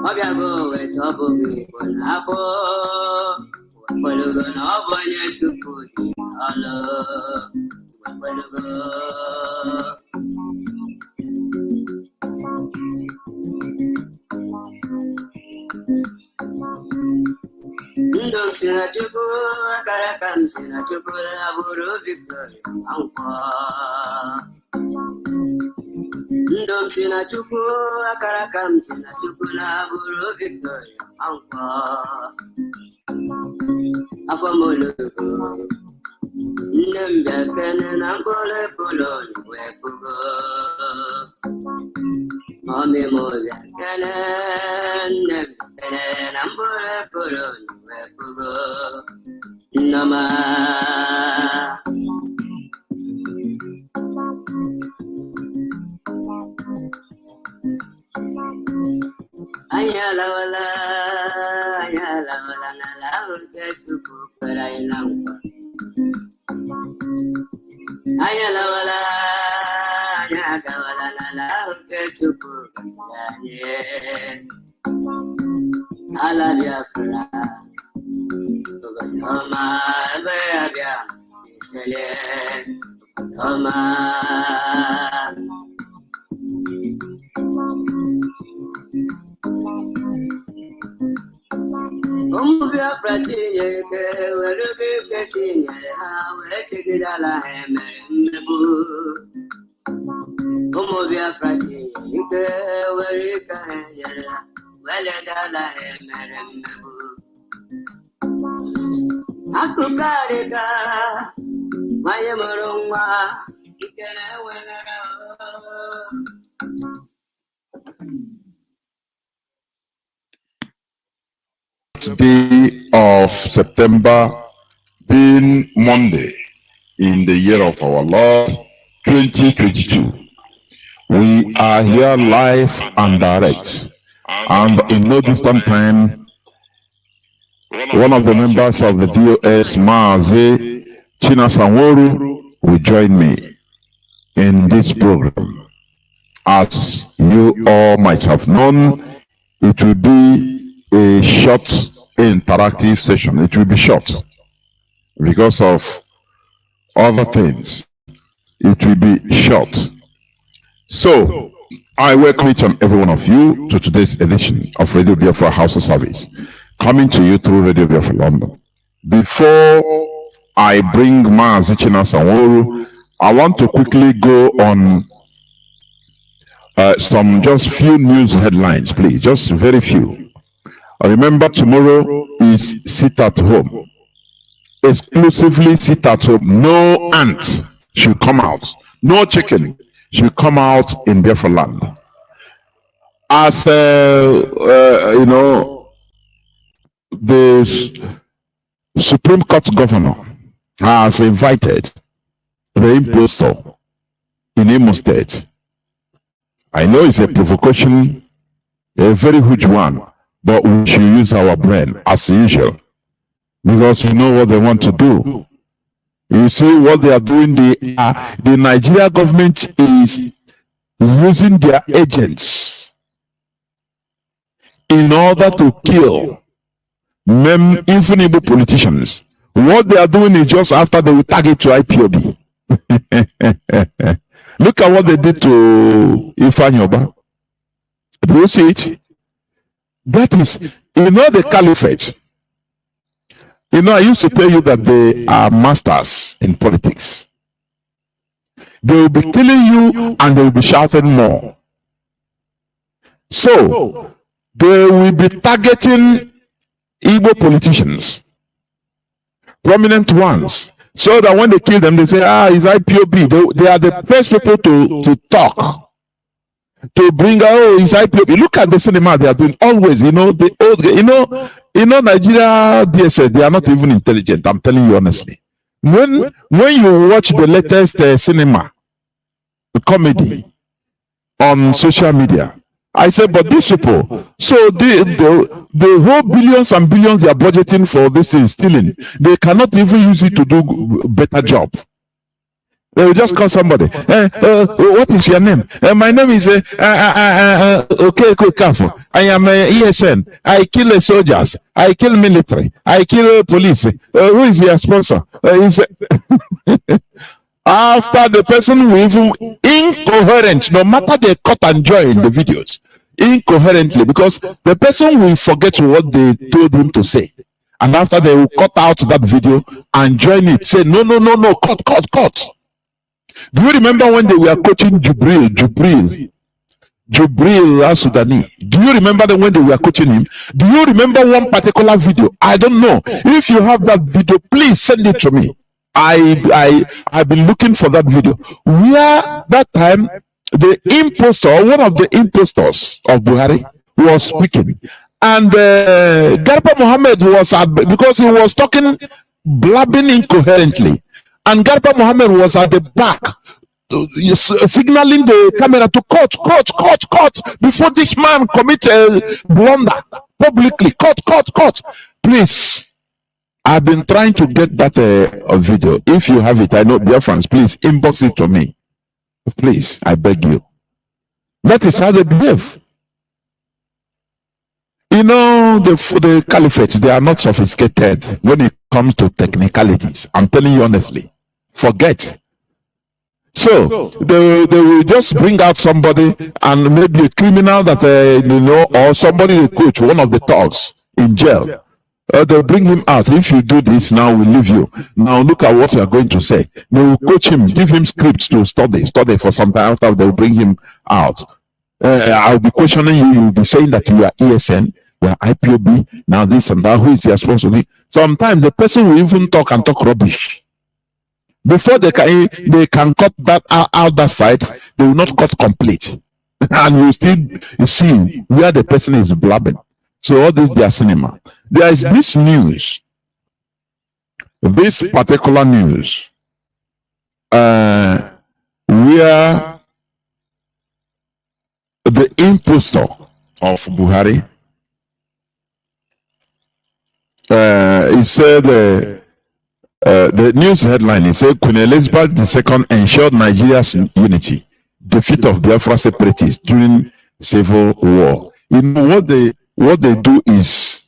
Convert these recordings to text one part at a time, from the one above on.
Obiago we tobogi bonabo. Wapalugo no bonye tukudi alo. Wapalugo. Ndom sina chuku, karakam sina chuku, laburu victory, angkwa. Ndom sina chuku, karakam sina chuku, laburu victory, angkwa. Afamolugo, ndembe kene nambole koloni wepugo. Mami moya kene, ndembe kene nambole koloni wepugo. Nama. Ayala wala nala urke chupu karai langpa. Ayala wala nala urke chupu kasanye. Ala biafra, toma beabia sisele, toma. Biafra tinye ke welu ke tinye ha we tigidala emebu. Biafra tinye ke welu ka henye wele dala emebu. Aku karika maye morongwa ikene wenera. day of September, being Monday in the year of our Lord 2022. We are here live and direct, and in no distant time, one of the members of the DOS, Mazi, Chinasa, nworu, will join me in this program. As you all might have known, it will be a short interactive session. It will be short because of other things. It will be short. So I welcome each and every one of you to today's edition of Radio Biafra House of Service, coming to you through Radio Biafra London. Before I bring Mazi Chinasa nworu, I want to quickly go on some just few news headlines, please, just very few. Remember, tomorrow is sit at home, exclusively sit at home. No ant should come out, no chicken should come out in Biafra land. As you know, the Supreme Court governor has invited the impostor in Imo State. I know it's a provocation, a very huge one, but we should use our brain as usual, because we know what they want to do. You see what they are doing. The Nigeria government is using their agents in order to kill even Igbo politicians. What they are doing is just after they will target to IPOB. Look at what they did to Ifanyoba. Do you see it? That is, you know, the caliphate. You know, I used to tell you that they are masters in politics. They will be killing you and they will be shouting more. So, they will be targeting Igbo politicians, prominent ones, so that when they kill them, they say, it's IPOB. They are the first people to talk, to bring out, it's IPOB. Look at the cinema they are doing always. You know, the old, you know, Nigeria DSS, they are not even intelligent. I'm telling you honestly. When you watch the latest cinema, the comedy on social media, I said, but these people, so the whole billions and billions they are budgeting for this is stealing. They cannot even use it to do better job. They will just call somebody. What is your name? My name is Okay Kafo. I am ESN. I kill soldiers. I kill military. I kill police. Who is your sponsor? After the person will even incoherent, no matter they cut and join the videos incoherently, because the person will forget what they told him to say. And after they will cut out that video and join it, say, no, cut. Do you remember when they were coaching Jubril al-Sudani? Do you remember when they were coaching him? Do you remember one particular video? I don't know. If you have that video, please send it to me. I've been looking for that video where that time the impostor, one of the impostors of Buhari, was speaking, and Garba Mohammed was because he was talking, blabbing incoherently, and Garba Mohammed was at the back signaling the camera to cut before this man commit a blunder publicly. Cut. Please, I've been trying to get that video. If you have it, I know, dear friends, please inbox it to me. Please, I beg you. That is how they behave. You know, the caliphate, they are not sophisticated when it comes to technicalities. I'm telling you honestly. Forget. So they will just bring out somebody, and maybe a criminal that or somebody, a coach, one of the thugs in jail. They'll bring him out. If you do this, now we'll leave you. Now look at what you are going to say. They will coach him, give him scripts to study for some time. After they'll bring him out. I'll be questioning you. You'll be saying that you are ESN, you are IPOB, now this and that. Who is your sponsor? Sometimes the person will even talk rubbish. Before they can cut that out that side, they will not cut complete. And you still see where the person is blabbing. So all this, their cinema. There is this news, this particular news, where the impostor of Buhari, he said, the news headline, he said, Queen Elizabeth II ensured Nigeria's unity, defeat of Biafra separatists during civil war. You know what they do is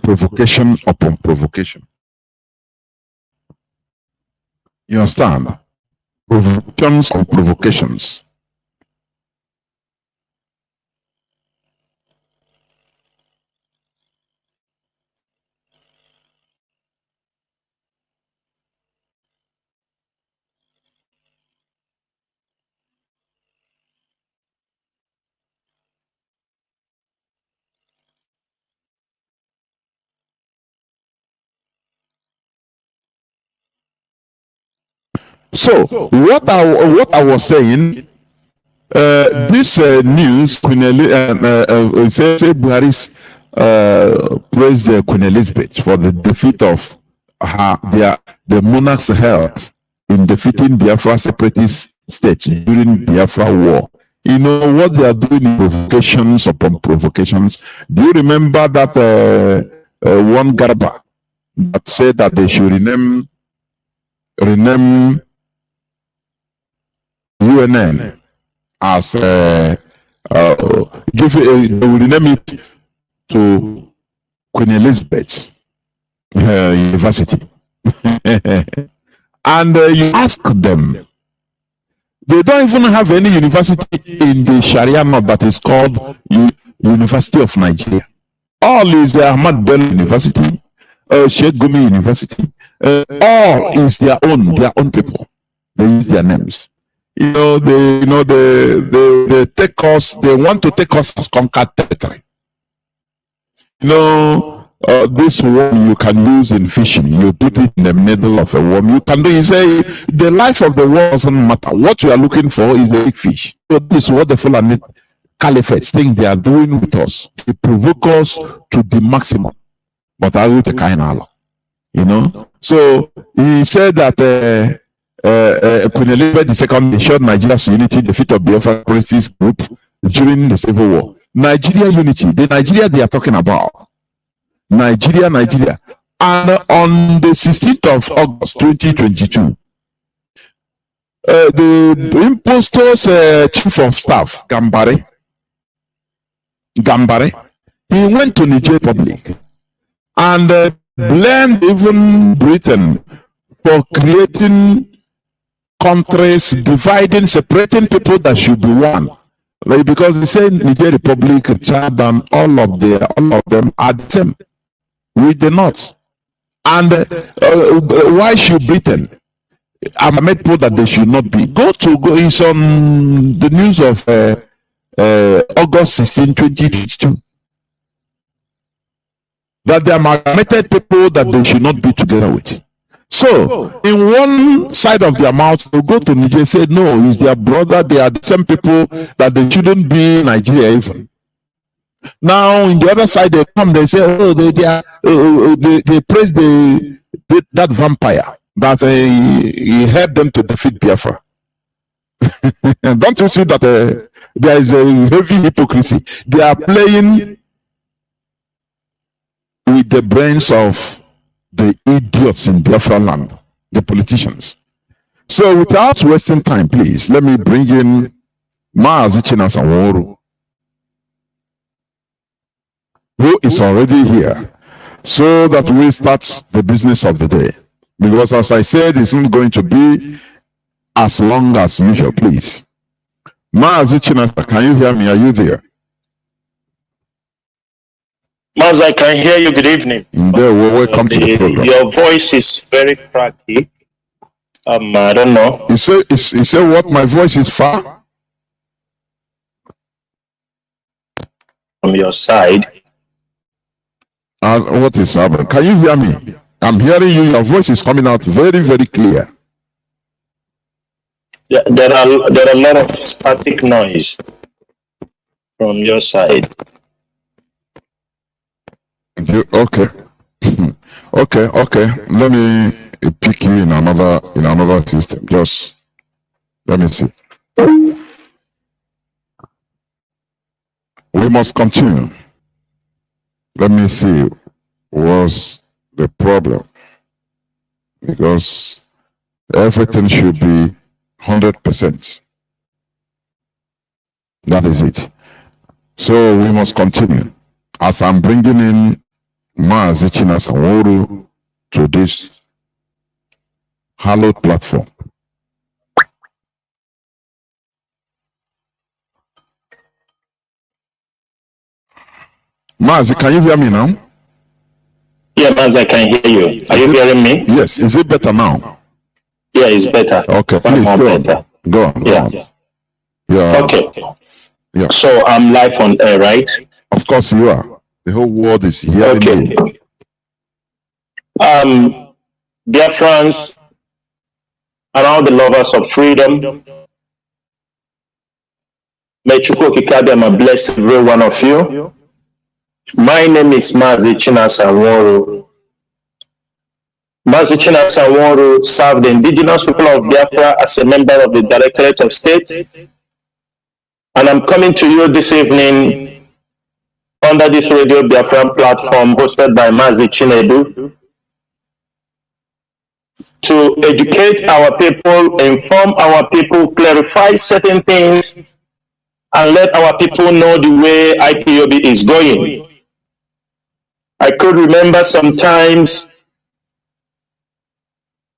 provocation upon provocation. You understand? Provocations on provocations. So what I was saying, this news, Queen say Buhari's praised Queen Elizabeth for the defeat of the monarch's help in defeating Biafra separatist state during Biafra war. You know what they are doing in provocations upon provocations. Do you remember that one Garba that said that they should rename UNN as they will rename it to Queen Elizabeth University. And you ask them, they don't even have any university in the Sharia map that is called University of Nigeria. All is the Ahmad Bello University, Sheikh Gumi University. All is their own people. They use their names. They take us. They want to take us as conquered territory. This worm you can use in fishing. You put it in the middle of a worm. You can do. You say the life of the worm doesn't matter. What you are looking for is the big fish. So this is what the Fulani Caliphate think they are doing with us. They provoke us to the maximum. But I will take Allah. So he said that Queen Elizabeth II ensured Nigeria's unity, defeat of Biafra separatist group during the Civil War. Nigeria unity, the Nigeria they are talking about. Nigeria. And on the 16th of August 2022, the impostor's chief of staff, Gambare, he went to Niger Republic and blamed even Britain for creating countries, dividing, separating people that should be one. Like, because they say Niger Republic, Chad, and all of them are the same with the North. And why should Britain? I made people that they should not be. It's on the news of August 16, 2022. That they amalgamated people that they should not be together with. So, in one side of their mouth, they go to Nigeria and say, no, it's their brother, they are the same people that they shouldn't be in Nigeria even. Now, in the other side, they come, they say, oh, they praise that vampire that he helped them to defeat Biafra. Don't you see that there is a heavy hypocrisy? They are playing with the brains of the idiots in Biafra land, the politicians. So without wasting time, please, let me bring in mazi, chinasa, nworu, who is already here, so that we start the business of the day. Because as I said, it's not going to be as long as usual, please. Mazi, chinasa, can you hear me? Are you there? Maz, I can hear you. Good evening. There, welcome to the program. Your voice is very cracky. I don't know. You say what? My voice is far? From your side. What is happening? Can you hear me? I'm hearing you. Your voice is coming out very, very clear. Yeah, there are a lot of static noise from your side. Okay. Okay. Let me pick you in another system. Just let me see. We must continue. Let me see what's the problem, because everything should be 100%. That is it. So we must continue. As I'm bringing in mazi, chinasa, nworu to this hallowed platform. Mazi, can you hear me now? Yeah, Maz, I can hear you. Are you hearing me? Yes. Is it better now? Yeah, it's better. Okay, please go on. Go on. Yeah. Okay. Yeah. So I'm live on air, right? Of course you are. The whole world is hearing you. Dear friends, and all the lovers of freedom, may Chukwu Kikadema bless every one of you. My name is Mazi Chinasa Nworu. Mazi Chinasa Nworu served the indigenous people of Biafra as a member of the Directorate of State, and I'm coming to you this evening under this Radio Biafra platform hosted by Mazi Chinedu to educate our people, inform our people, clarify certain things, and let our people know the way IPOB is going. I could remember sometimes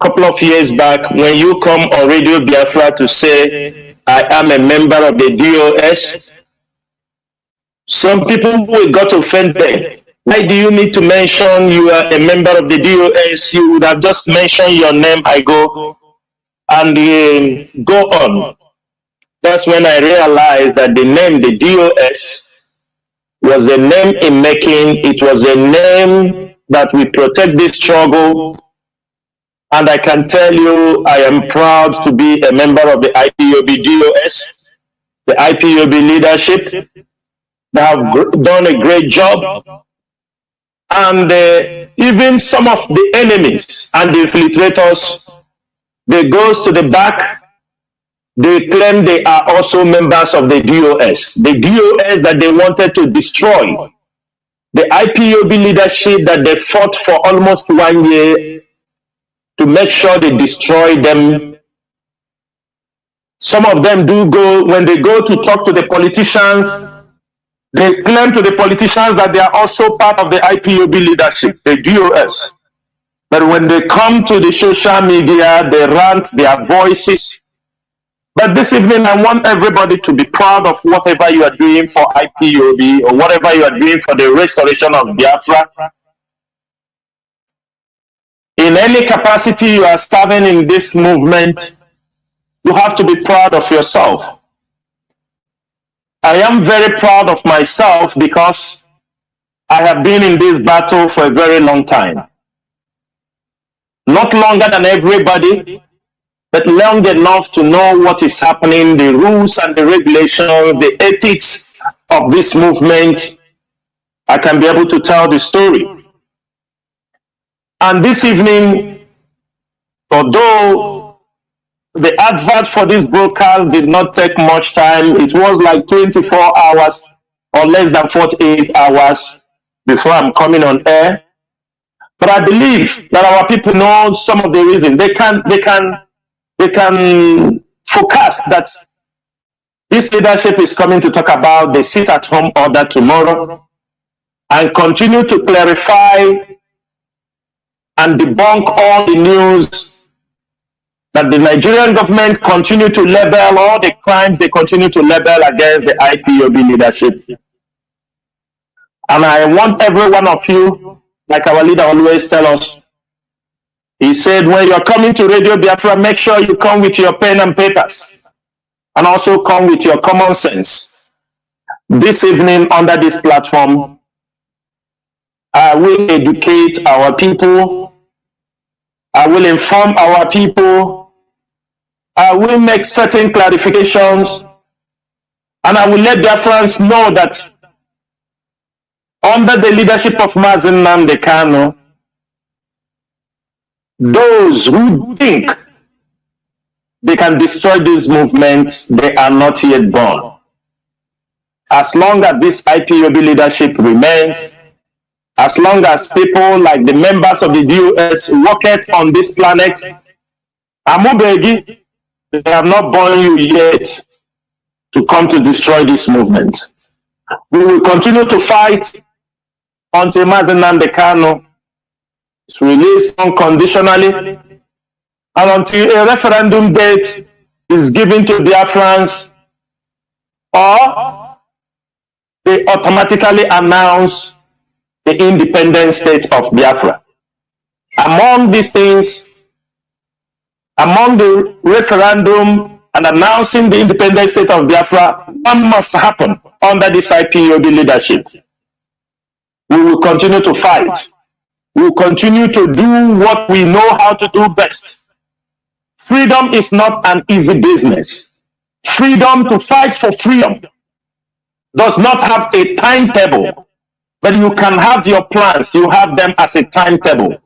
a couple of years back when you come on Radio Biafra to say, I am a member of the DOS. Some people will got offended. Why do you need to mention you are a member of the DOS? You would have just mentioned your name, I go, and go on. That's when I realized that the name, the DOS, was a name in making. It was a name that will protect this struggle. And I can tell you, I am proud to be a member of the IPOB DOS, the IPOB leadership. They have done a great job. And even some of the enemies and the infiltrators, they goes to the back. They claim they are also members of the DOS that they wanted to destroy. The IPOB leadership that they fought for almost 1 year to make sure they destroy them. Some of them do go, when they go to talk to the politicians, they claim to the politicians that they are also part of the IPOB leadership, the DOS. But when they come to the social media, they rant their voices. But this evening, I want everybody to be proud of whatever you are doing for IPOB or whatever you are doing for the restoration of Biafra. In any capacity you are serving in this movement, you have to be proud of yourself. I am very proud of myself because I have been in this battle for a very long time. Not longer than everybody, but long enough to know what is happening, the rules and the regulations, the ethics of this movement. I can be able to tell the story. And this evening, although the advert for this broadcast did not take much time, it was like 24 hours or less than 48 hours before I'm coming on air. But I believe that our people know some of the reason. They can forecast that this leadership is coming to talk about the sit-at-home order tomorrow and continue to clarify and debunk all the news that the Nigerian government continue to label all the crimes they continue to label against the IPOB leadership. And I want every one of you, like our leader always tells us, he said, when you're coming to Radio Biafra, make sure you come with your pen and papers and also come with your common sense. This evening, under this platform, I will educate our people. I will inform our people. I will make certain clarifications. And I will let Biafrans know that under the leadership of mazi Nnamdi Kanu, those who think they can destroy this movement, they are not yet born. As long as this IPOB leadership remains, as long as people like the members of the DOS rocket on this planet, Amubegi, they have not born you yet to come to destroy this movement. We will continue to fight until mazi Nnamdi Kanu is released unconditionally and until a referendum date is given to Biafrans or they automatically announce the independent state of Biafra. Among these things, among the referendum and announcing the independent state of Biafra, one must happen under this IPOB leadership. We will continue to fight. We will continue to do what we know how to do best. Freedom is not an easy business. Freedom to fight for freedom does not have a timetable. But you can have your plans, you have them as a timetable.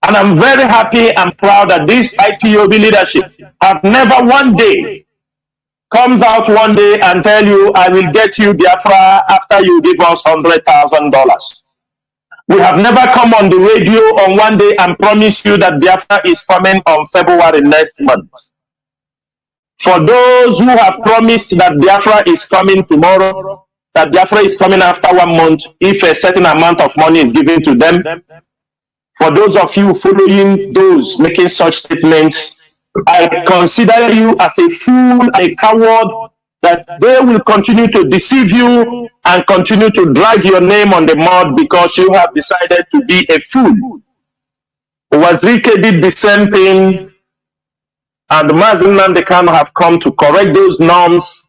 And I'm very happy and proud that this IPOB leadership have never one day comes out one day and tell you, I will get you Biafra after you give us $100,000. We have never come on the radio on one day and promise you that Biafra is coming on February next month. For those who have promised that Biafra is coming tomorrow, that Biafra is coming after 1 month, if a certain amount of money is given to them. For those of you following those making such statements, I consider you as a fool, a coward, that they will continue to deceive you and continue to drag your name on the mud because you have decided to be a fool. Wazirike did the same thing, and mazi Nnamdi Kanu have come to correct those norms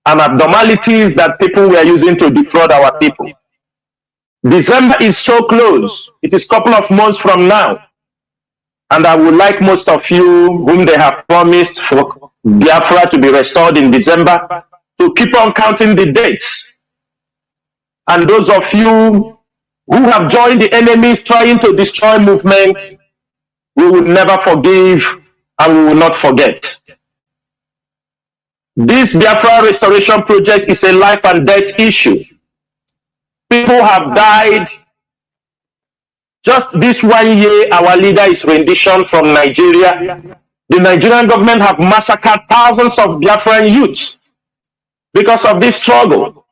and abnormalities that people were using to defraud our people. December is so close. It is a couple of months from now. And I would like most of you whom they have promised for Biafra to be restored in December to keep on counting the dates. And those of you who have joined the enemies trying to destroy movement, we will never forgive and we will not forget. This Biafra restoration project is a life and death issue. People have died. Just this 1 year, our leader is rendition from Nigeria. The Nigerian government have massacred thousands of Biafran youths because of this struggle.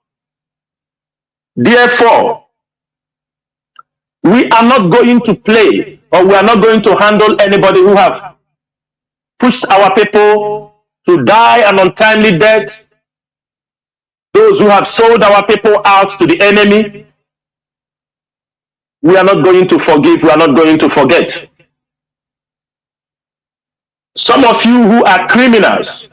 Therefore, we are not going to play, or we are not going to handle anybody who have pushed our people to die an untimely death, those who have sold our people out to the enemy. We are not going to forgive, we are not going to forget. Some of you who are criminals,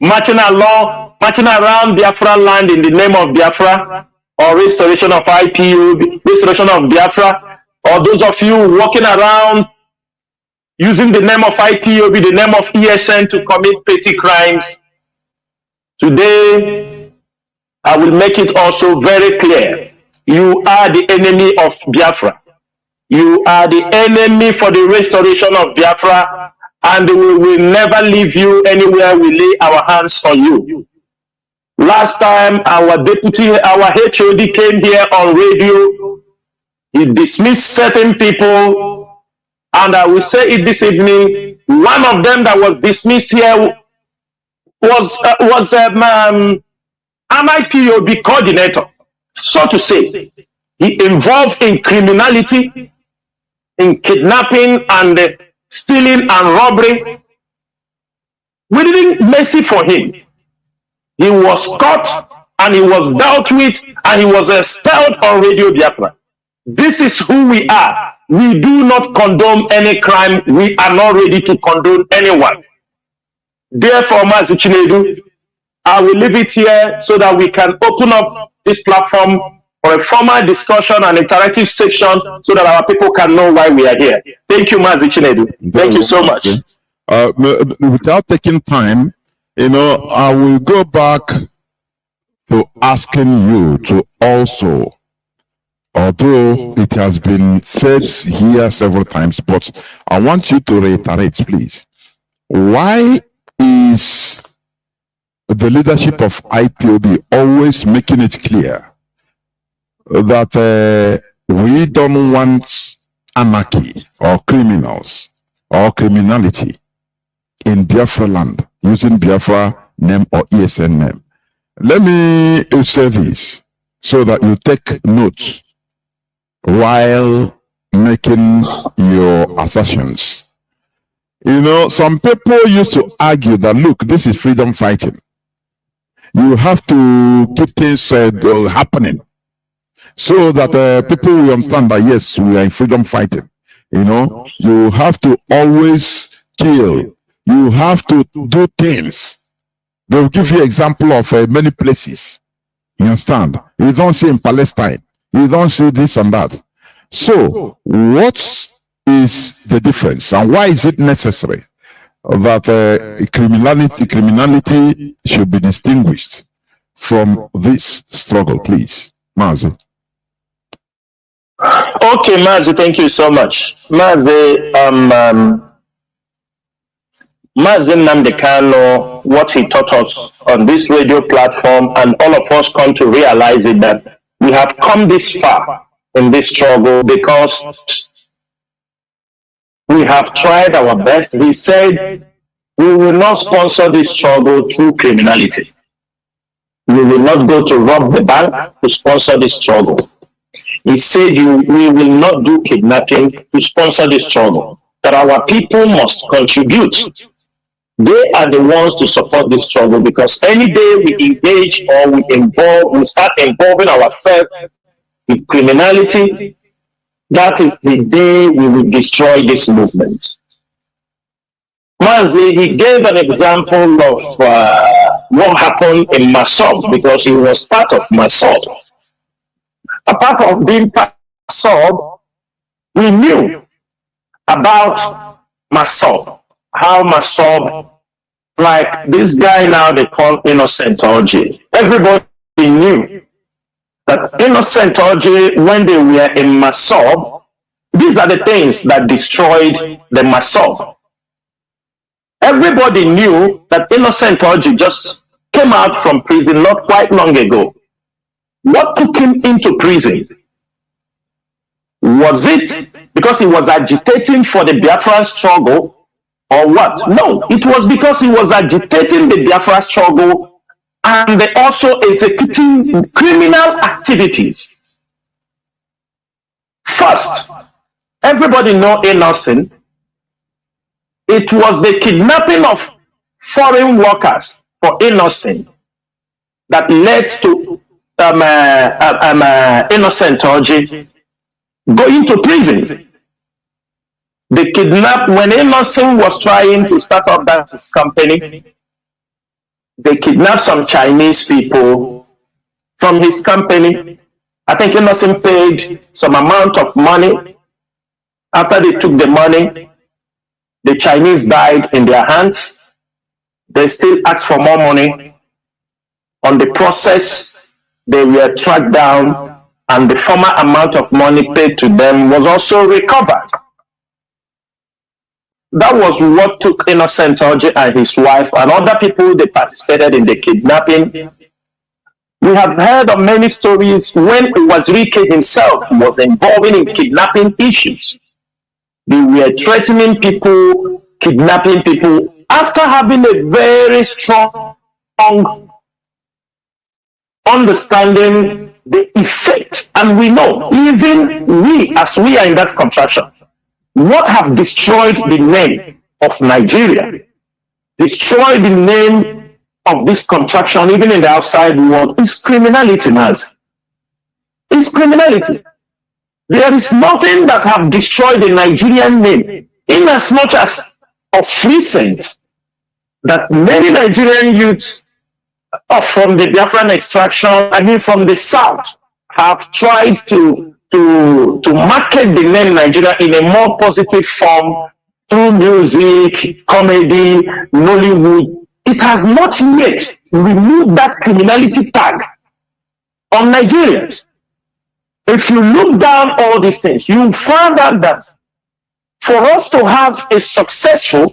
marching around Biafra land in the name of Biafra, or restoration of IPOB, restoration of Biafra, or those of you walking around using the name of IPOB, the name of ESN to commit petty crimes. Today, I will make it also very clear. You are the enemy of Biafra. You are the enemy for the restoration of Biafra, and we will never leave you anywhere we lay our hands on you. Last time our HOD came here on radio, he dismissed certain people, and I will say it this evening, one of them that was dismissed here was an IPOB coordinator, so to say. He involved in criminality, in kidnapping and stealing and robbery. We didn't mercy for him. He was caught and he was dealt with and he was expelled on Radio Biafra. This is who we are. We do not condone any crime. We are not ready to condone anyone. Therefore, Mazi Chinedu, I will leave it here so that we can open up this platform for a formal discussion and interactive section so that our people can know why we are here. Thank you, Mazi Chinedu. Thank you so much. Without taking time, I will go back to asking you to also, although it has been said here several times, but I want you to reiterate, please. Why is the leadership of IPOB always making it clear that we don't want anarchy or criminals or criminality in Biafra land using Biafra name or ESN name? Let me say this so that you take notes while making your assertions. Some people used to argue that, look, this is freedom fighting. You have to keep things happening so that people will understand that, yes, we are in freedom fighting. You have to always kill. You have to do things. They'll give you example of many places. You understand? You don't see in Palestine. You don't see this and that. So, what is the difference, and why is it necessary that criminality should be distinguished from this struggle, please, Mazi? Okay, Mazi, thank you so much. Mazi, Mazi Nnamdi Kanu, what he taught us on this radio platform, and all of us come to realize it, that we have come this far in this struggle because we have tried our best. He said, we will not sponsor this struggle through criminality. We will not go to rob the bank to sponsor this struggle. He said, we will not do kidnapping to sponsor this struggle. That our people must contribute. They are the ones to support this struggle, because any day we engage or we start involving ourselves in criminality, that is the day we will destroy this movement. Mazi, he gave an example of what happened in Masob, because he was part of Masob. Apart from being part of Masob, we knew about Masob, how Masob, like this guy now they call Innocent Orji. Everybody knew that Innocent Orji, when they were in Masob, these are the things that destroyed the Masob. Everybody knew that Innocent Orji just came out from prison not quite long ago. What took him into prison? Was it because he was agitating for the Biafran struggle, or what? No, it was because he was agitating the Biafra struggle and also executing criminal activities. First, everybody know Innocent. It was the kidnapping of foreign workers for Innocent that led to Innocent Orji going to prison. They kidnapped when Innocent was trying to start up that his company. They kidnapped some Chinese people from his company. I think Innocent paid some amount of money. After they took the money, the Chinese died in their hands. They still asked for more money. On the process, they were tracked down, and the former amount of money paid to them was also recovered. That was what took Innocent Orji and his wife and other people that participated in the kidnapping. We have heard of many stories when it was Rike himself was involved in kidnapping issues. They were threatening people, kidnapping people, after having a very strong understanding the effect. And we know, even we, as we are in that contraction, what have destroyed the name of Nigeria, destroyed the name of this contraction, even in the outside world, is criminality, Mazi. It's criminality. There is nothing that have destroyed the Nigerian name, in as much as of recent, that many Nigerian youths from the Biafran extraction, I mean from the south, have tried to market the name Nigeria in a more positive form through music, comedy, Nollywood. It has not yet removed that criminality tag on Nigerians. If you look down all these things, you find out that for us to have a successful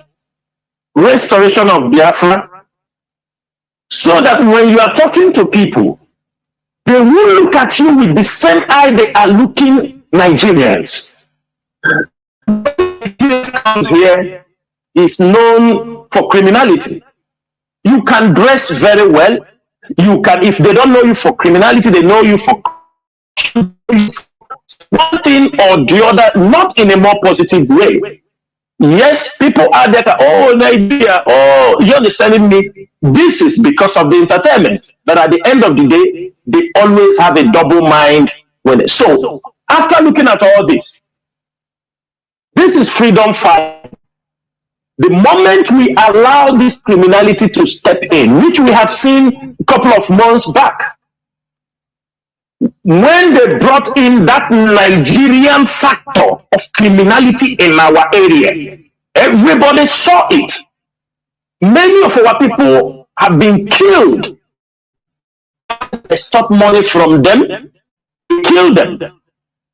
restoration of Biafra, so that when you are talking to people, they will look at you with the same eye they are looking Nigerians. Here is known for criminality. You can dress very well. You can, if they don't know you for criminality, they know you for one thing or the other, not in a more positive way. Yes, people are there, oh, Nigeria, oh, you're understanding me? This is because of the entertainment. But at the end of the day, they always have a double mind. So, after looking at all this is freedom fight. The moment we allow this criminality to step in, which we have seen a couple of months back, when they brought in that Nigerian factor of criminality in our area, everybody saw it. Many of our people have been killed. They stop money from them, kill them.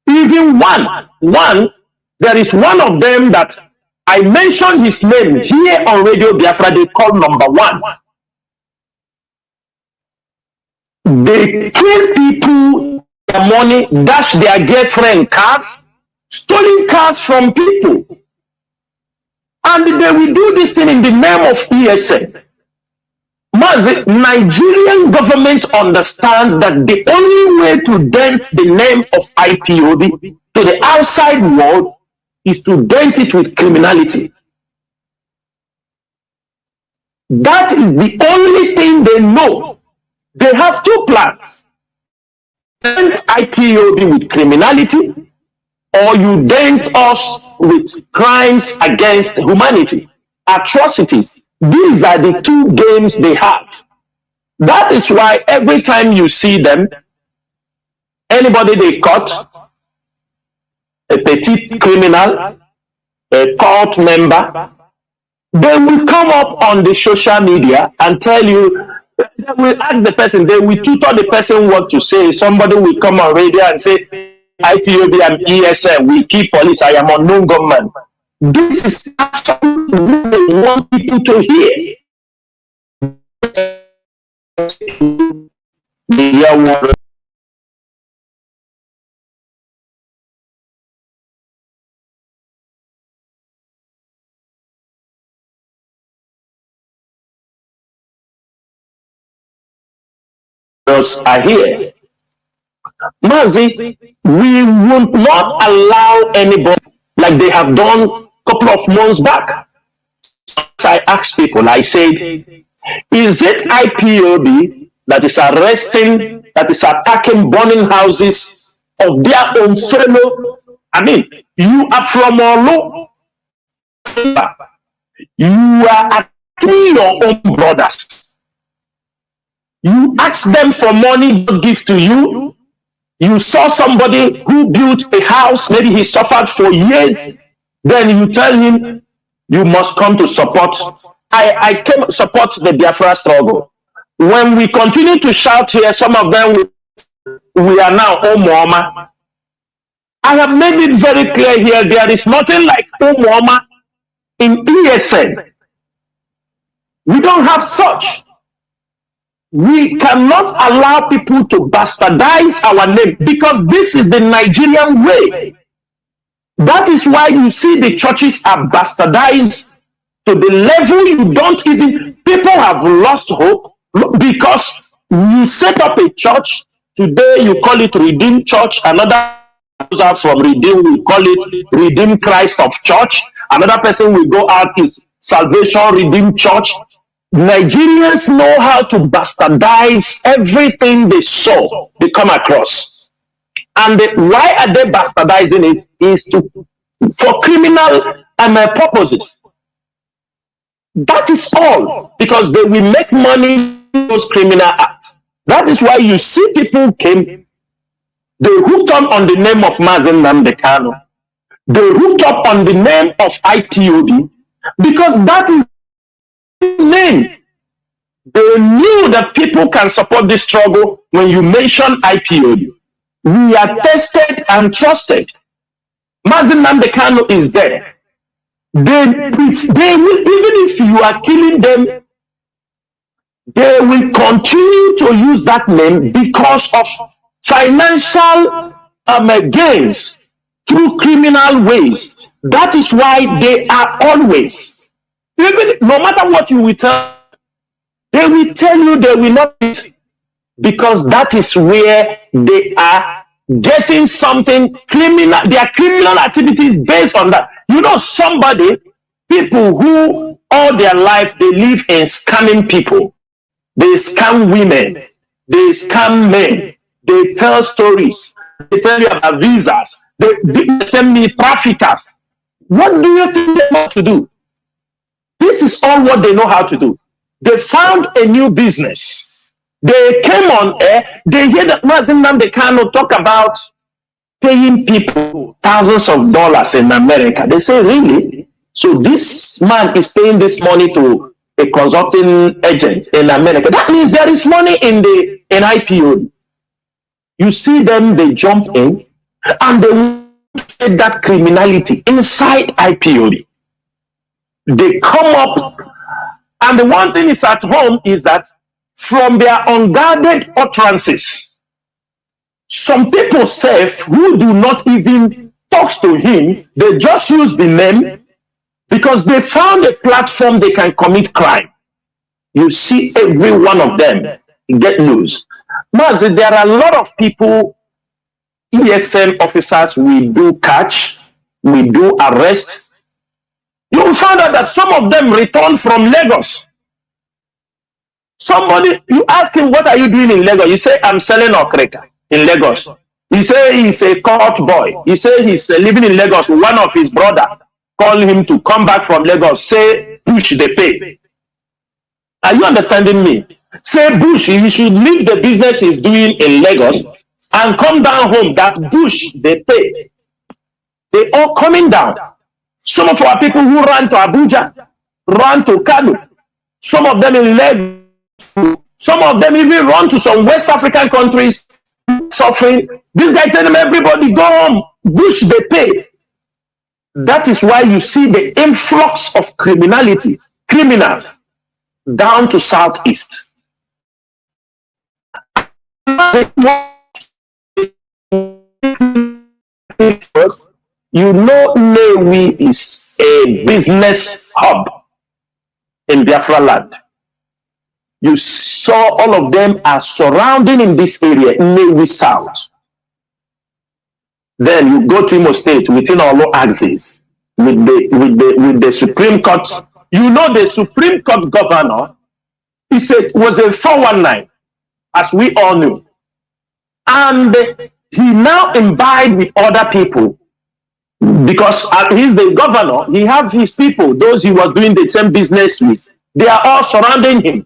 Even one, there is one of them that I mentioned his name here on Radio Biafra, they call number one. They kill people, their money, dash their girlfriend cars, stealing cars from people. And they will do this thing in the name of ESN. Mazi, Nigerian government understands that the only way to dent the name of IPOB to the outside world is to dent it with criminality. That is the only thing they know. They have two plans. Dent IPOB with criminality, or you dent us with crimes against humanity, atrocities. These are the two games they have. That is why every time you see them, anybody they caught, a petite criminal, a court member, they will come up on the social media and tell you, they will ask the person, they will tutor the person what to say. Somebody will come on radio and say, IPOB and ESN, we keep police, I am unknown government. This is absolutely what they want people to hear. The warriors are here. Mazi, we will not allow anybody like they have done a couple of months back. I asked people, I said, is it IPOB that is arresting, that is attacking, burning houses of their own fellow? I mean, you are from Olo. You are attacking your own brothers. You ask them for money to give to you. You saw somebody who built a house, maybe he suffered for years. Then you tell him, you must come to support. I came to support the Biafra struggle. When we continue to shout here, some of them, we are now Omoma. I have made it very clear here, there is nothing like Omoma in ESN. We don't have such. We cannot allow people to bastardize our name because this is the Nigerian way. That is why you see the churches are bastardized to the level you don't even, people have lost hope because you set up a church, today you call it Redeemed Church, another goes out from Redeemed, we call it Redeemed Christ of Church, another person will go out is Salvation Redeemed Church. Nigerians know how to bastardize everything they saw, they come across. And why are they bastardizing it? Is for criminal purposes. That is all, because they will make money in those criminal acts. That is why you see people came, they hooked on the name of Mazi Nnamdi Kanu. They hooked up on the name of IPOB because that is the name. They knew that people can support this struggle when you mention IPOB. We are tested and trusted. Mazi Nnamdi Kanu is there. They will, even if you are killing them, they will continue to use that name because of financial gains through criminal ways. That is why they are always, even no matter what you will tell, they will tell you they will not, because that is where they are getting something criminal. Their criminal activities based on that. You know, people who all their life they live in scamming people. They scam women. They scam men. They tell stories. They tell you about visas. They send me traffickers. What do you think they want to do? This is all what they know how to do. They found a new business. They came on air. They hear that Mazi Nnamdi Kanu talk about paying people thousands of dollars in America. They say, really? So this man is paying this money to a consulting agent in America. That means there is money in IPO. You see them, they jump in and they get that criminality inside IPO. They come up, and the one thing is at home is that from their unguarded utterances, some people say who do not even talk to him, they just use the name because they found a platform they can commit crime. You see every one of them get loose. Mazi, there are a lot of people, ESN officers, we do catch, we do arrest. You will find out that some of them return from Lagos. Somebody, you ask him, what are you doing in Lagos? You say, I'm selling okreka in Lagos. He say he's a court boy. He say he's living in Lagos. One of his brother called him to come back from Lagos. Say, push the pay. Are you understanding me? Say, Bush, he should leave the business he's doing in Lagos and come down home. That Bush, they pay. They all coming down. Some of our people who ran to Abuja, ran to Kano, some of them in Lagos, some of them even run to some West African countries, suffering. This guy tell them, everybody go home. Bush, they pay. That is why you see the influx of criminality, criminals, down to Southeast. First, you know Nnewi is a business hub in Biafra land. you saw all of them are surrounding in this area, Nnewi South. Then you go to Imo State within Olo axis with the Supreme Court. You know the Supreme Court governor, was a 419, as we all knew. And he now imbibed with other people because he's the governor. He have his people, those he was doing the same business with. They are all surrounding him.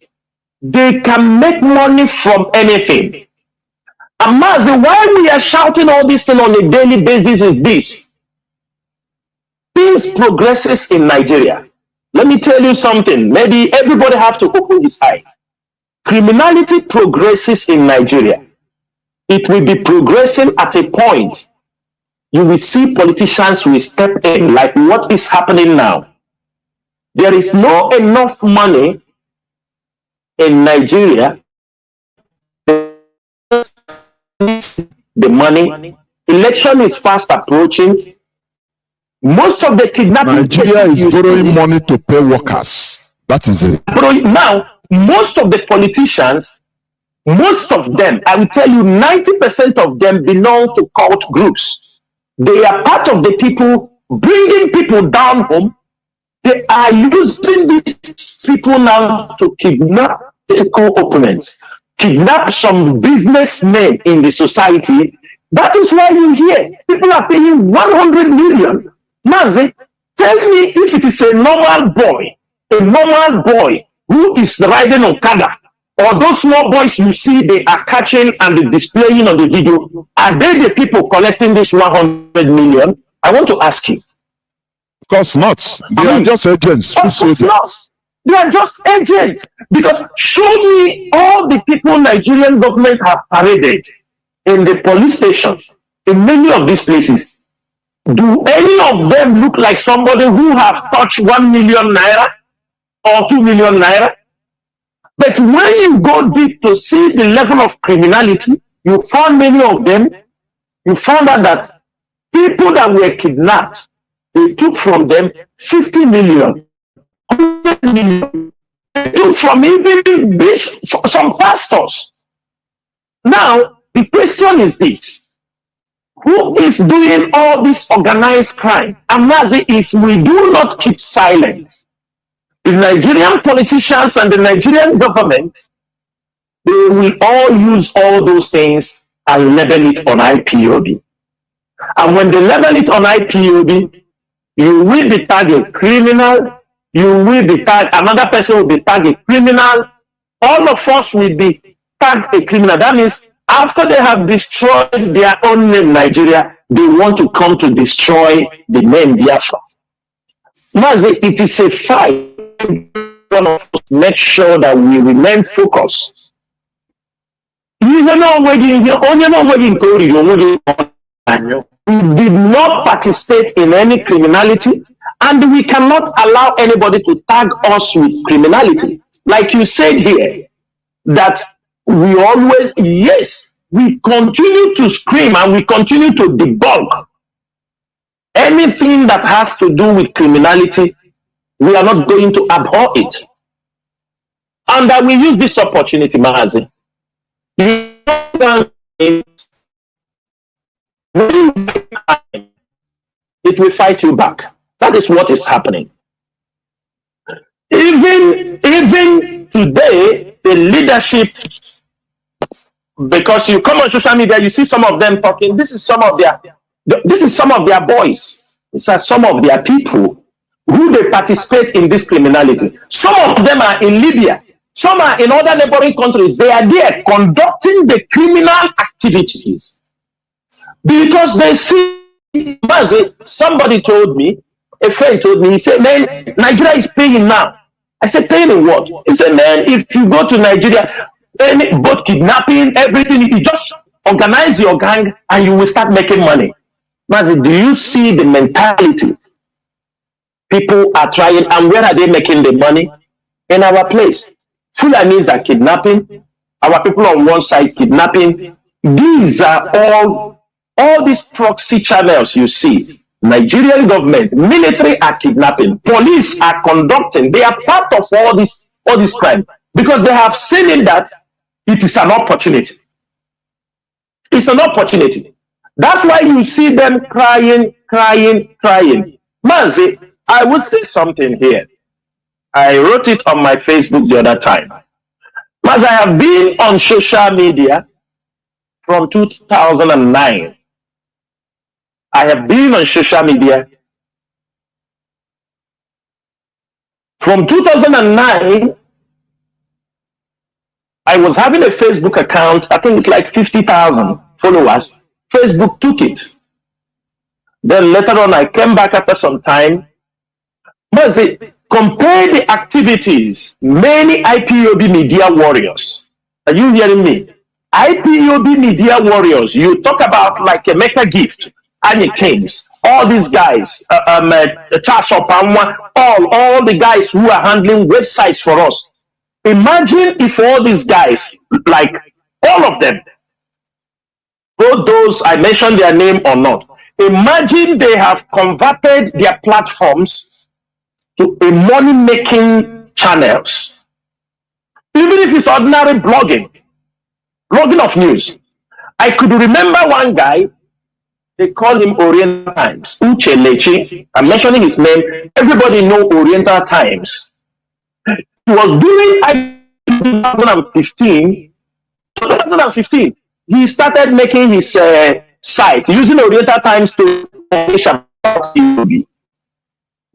They can make money from anything. And mazi, why we are shouting all this thing on a daily basis is this. Things progresses in Nigeria. Let me tell you something. Maybe everybody have to open his eyes. Criminality progresses in Nigeria. It will be progressing at a point. You will see politicians will step in like what is happening now. There is no enough money in Nigeria. The money. Election is fast approaching. Most of the kidnapping. Nigeria is borrowing money to pay workers. That is it. Now, most of the politicians, most of them, I will tell you, 90% of them belong to cult groups. They are part of the people bringing people down home. They are using these people now to kidnap political opponents, kidnap some businessmen in the society. That is why you hear people are paying 100 million. Mazi, tell me if it is a normal boy who is riding on Kada, or those small boys you see they are catching and displaying on the video, are they the people collecting this 100 million? I want to ask you. Of course not. They are just agents. Of course not. They are just agents. Because show me all the people Nigerian government have paraded in the police station, in many of these places. Do any of them look like somebody who has touched 1 million naira or 2 million naira? But when you go deep to see the level of criminality, you found many of them, you found out that people that were kidnapped, they took from them 50 million, 100 million. They took from even some pastors. Now, the question is this. Who is doing all this organized crime? And mazi, if we do not keep silent, the Nigerian politicians and the Nigerian government, they will all use all those things and label it on IPOB. And when they label it on IPOB, you will be tagged a criminal, you will be tagged, another person will be tagged a criminal, all of us will be tagged a criminal. That means after they have destroyed their own name, Nigeria, they want to come to destroy the name Biafra. Mazi, it is a fight. One of us make sure that we remain focused. We did not participate in any criminality, and we cannot allow anybody to tag us with criminality. Like you said here, that we always, yes, we continue to scream and we continue to debunk anything that has to do with criminality. We are not going to abhor it. And that we use this opportunity, Mazi. It will fight you back. That is what is happening. Even today, the leadership, because you come on social media, you see some of them talking. This is some of their boys. These are some of their people who they participate in this criminality. Some of them are in Libya. Some are in other neighboring countries. They are there conducting the criminal activities because they see. Somebody told me, a friend told me, he said, man, Nigeria is paying now. I said, paying in what? He said, man, if you go to Nigeria, both kidnapping, everything, you just organize your gang and you will start making money. Mazi, do you see the mentality? People are trying, and where are they making the money? In our place. Fulanis are kidnapping, our people on one side kidnapping. These are all these proxy channels you see. Nigerian government, military are kidnapping, police are conducting, they are part of all this crime. because they have seen in that it is an opportunity. It's an opportunity. That's why you see them crying, crying, crying. Mazi, I would say something here. I wrote it on my Facebook the other time. Mazi, I have been on social media from 2009. I have been on social media from 2009. I was having a Facebook account. I think it's like 50,000 followers. Facebook took it. Then later on, I came back after some time. But see, compare the activities, many IPOB media warriors. Are you hearing me? IPOB media warriors, you talk about like a Mecca Gift, Annie Kings, all these guys, Charles Opamwa, all the guys who are handling websites for us. Imagine if all these guys, like all of them, both those I mentioned their name or not, imagine they have converted their platforms to a money-making channels. Even if it's ordinary blogging of news. I could remember one guy, they call him Oriental Times, Uche Lechi. I'm mentioning his name. Everybody know Oriental Times. He was doing 2015, he started making his site using Oriental Times to publish about IPOB.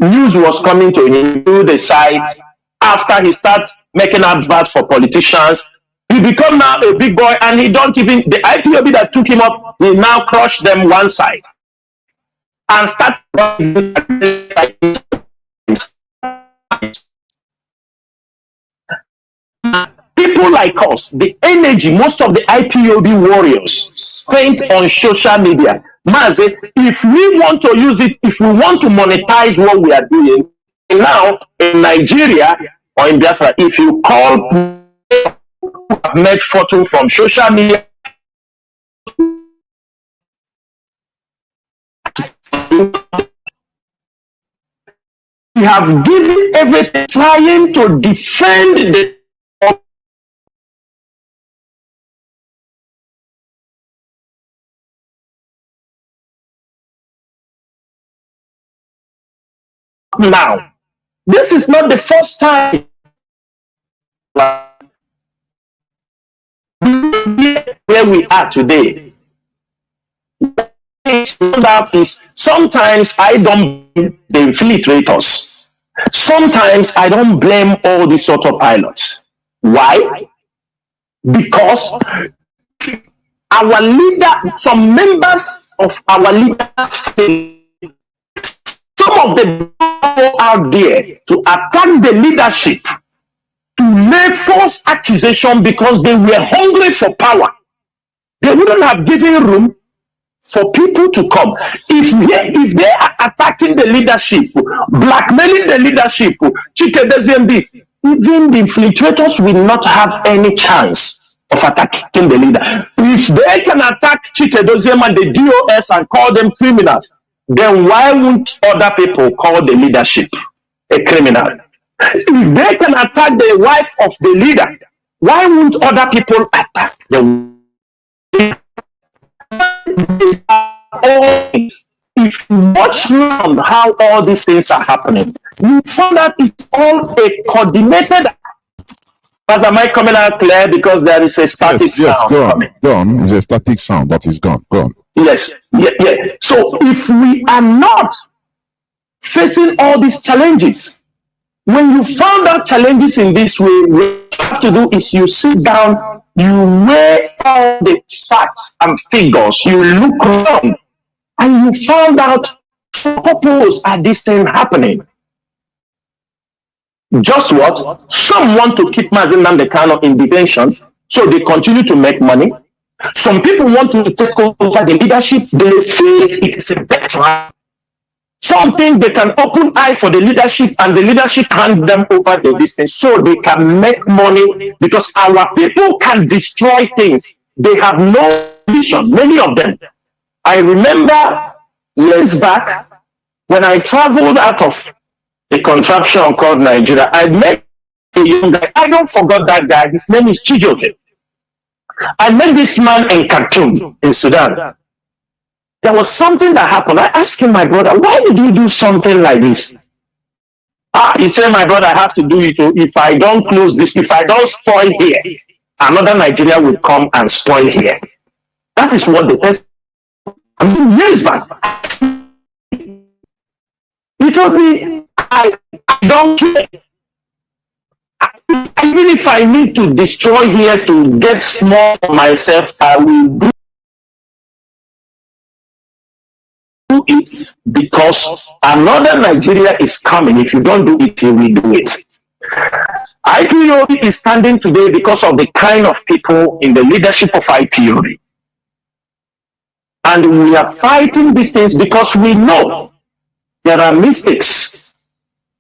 News was coming to him through the site. After he started making adverts for politicians, he become now a big boy, and he don't even, the IPOB that took him up, he now crushed them one side and start people like us, the energy most of the IPOB warriors spent on social media. Mazi, if we want to use it, if we want to monetize what we are doing now in Nigeria or in Biafra, if you call have made photo from social media, we have given everything trying to defend the now. This is not the first time where we are today. That is, sometimes I don't blame the infiltrators. Sometimes I don't blame all these autopilots. Why? Because our leader, some members of our leaders, some of them go out there to attack the leadership, to lay false accusation because they were hungry for power. They wouldn't have given room for people to come. If they are attacking the leadership, blackmailing the leadership, even the infiltrators will not have any chance of attacking the leader. If they can attack Chikedozie and the DOS and call them criminals, then why won't other people call the leadership a criminal? If they can attack the wife of the leader, why won't other people attack the leader? If you watch around how all these things are happening, you find that it's all a coordinated. As am I coming out clear? Because there is a static sound coming. Gone. It's a static sound, but it's gone. Gone. Yes. Yeah. So if we are not facing all these challenges, when you found out challenges in this way, what you have to do is you sit down, you weigh all the facts and figures, you look around, and you found out what purpose are this thing happening. Just what? Some want to keep Mazi Nnamdi Kanu in detention, so they continue to make money. Some people want to take over the leadership. They feel it is a better. Some think they can open eye for the leadership, and the leadership hand them over the distance so they can make money, because our people can destroy things. They have no vision, many of them. I remember years back when I traveled out of a contraption called Nigeria, I met a young guy. I don't forget that guy. His name is Chijoke. I met this man in Khartoum, in Sudan. There was something that happened. I asked him, my brother, why did you do something like this? He said, my brother, I have to do it. If I don't close this, if I don't spoil here, another Nigeria will come and spoil here. That is what the person, I mean, years back. He told me, I don't care. Even if I need to destroy here to get small for myself, I will do it because another Nigeria is coming. If you don't do it, you will do it. IPOB is standing today because of the kind of people in the leadership of IPOB. And we are fighting these things because we know there are mistakes.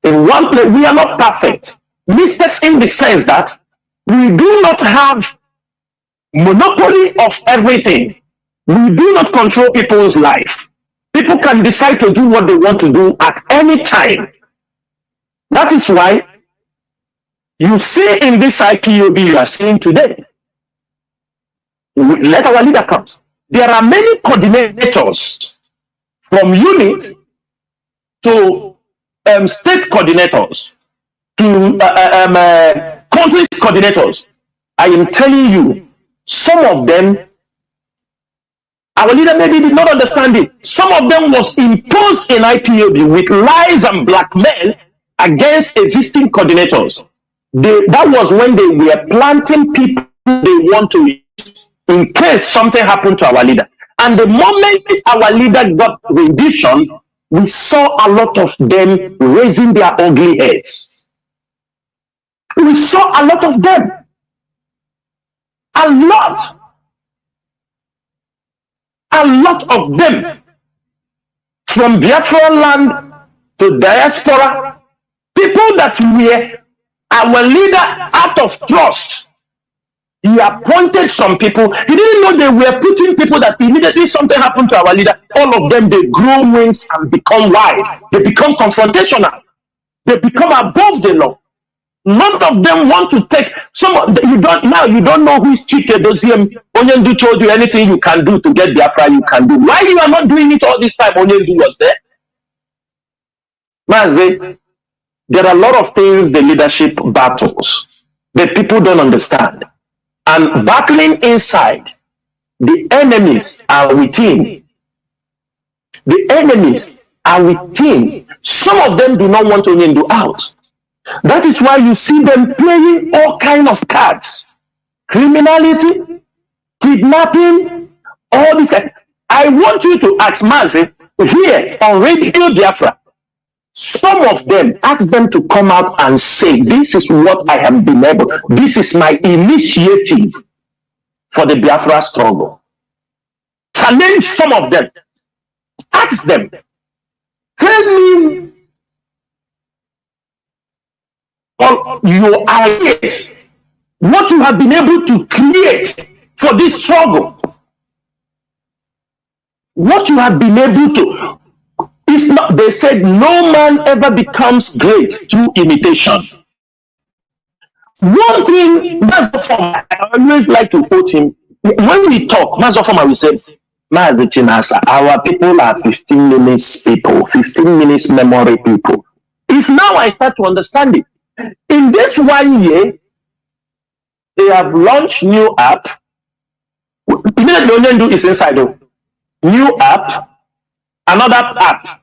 In one place, we are not perfect. Mistakes in the sense that we do not have monopoly of everything. We do not control people's life. People can decide to do what they want to do at any time. That is why you see in this IPOB you are seeing today, let our leader come. There are many coordinators from unit to state coordinators to country coordinators. I am telling you, some of them, our leader maybe did not understand it. Some of them was imposed in IPOB with lies and blackmail against existing coordinators. That was when they were planting people they want to use in case something happened to our leader. And the moment our leader got rendition, we saw a lot of them raising their ugly heads. We saw a lot of them. A lot of them, from Biafra land to diaspora, people that were our leader out of trust. He appointed some people. He didn't know they were putting people that immediately something happened to our leader. All of them, they grow wings and become wild. They become confrontational. They become above the law. None of them want to take you don't know who is Chike Doziem. Onyendu told you anything you can do to get Biafra, you can do. Why you are not doing it all this time? Onyendu was there. Mazi, there are a lot of things the leadership battles that people don't understand. And battling inside, the enemies are within. The enemies are within. Some of them do not want Onyendu out. That is why you see them playing all kinds of cards. Criminality, kidnapping, all this. I want you to ask Mazi here on Radio Biafra. Some of them, ask them to come out and say, this is what I have been able, this is my initiative for the Biafra struggle. Challenge some of them. Ask them. Tell me all your ideas, what you have been able to create for this struggle. What you have been able to. It's not, they said no man ever becomes great through imitation. One thing, Mazofoma, I always like to quote him. When we talk, Mazofoma, we said, Mazi Chinasa, our people are 15 minutes people, 15 minutes memory people. It's now I start to understand it. In this 1 year, they have launched new app. Immediately Onyendu is inside of new app, another app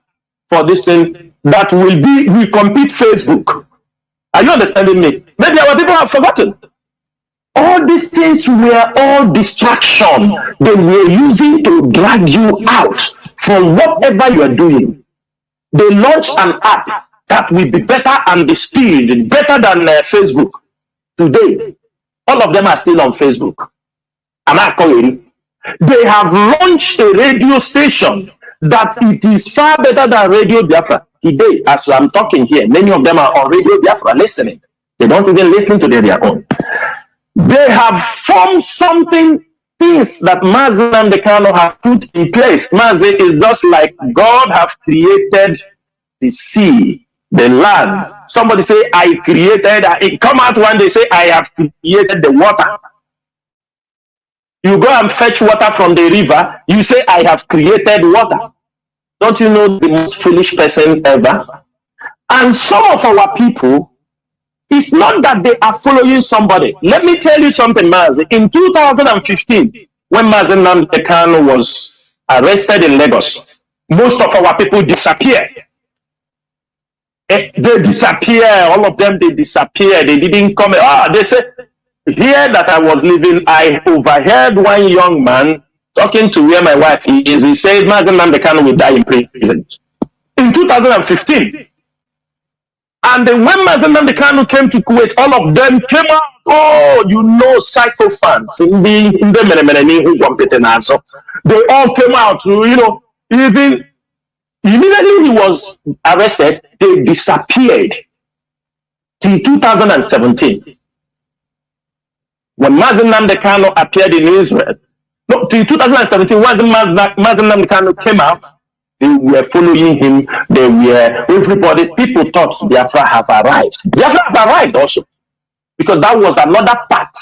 for this thing that will compete Facebook. Are you understanding me? Maybe our people have forgotten. All these things were all distraction. They were using to drag you out from whatever you are doing. They launched an app that will be better and the speed better than Facebook. Today, all of them are still on Facebook. Am I calling? They have launched a radio station that it is far better than Radio Biafra. Today, as I'm talking here, many of them are on Radio Biafra listening. They don't even listen to their own. They have formed something, things that Mazi and the Kano have put in place. Mazi is just like God have created the sea the land. Somebody say, I created, it come out one day, say, I have created the water. You go and fetch water from the river, you say, I have created water. Don't you know the most foolish person ever? And some of our people, it's not that they are following somebody. Let me tell you something, Mazi. In 2015, when Mazi Nnamdi Kanu was arrested in Lagos, most of our people disappeared. They disappear, all of them, they disappear. They didn't come. They said, here that I was living, I overheard one young man talking to where my wife is. He says, Mazi Nnamdi Kanu will die in prison. In 2015. And then when Mazi Nnamdi Kanu came to Kuwait, all of them came out. Oh, you know, psychophants. They all came out, you know, even immediately he was arrested, they disappeared till 2017. When Mazi Nnamdi Kanu appeared in Israel, no, till 2017, when Mazi Nnamdi Kanu came out, they were following him. They were, everybody, people thought Biafra have arrived. Biafra have arrived also, because that was another part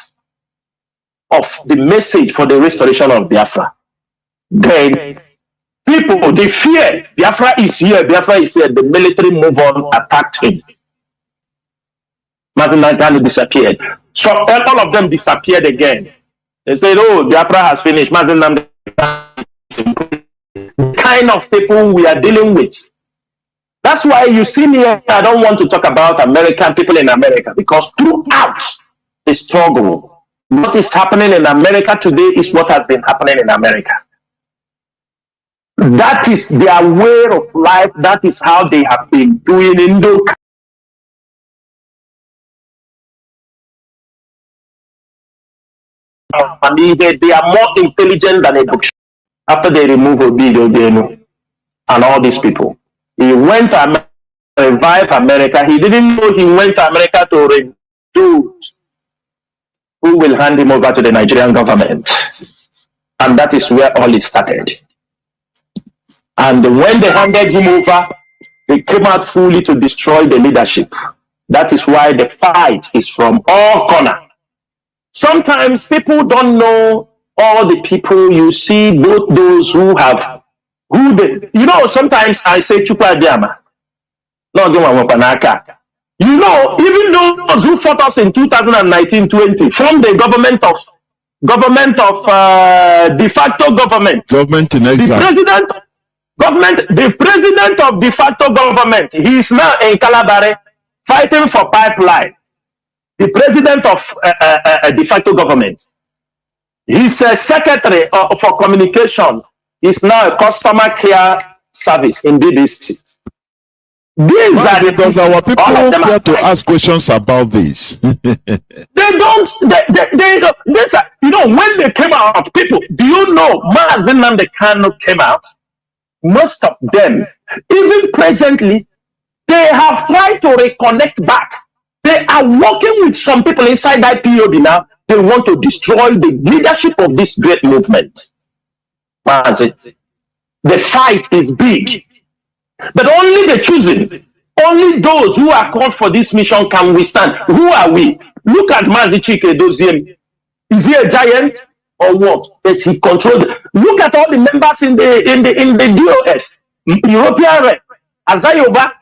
of the message for the restoration of Biafra. Then people, they fear Biafra is here, Biafra is here. The military move on, attacked him. Mazi Nnamdi Kanu disappeared. So all of them disappeared again. They said, oh, Biafra has finished. Mazi Nnamdi Kanu. The kind of people we are dealing with. That's why you see me, I don't want to talk about American people in America, because throughout the struggle, what is happening in America today is what has been happening in America. That is their way of life. That is how they have been doing in the they are more intelligent than a book. After they remove Obido and all these people, he went to revive America. He didn't know he went to America to reduce who will hand him over to the Nigerian government. And that is where all it started. And when they handed him over, they came out fully to destroy the leadership. That is why the fight is from all corners. Sometimes people don't know all the people you see, both those who have, you know, sometimes I say Chukwa Diama. You know, even those who fought us in 2019-20 from the government of de facto government in exile. The president of de facto government, he is now in Calabare fighting for pipeline. The president of de facto government, his secretary for communication is now a customer care service in BBC. These are because our people care to ask questions about this. They don't. You know, when they came out, people, do you know Mazi Nnamdi Kanu came out? Most of them, even presently, they have tried to reconnect back. They are working with some people inside that POB now. They want to destroy the leadership of this great movement. Mazi, the fight is big. But only the chosen, only those who are called for this mission can withstand. Who are we? Look at Mazi Chike Doziem. Is he a giant or what? That he controlled. Look at all the members in the DOS, European Red, Azayoba.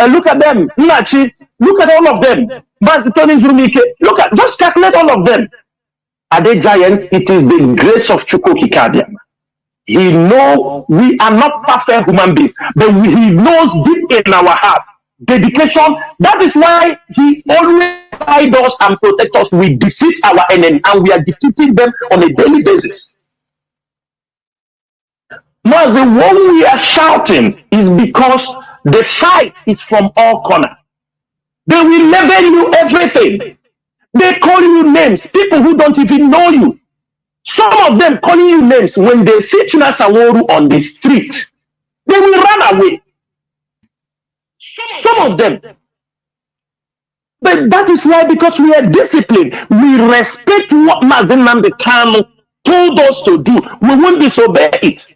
Look at them. Nachi. Look at all of them. Mazi Tony Zurumike. Look at, just calculate all of them. Are they giant? It is the grace of Chukwuka Kadiama. He knows we are not perfect human beings, but he knows deep in our heart dedication. That is why he always guides us and protects us. We defeat our enemy, and we are defeating them on a daily basis. Now, the one we are shouting is because the fight is from all corners. They will label you everything. They call you names, people who don't even know you. Some of them calling you names, when they see chinasa nworu on the street, they will run away. Some of them. But that is why, because we are disciplined, we respect what Mazi Nnamdi Kanu told us to do. We won't disobey it.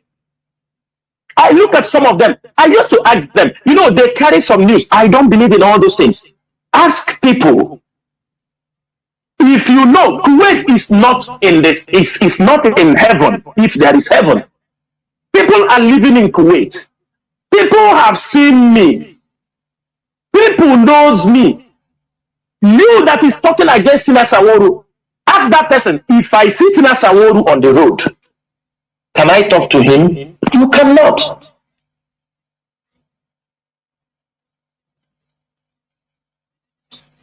I look at some of them. I used to ask them, they carry some news. I don't believe in all those things. Ask people. If you know, Kuwait is not in this, is not in heaven, if there is heaven. People are living in Kuwait. People have seen me. People knows me. You that is talking against chinasa nworu, ask that person, if I see chinasa nworu on the road, can I talk to him? You cannot.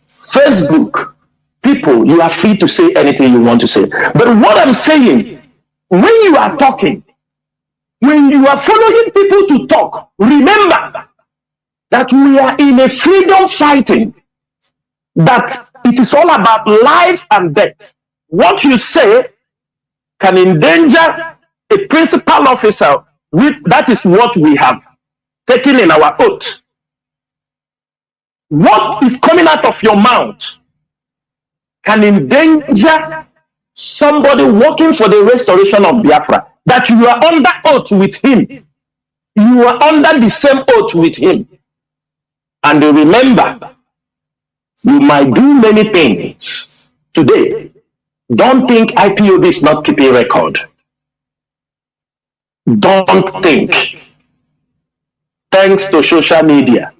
Facebook, people, you are free to say anything you want to say. But what I'm saying, when you are talking, when you are following people to talk, remember that we are in a freedom fighting, that it is all about life and death. What you say can endanger a principal officer. That is what we have taken in our oath. What is coming out of your mouth can endanger somebody working for the restoration of Biafra. That you are under oath with him. You are under the same oath with him. And remember, you might do many things today. Don't think IPOB is not keeping record. Don't think. Thanks to social media,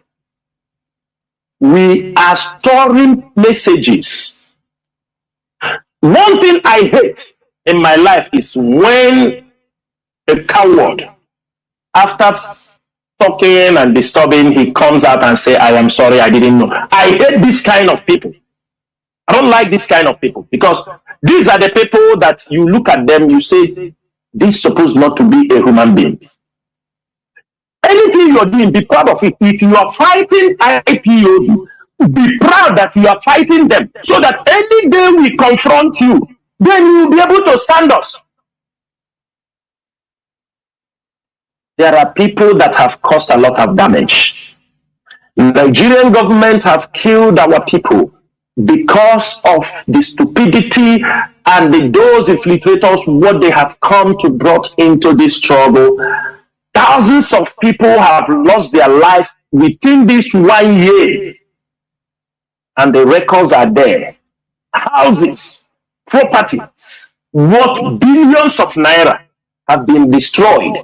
we are storing messages. One thing I hate in my life is when a coward, after talking and disturbing, he comes out and say, I am sorry, I didn't know. I hate this kind of people. I don't like this kind of people, because these are the people that you look at them, you say, this is supposed not to be a human being. Anything you're doing, be proud of it. If you are fighting IPOB, be proud that you are fighting them, so that any day we confront you, then you will be able to stand us. There are people that have caused a lot of damage. The Nigerian government have killed our people because of the stupidity and those infiltrators, what they have come to brought into this struggle. Thousands of people have lost their life within this 1 year, and the records are there. Houses, properties, worth billions of naira have been destroyed.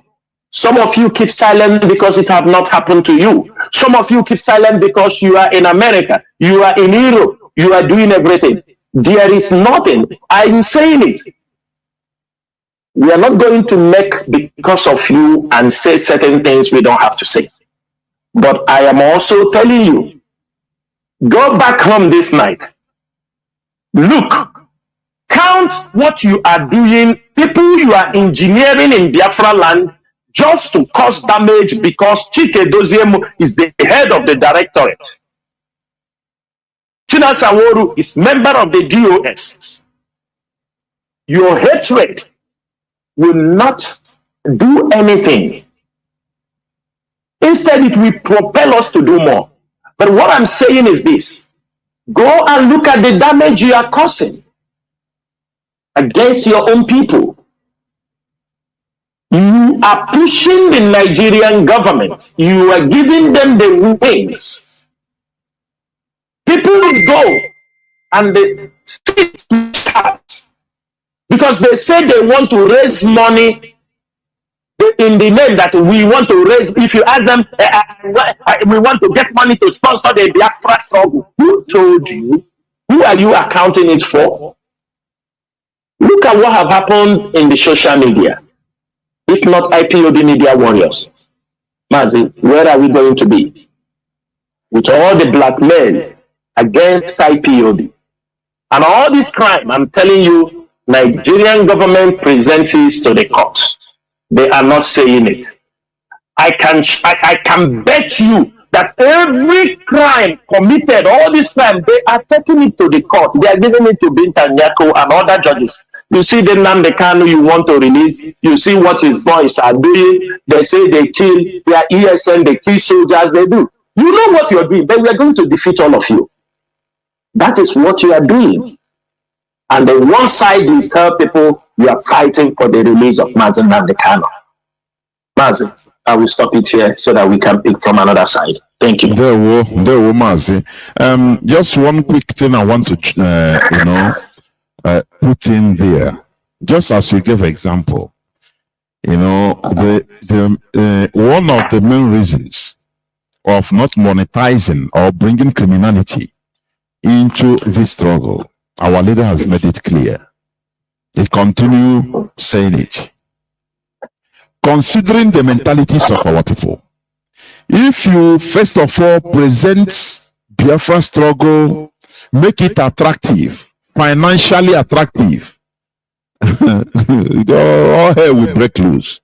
Some of you keep silent because it have not happened to you. Some of you keep silent because you are in America, you are in Europe, you are doing everything. There is nothing. I'm saying it. We are not going to make because of you and say certain things we don't have to say. But I am also telling you, go back home this night. Look, count what you are doing, people you are engineering in Biafra land, just to cause damage because Chike Doziem is the head of the directorate. Chinasa nworu is member of the DOS. Your hatred will not do anything. Instead, it will propel us to do more. But what I'm saying is this: go and look at the damage you are causing against your own people. You are pushing the Nigerian government. You are giving them the wings. People will go and they sit because they say they want to raise money in the name that we want to raise. If you ask them, we want to get money to sponsor the Biafra struggle. Who told you? Who are you accounting it for? Look at what have happened in the social media. If not IPOB media warriors, Mazi, where are we going to be? With all the blackmail against IPOB and all this crime, I'm telling you, Nigerian government presents it to the courts. They are not saying it. I can bet you that every crime committed, all this crime, they are taking it to the court. They are giving it to Binta Nyako and other judges. You see the Nnamdi Kanu you want to release. You see what his boys are doing. They say they kill their ESN, they kill soldiers, they do. You know what you're doing, but we are going to defeat all of you. That is what you are doing. And then one side you tell people you are fighting for the release of Mazi Nnamdi Kanu. Mazi, I will stop it here so that we can pick from another side. Thank you. There were Mazi. Just one quick thing I want to, put in there. Just as you gave example, the one of the main reasons of not monetizing or bringing criminality into this struggle, our leader has made it clear. He continue saying it. Considering the mentalities of our people, if you first of all present Biafra struggle, make it attractive, financially attractive, all hell will break loose,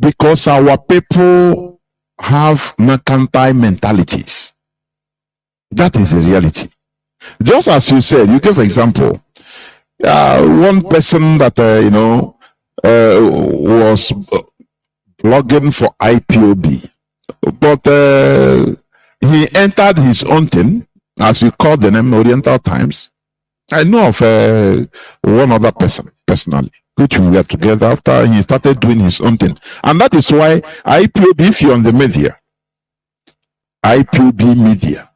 because our people have mercantile mentalities. That is the reality. Just as you said, you gave example. One person that was blogging for IPOB, but he entered his own thing, as you call the name, Oriental Times. I know of one other person personally, which we were together after he started doing his own thing. And that is why IPOB, if you're on the media, IPOB media,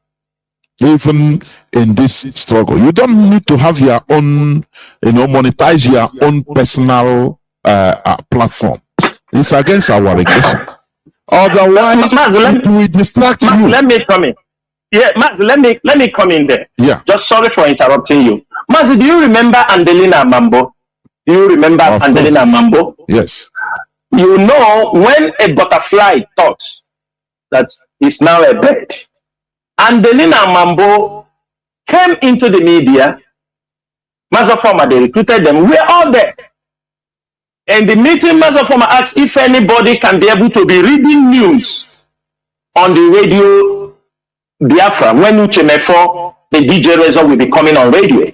even in this struggle, you don't need to have your own, monetize your own personal platform. It's against our regulation. Otherwise, it will distract you. Let me come in. Yeah, Mazi, let me come in there. Yeah. Just sorry for interrupting you. Mazi, do you remember Andelina Mambo? Do you remember Andelina Mambo? Yes. You know, when a butterfly thought that it's now a bird, Andelina Mambo came into the media. Mazafoma, they recruited them. We're all there. And the meeting, Mazafoma asked if anybody can be able to be reading news on the radio Biafra when Uchemefo, the DJ Razor, will be coming on radio.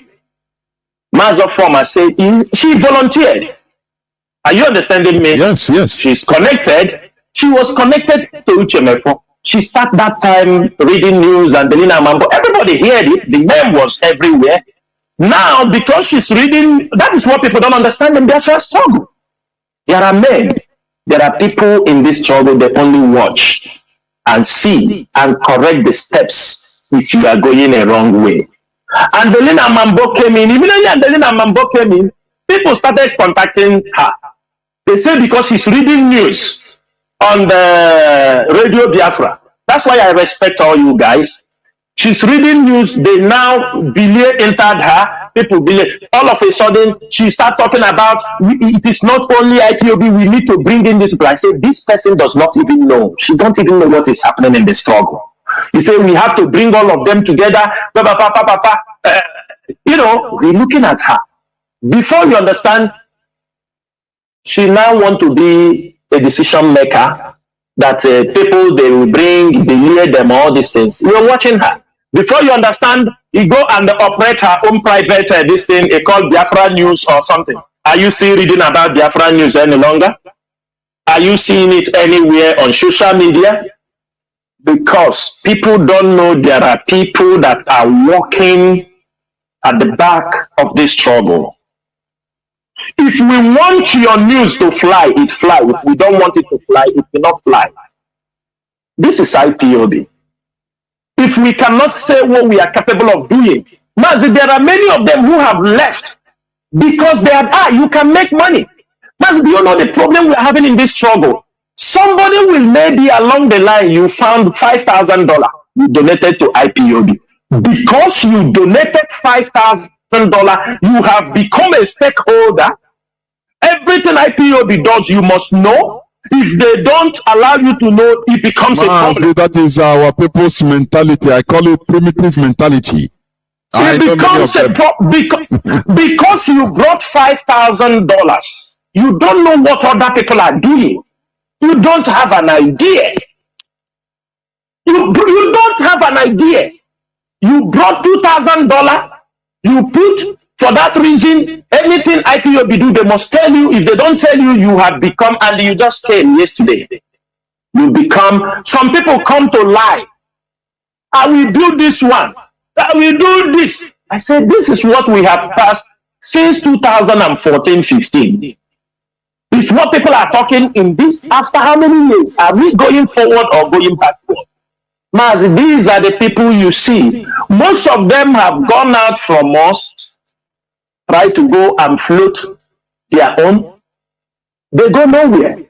Mazafoma said she volunteered. Are you understanding me? Yes, yes. She's connected. She was connected to Uchemefo. She started that time reading news and Delina Mambo. Everybody heard it. The name was everywhere. Now, because she's reading, that is what people don't understand in Biafra struggle. There are men, there are people in this struggle that only watch and see and correct the steps if you are going a wrong way. And Delina Mambo came in. Immediately Delina Mambo came in, people started contacting her. They say because she's reading news on the radio Biafra. That's why I respect all you guys. She's reading news. They now believe entered her. People believe. All of a sudden, she start talking about it is not only IPOB. We need to bring in this people. I say this person does not even know. She don't even know what is happening in the struggle. You say we have to bring all of them together. We're looking at her. Before you understand, she now want to be a decision maker. That people they will bring, they hear them, all these things. You're watching her. Before you understand, you go and operate her own private this thing, called Biafra News or something. Are you still reading about Biafra News any longer? Are you seeing it anywhere on social media? Because people don't know there are people that are working at the back of this struggle. If we want your news to fly, it flies. If we don't want it to fly, it will not fly. This is IPOB. If we cannot say what we are capable of doing, Mazi, there are many of them who have left because they are, you can make money. Mazi, do you know the problem we are having in this struggle? Somebody will maybe along the line, you found $5,000 you donated to IPOB. Because you donated $5,000, you have become a stakeholder. Everything IPOB does, you must know. If they don't allow you to know, it becomes a problem. That is our people's mentality. I call it primitive mentality. It becomes a problem because you brought $5,000. You don't know what other people are doing. You don't have an idea. You don't have an idea. You brought $2,000. You put, for that reason, anything IPOB do, they must tell you. If they don't tell you, you have become, and you just came yesterday. You become, some people come to lie. I will do this one. I will do this. I said, this is what we have passed since 2014-15. It's what people are talking in this. After how many years? Are we going forward or going backward? Mazi, these are the people you see. Most of them have gone out from us, try to go and float their own. They go nowhere.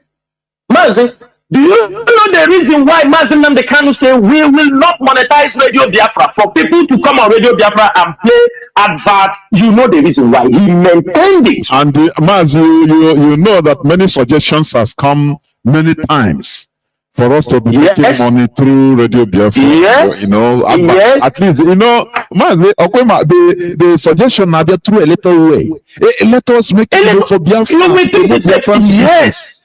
Mazi, do you know the reason why Mazi Nnamdi Kanu say we will not monetize Radio Biafra? For people to come on Radio Biafra and play advert, you know the reason why. He maintained it. And Mazi, you know that many suggestions has come many times for us to be making money through Radio Biafra. Yes. You know, at least, you know, Mazi, the suggestion are there through a little way. Let us make it for Biafra. Yes.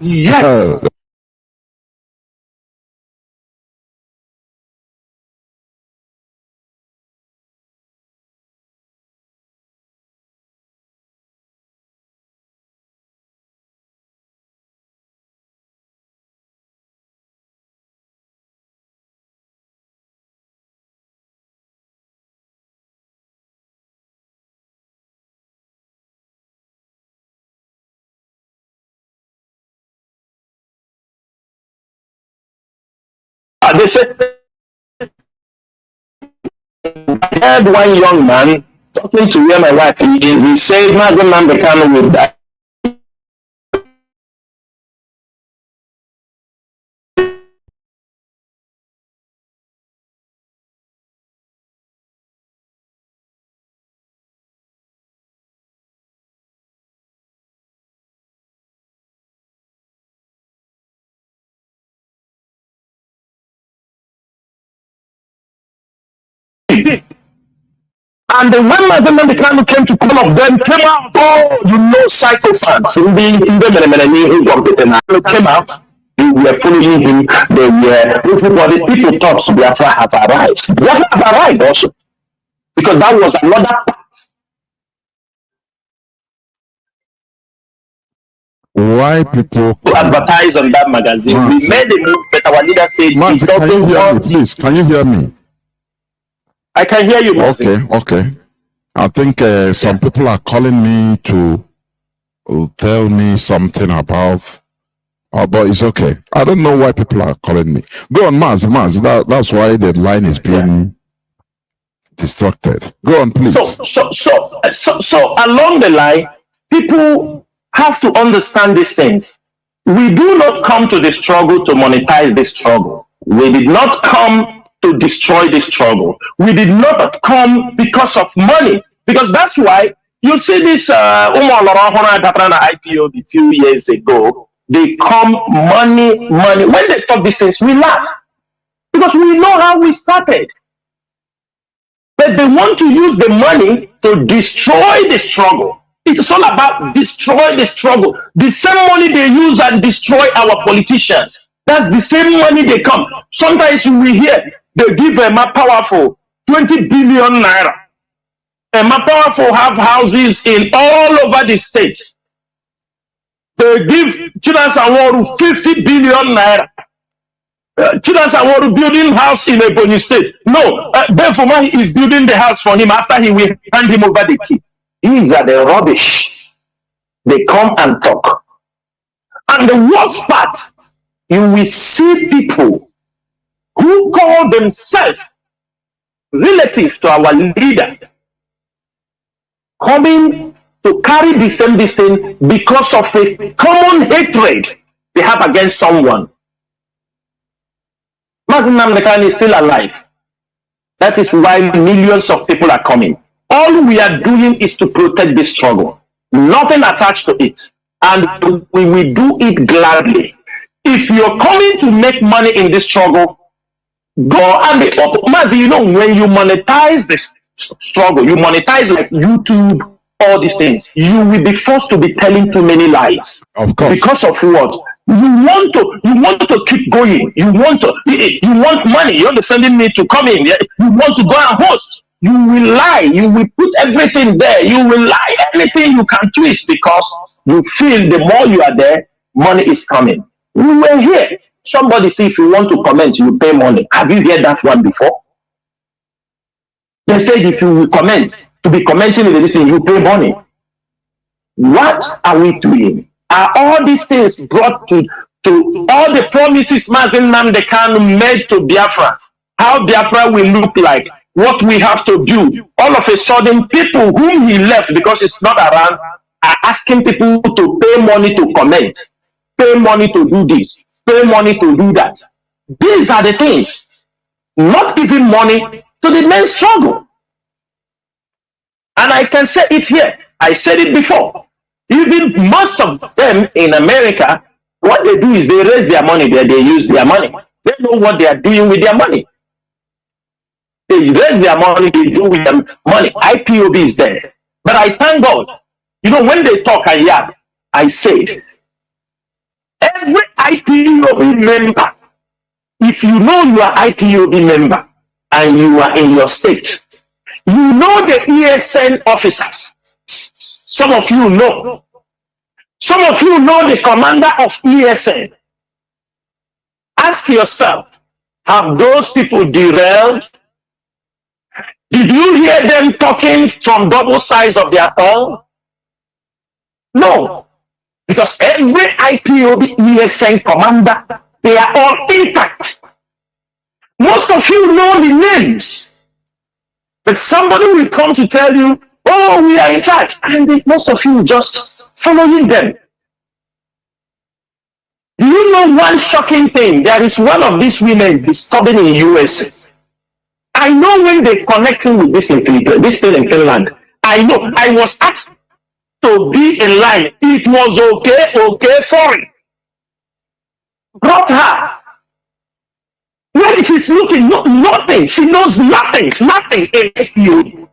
Yeah. They said, I heard one young man talking to where my wife is. He said, Mazi Nnamdi Kanu will die. And then when Mazi Nnamdi Kanu came to call of them, came out, oh, you know, psychophants in the came out. They were following him. They were everybody. People thought Biafra have arrived. Biafra have arrived also, because that was another part. Why people to advertise on that magazine? Mazi. We made a move, but our leader said, Mazi, can you hear me, please? Can you hear me? I can hear you, Mazi. Okay. I think some people are calling me to tell me something about, but it's okay. I don't know why people are calling me. Go on, Mazi. That's why the line is being distracted. Go on, please. So along the line, people have to understand these things. We do not come to the struggle to monetize the struggle. We did not come to destroy the struggle. We did not come because of money, because that's why you see this IPO a few years ago. They come money. When they talk these things, we laugh because we know how we started. But they want to use the money to destroy the struggle. It's all about destroy the struggle. The same money they use and destroy our politicians. That's the same money they come. Sometimes we hear they give a powerful 20 billion naira. A powerful have houses in all over the states. They give chinasa and nworu 50 billion naira. Chinasa and nworu building house in Ebonyi State. No, therefore he is building the house for him after he will hand him over the key. These are the rubbish. They come and talk. And the worst part, you will see people who call themselves relative to our leader coming to carry the same thing because of a common hatred they have against someone. Mazi Nnamdi Kanu is still alive. That is why millions of people are coming. All we are doing is to protect the struggle. Nothing attached to it. And we will do it gladly. If you're coming to make money in this struggle, go and be open. Mazi, you know, when you monetize this struggle, you monetize like YouTube, all these things, you will be forced to be telling too many lies. Of course. Because of what? You want to keep going. You want money. You're sending me to come in. You want to go and host. You will lie. You will put everything there. You will lie anything you can twist because you feel the more you are there, money is coming. We were here. somebody say if you want to comment, you pay money. Have you heard that one before? They said if you will comment, to be commenting in the listen, you pay money. What are we doing? Are all these things brought to all the promises Mazi Nnamdi Kanu made to Biafra? How Biafra will look like, what we have to do. All of a sudden, people whom he left because it's not around are asking people to pay money to comment, pay money to do this, pay money to do that. These are the things, not giving money to the main struggle. And I can say it here. I said it before. Even most of them in America, what they do is they raise their money there, they use their money. They know what they are doing with their money. They raise their money, they do with them money. IPOB is there. But I thank God. You know, when they talk and yap, I say, every IPOB member, if you know you are IPOB member and you are in your state, you know the ESN officers. Some of you know. Some of you know the commander of ESN. Ask yourself, have those people derailed? Did you hear them talking from double sides of their tongue? No. Because every IPOB ESN commander, they are all intact. Most of you know the names. But somebody will come to tell you, oh, we are in charge. And most of you just following them. Do you know one shocking thing? There is one of these women disturbing in USA. I know when they connecting with this thing in Finland. I know. I was asked to be in line. It was okay, foreign. Brought her. When she's looking, nothing. She knows nothing in you.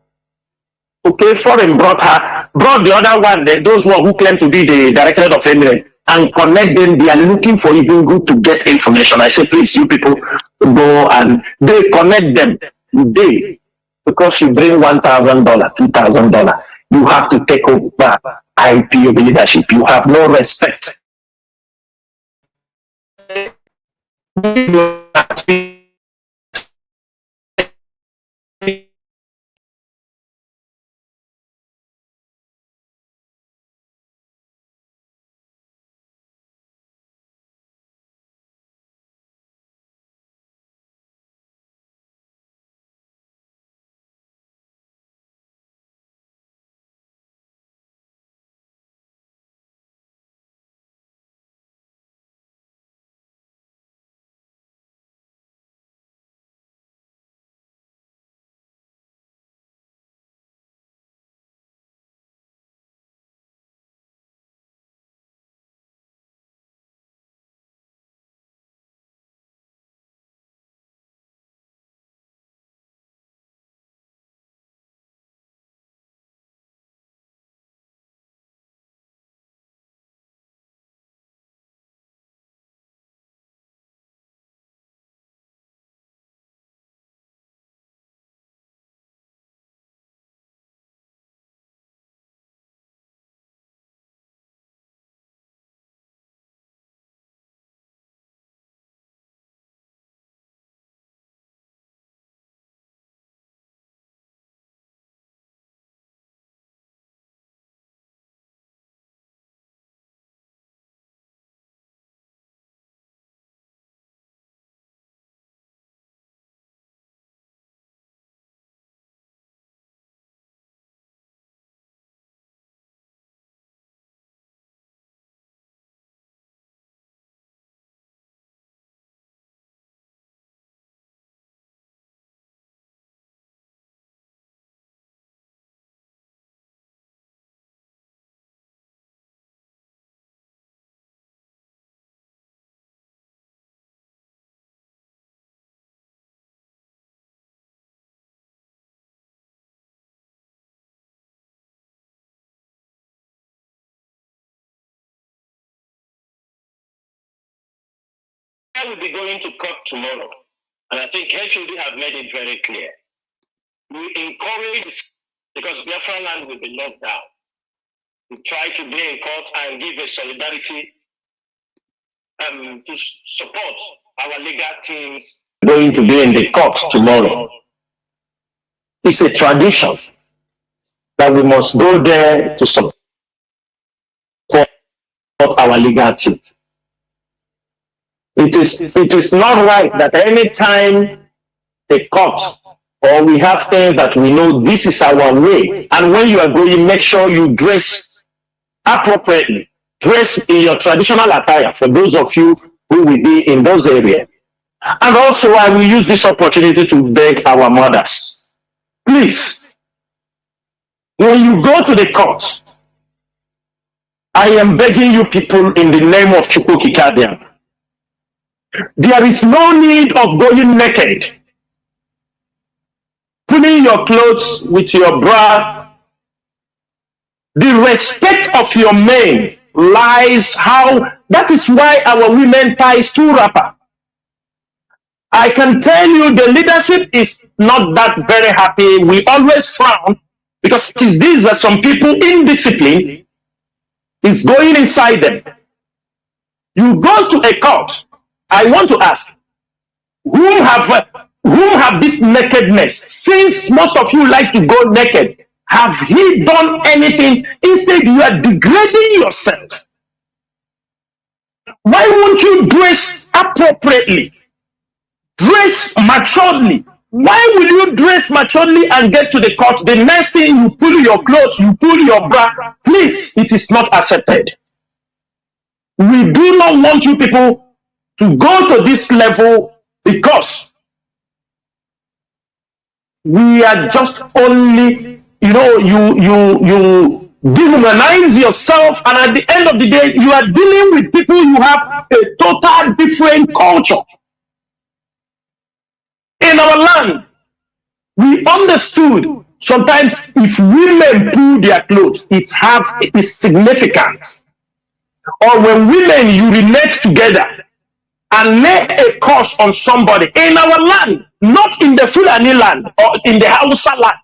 Okay, foreign brought her, brought the other one, those one who claim to be the director of Emirates, and connect them. They are looking for even good to get information. I say, please, you people go and they connect them. They, because you bring $1,000, $2,000, you have to take over IPOB leadership. You have no respect. I will be going to court tomorrow, and I think HOD have made it very clear. We encourage, because Biafra land will be locked down, we try to be in court and give a solidarity to support our legal teams going to be in the court tomorrow. It's a tradition that we must go there to support our legal team. It is not right that any time a court or we have things that we know this is our way, and when you are going, make sure you dress appropriately. Dress in your traditional attire for those of you who will be in those areas. And also, I will use this opportunity to beg our mothers. Please, when you go to the court, I am begging you people in the name of Chukwukikadian. There is no need of going naked. Putting your clothes with your bra. The respect of your men lies how, that is why our women ties two wrapper. I can tell you the leadership is not that very happy. We always frown because these are some people indiscipline is going inside them. You go to a court. I want to ask, whom have this nakedness? Since most of you like to go naked, have he done anything? Instead, you are degrading yourself. Why won't you dress appropriately? Dress maturely. Why will you dress maturely and get to the court? The next thing you pull your clothes, you pull your bra. Please, it is not accepted. We do not want you people to go to this level because we are just only, you dehumanize yourself, and at the end of the day, you are dealing with people who have a total different culture. In our land, we understood sometimes if women pull their clothes, it is significant. Or when women urinate together and lay a curse on somebody in our land, not in the Fulani land or in the Hausa land.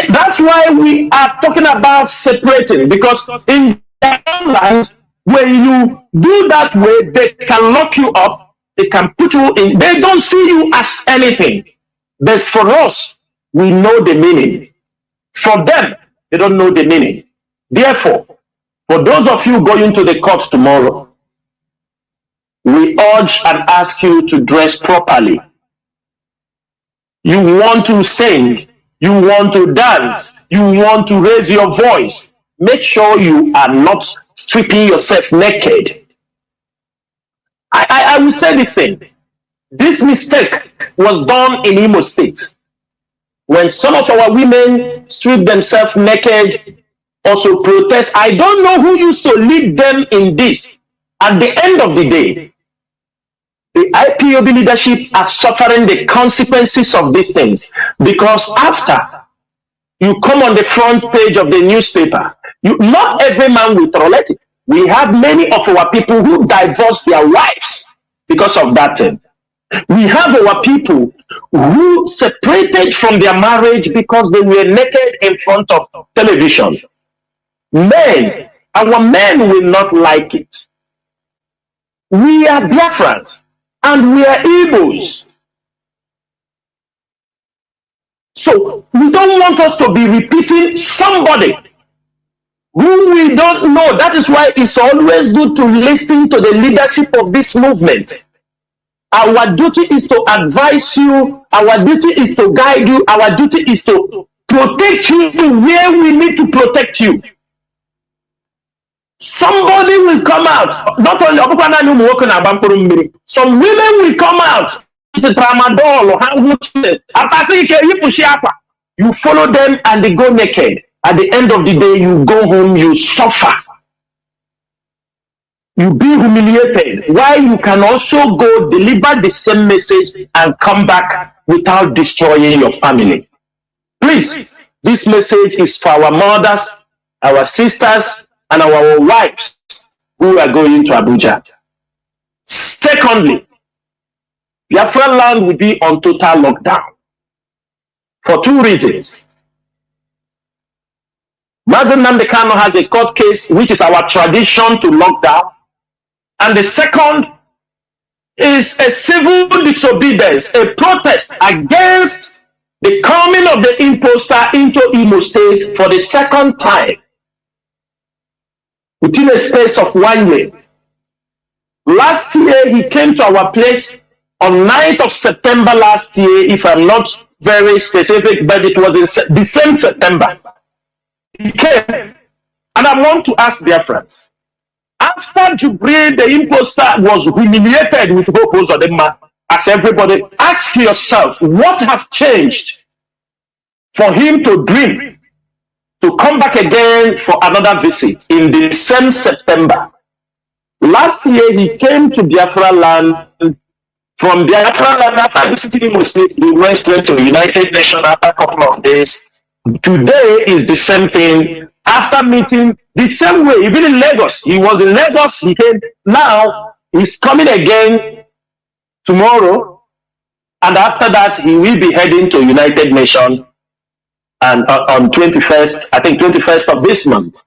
That's why we are talking about separating, because in their own land, when you do that way, they can lock you up, they can put you in, they don't see you as anything. But for us, we know the meaning. For them, they don't know the meaning. Therefore, for those of you going to the court tomorrow, we urge and ask you to dress properly. You want to sing, you want to dance, you want to raise your voice. Make sure you are not stripping yourself naked. I will say this thing. This mistake was done in Imo State. When some of our women strip themselves naked, also protest. I don't know who used to lead them in this. At the end of the day, the IPOB leadership are suffering the consequences of these things, because after you come on the front page of the newspaper, not every man will tolerate it. We have many of our people who divorced their wives because of that thing. We have our people who separated from their marriage because they were naked in front of television. Men, our men will not like it. We are Biafrans and we are Igbos. So we don't want us to be repeating somebody who we don't know. That is why it's always good to listen to the leadership of this movement. Our duty is to advise you. Our duty is to guide you. Our duty is to protect you where we need to protect you. Somebody will come out, not only some women will come out to tramadol or you follow them and they go naked. At the end of the day, you go home, you suffer. You be humiliated. Why you can also go deliver the same message and come back without destroying your family. Please, this message is for our mothers, our sisters, and our wives who are going to Abuja. Secondly, Biafra land will be on total lockdown for two reasons. Mazi Nnamdi Kanu has a court case, which is our tradition to lock down. And the second is a civil disobedience, a protest against the coming of the imposter into Imo State for the second time within a space of 1 year. Last year, he came to our place on 9th of September last year, if I'm not very specific, but it was in the same September. He came, and I want to ask their friends, after Jubril, the imposter, was humiliated with Hope Uzodinma, as everybody, ask yourself, what have changed for him to dream to come back again for another visit in the same September? Last year, he came to Biafra land. From Biafra land, after visiting Imo State, he went straight to the United Nations after a couple of days. Today is the same thing. After meeting the same way, even in Lagos, he was in Lagos, he came. Now he's coming again tomorrow, and after that, he will be heading to United Nations and on 21st, I think 21st of this month.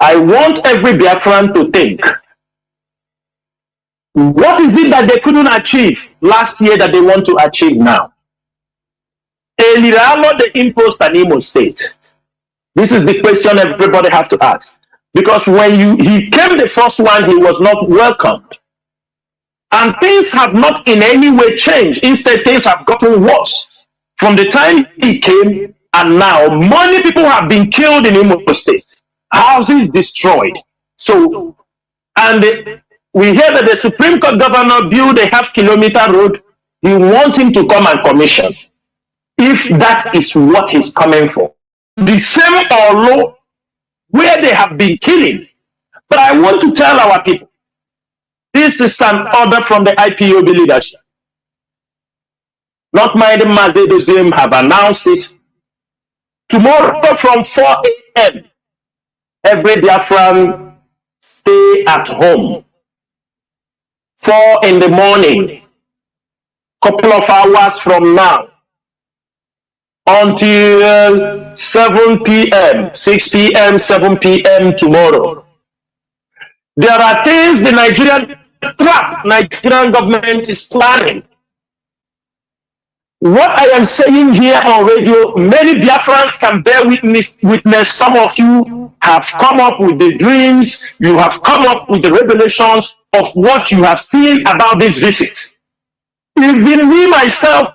I want every Biafran to think, what is it that they couldn't achieve last year that they want to achieve now? Eliralo, the imposter in Imo State. This is the question everybody has to ask. Because when he came the first one, he was not welcomed. And things have not in any way changed. Instead, things have gotten worse. From the time he came and now, many people have been killed in Imo State. Houses destroyed. So, and we hear that the Supreme Court governor built a half-kilometer road. We want him to come and commission. If that is what he's coming for. The same Olo where they have been killing. But I want to tell our people, this is an order from the IPOB leadership. Not minding Mazi Dozim have announced it. Tomorrow from 4 a.m., every Biafran stay at home. 4 in the morning, couple of hours from now, until 7 p.m., 6 p.m., 7 p.m. tomorrow. There are things the Nigerian government is planning. What I am saying here on radio, many Biafrans can bear witness. Some of you have come up with the dreams, you have come up with the revelations of what you have seen about this visit. Even me, myself,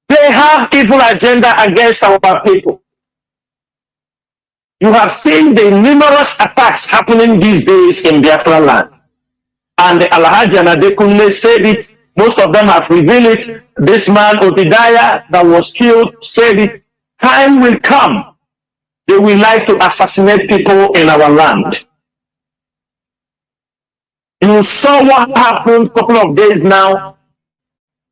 they have evil agenda against our people. You have seen the numerous attacks happening these days in Biafra land. And the Alhaji and Adekunle said it. Most of them have revealed it. This man, Obadiah, that was killed, said it. Time will come. They will like to assassinate people in our land. You saw what happened a couple of days now.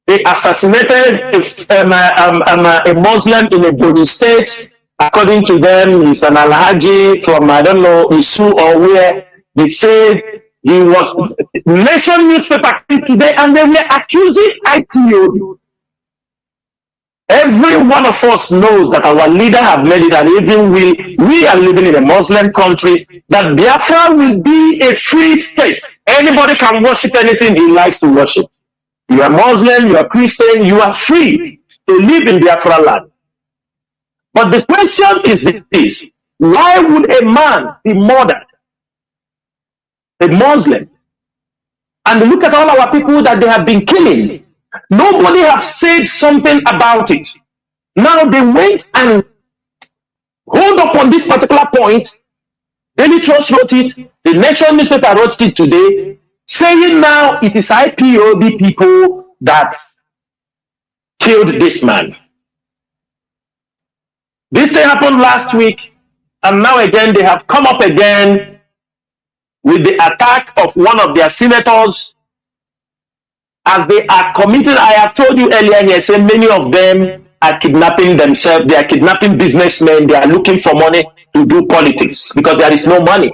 They assassinated a Muslim in a Borno state. According to them, he's an Alhaji from, I don't know, Isu or where. They said he was Nation newspaper today, and they were accusing IPOB. Every one of us knows that our leader have made it, and even we are living in a Muslim country, that Biafra will be a free state. Anybody can worship anything he likes to worship. You are Muslim, you are Christian, you are free to live in Biafra land. But the question is this: why would a man be murdered, a Muslim? And look at all our people that they have been killing. Nobody have said something about it. Now they went and hold up on this particular point. Daily Trust wrote it. The Nation newspaper wrote it today, saying now it is IPOB people that killed this man. This thing happened last week, and now again they have come up again with the attack of one of their senators. As they are committed, I have told you earlier here, say many of them are kidnapping themselves. They are kidnapping businessmen. They are looking for money to do politics because there is no money.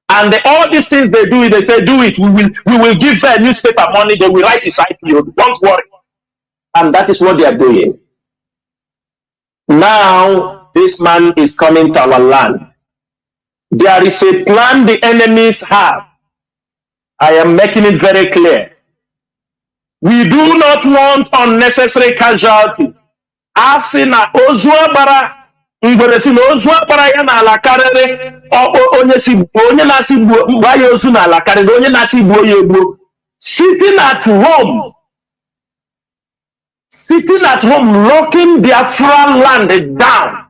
And all these things they do, they say, do it. We will give their newspaper money. They will write this IPO. Don't worry. And that is what they are doing. Now, this man is coming to our land. There is a plan the enemies have. I am making it very clear. We do not want unnecessary casualty. Asị na ozu agbara ngwere si na ozu agbara ya n'ala karịrị onye na-asị gbuo ya ozu n'ala karịrị onye na-asị gbuo ya egbuo. Sitting at home locking Biafra land down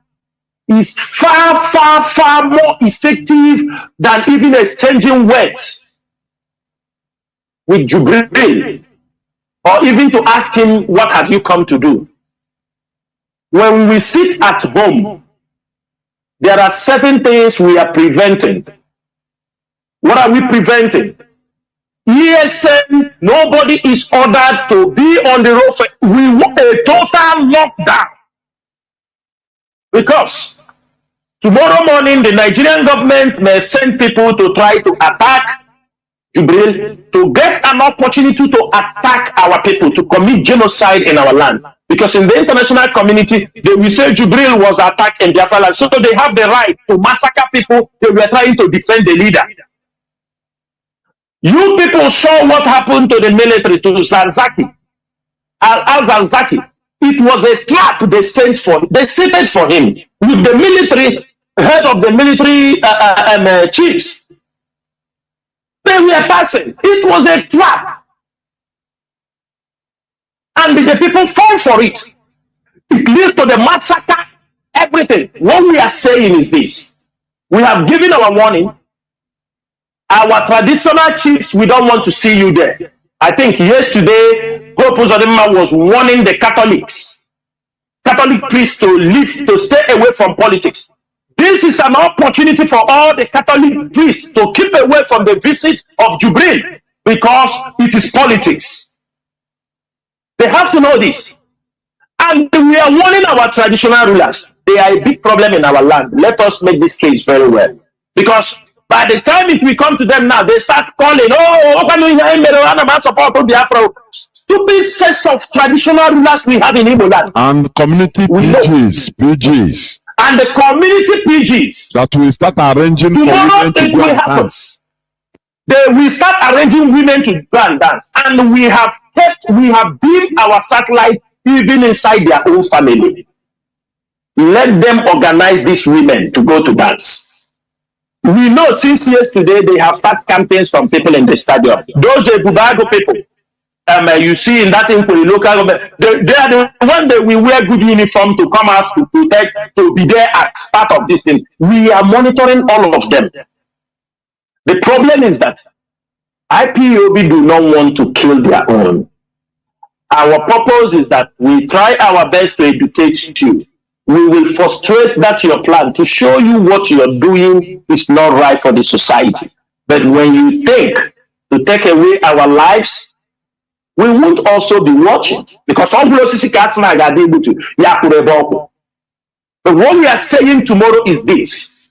is far, far, far more effective than even exchanging words with Jubril, or even to ask him, what have you come to do? When we sit at home, there are certain things we are preventing. What are we preventing? ESN, nobody is ordered to be on the road. We want a total lockdown. Because tomorrow morning, the Nigerian government may send people to try to attack Jubril, to get an opportunity to attack our people, to commit genocide in our land. Because in the international community, they will say Jubril was attacked in Biafra land. So they have the right to massacre people. They were trying to defend the leader. You people saw what happened to the military, to Zanzaki, al-Zanzaki. It was a trap they set for him with the military, head of the military chiefs. They were passing. It was a trap. And the people fall for it. It leads to the massacre, everything. What we are saying is this. We have given our warning. Our traditional chiefs, we don't want to see you there. I think yesterday, Hope Uzodinma was warning the Catholic priests to stay away from politics. This is an opportunity for all the Catholic priests to keep away from the visit of Jubril, because it is politics. They have to know this. And we are warning our traditional rulers. They are a big problem in our land. Let us make this case very well. Because by the time it will come to them now, they start calling, stupid sets of traditional rulers we have in Igbo land. And community PGs. And the community PGs. That will start arranging tomorrow it will happen. They will start arranging women to go and dance. And we have built our satellite even inside their own family. Let them organize these women to go to dance. We know since yesterday they have started campaigns from people in the stadium. Those Bubago people, you see in that local government, they are the one that we wear good uniform to come out to protect, to be there as part of this thing. We are monitoring all of them. The problem is that IPOB do not want to kill their own. Our purpose is that we try our best to educate you. We will frustrate that your plan to show you what you're doing is not right for the society. But when you think to take away our lives, we won't also be watching, because all but what we are saying tomorrow is this: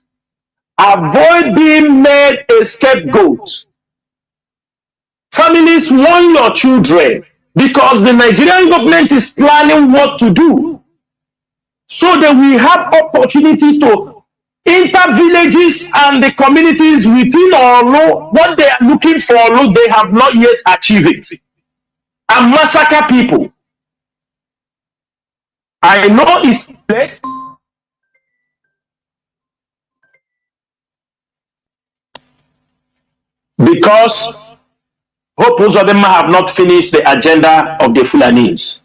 avoid being made a scapegoat. Families, warn your children, because the Nigerian government is planning what to do, so that we have opportunity to enter villages and the communities within Oro. What they are looking for, they have not yet achieved it, and massacre people. I know it's late. Because Hope Uzodinma have not finished the agenda of the Fulanis.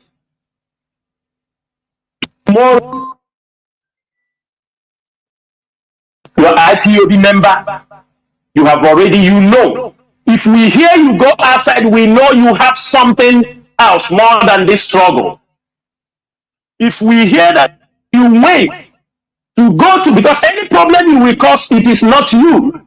More your IPOB member, you have already, if we hear you go outside, we know you have something else more than this struggle. If we hear that you wait to go to, because any problem you will cause, it is not you.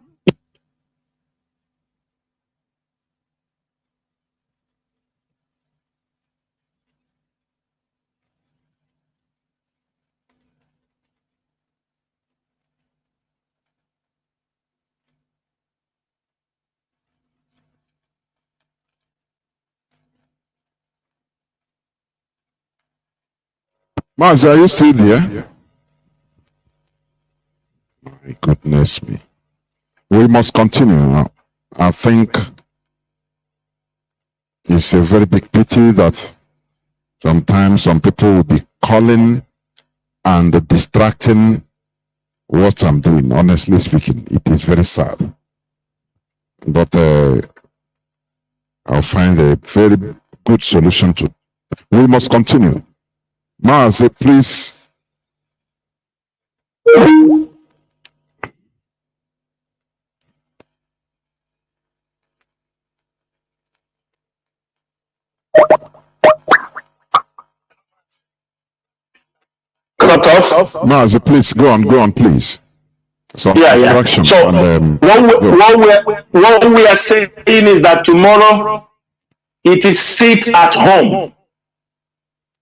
Mazi, are you still there? goodness me. We must continue. I think it's a very big pity that sometimes some people will be calling and distracting what I'm doing. Honestly speaking, it is very sad. But I'll find a very good solution to it. We must continue. Mazi, please. Cut off. Mazi, please go on, please. So instruction. So and, what we are saying is that tomorrow it is sit at home.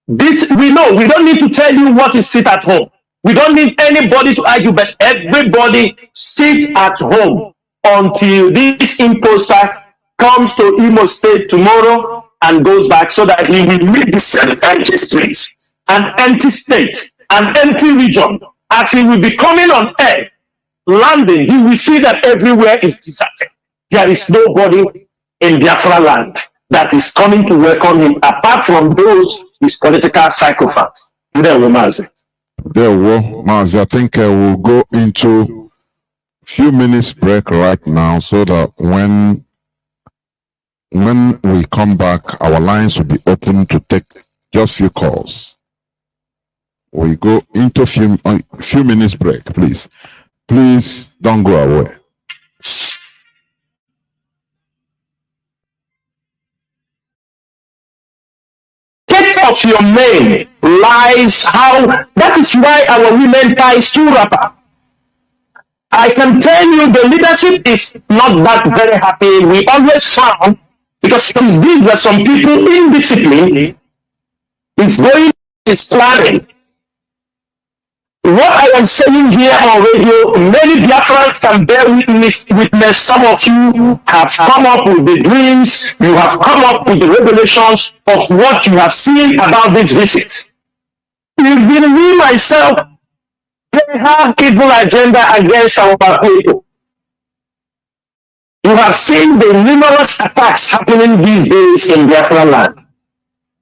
This we know. We don't need to tell you what is sit at home. We don't need anybody to argue, but everybody sit at home until this imposter comes to Imo State tomorrow and goes back, so that he will meet the empty streets, an empty state, an empty region. As he will be coming on air, landing, he will see that everywhere is deserted. There is nobody in Biafra land that is coming to welcome him, apart from those his political psychopaths. There we Mazi. I think we'll go into a few minutes break right now, so that when we come back, our lines will be open to take just few calls. We go into a few minutes break, please. Please don't go away. Of your men lies how that is why our women tie stool wrapper. I can tell you the leadership is not that very happy. We always found, because these were some people indisciplined, is going to slamming. What I am saying here on radio, many Biafrans can bear witness. Some of you have come up with the dreams, you have come up with the revelations of what you have seen about this visit. Even me myself, they have evil agenda against our people. You have seen the numerous attacks happening these days in Biafra land.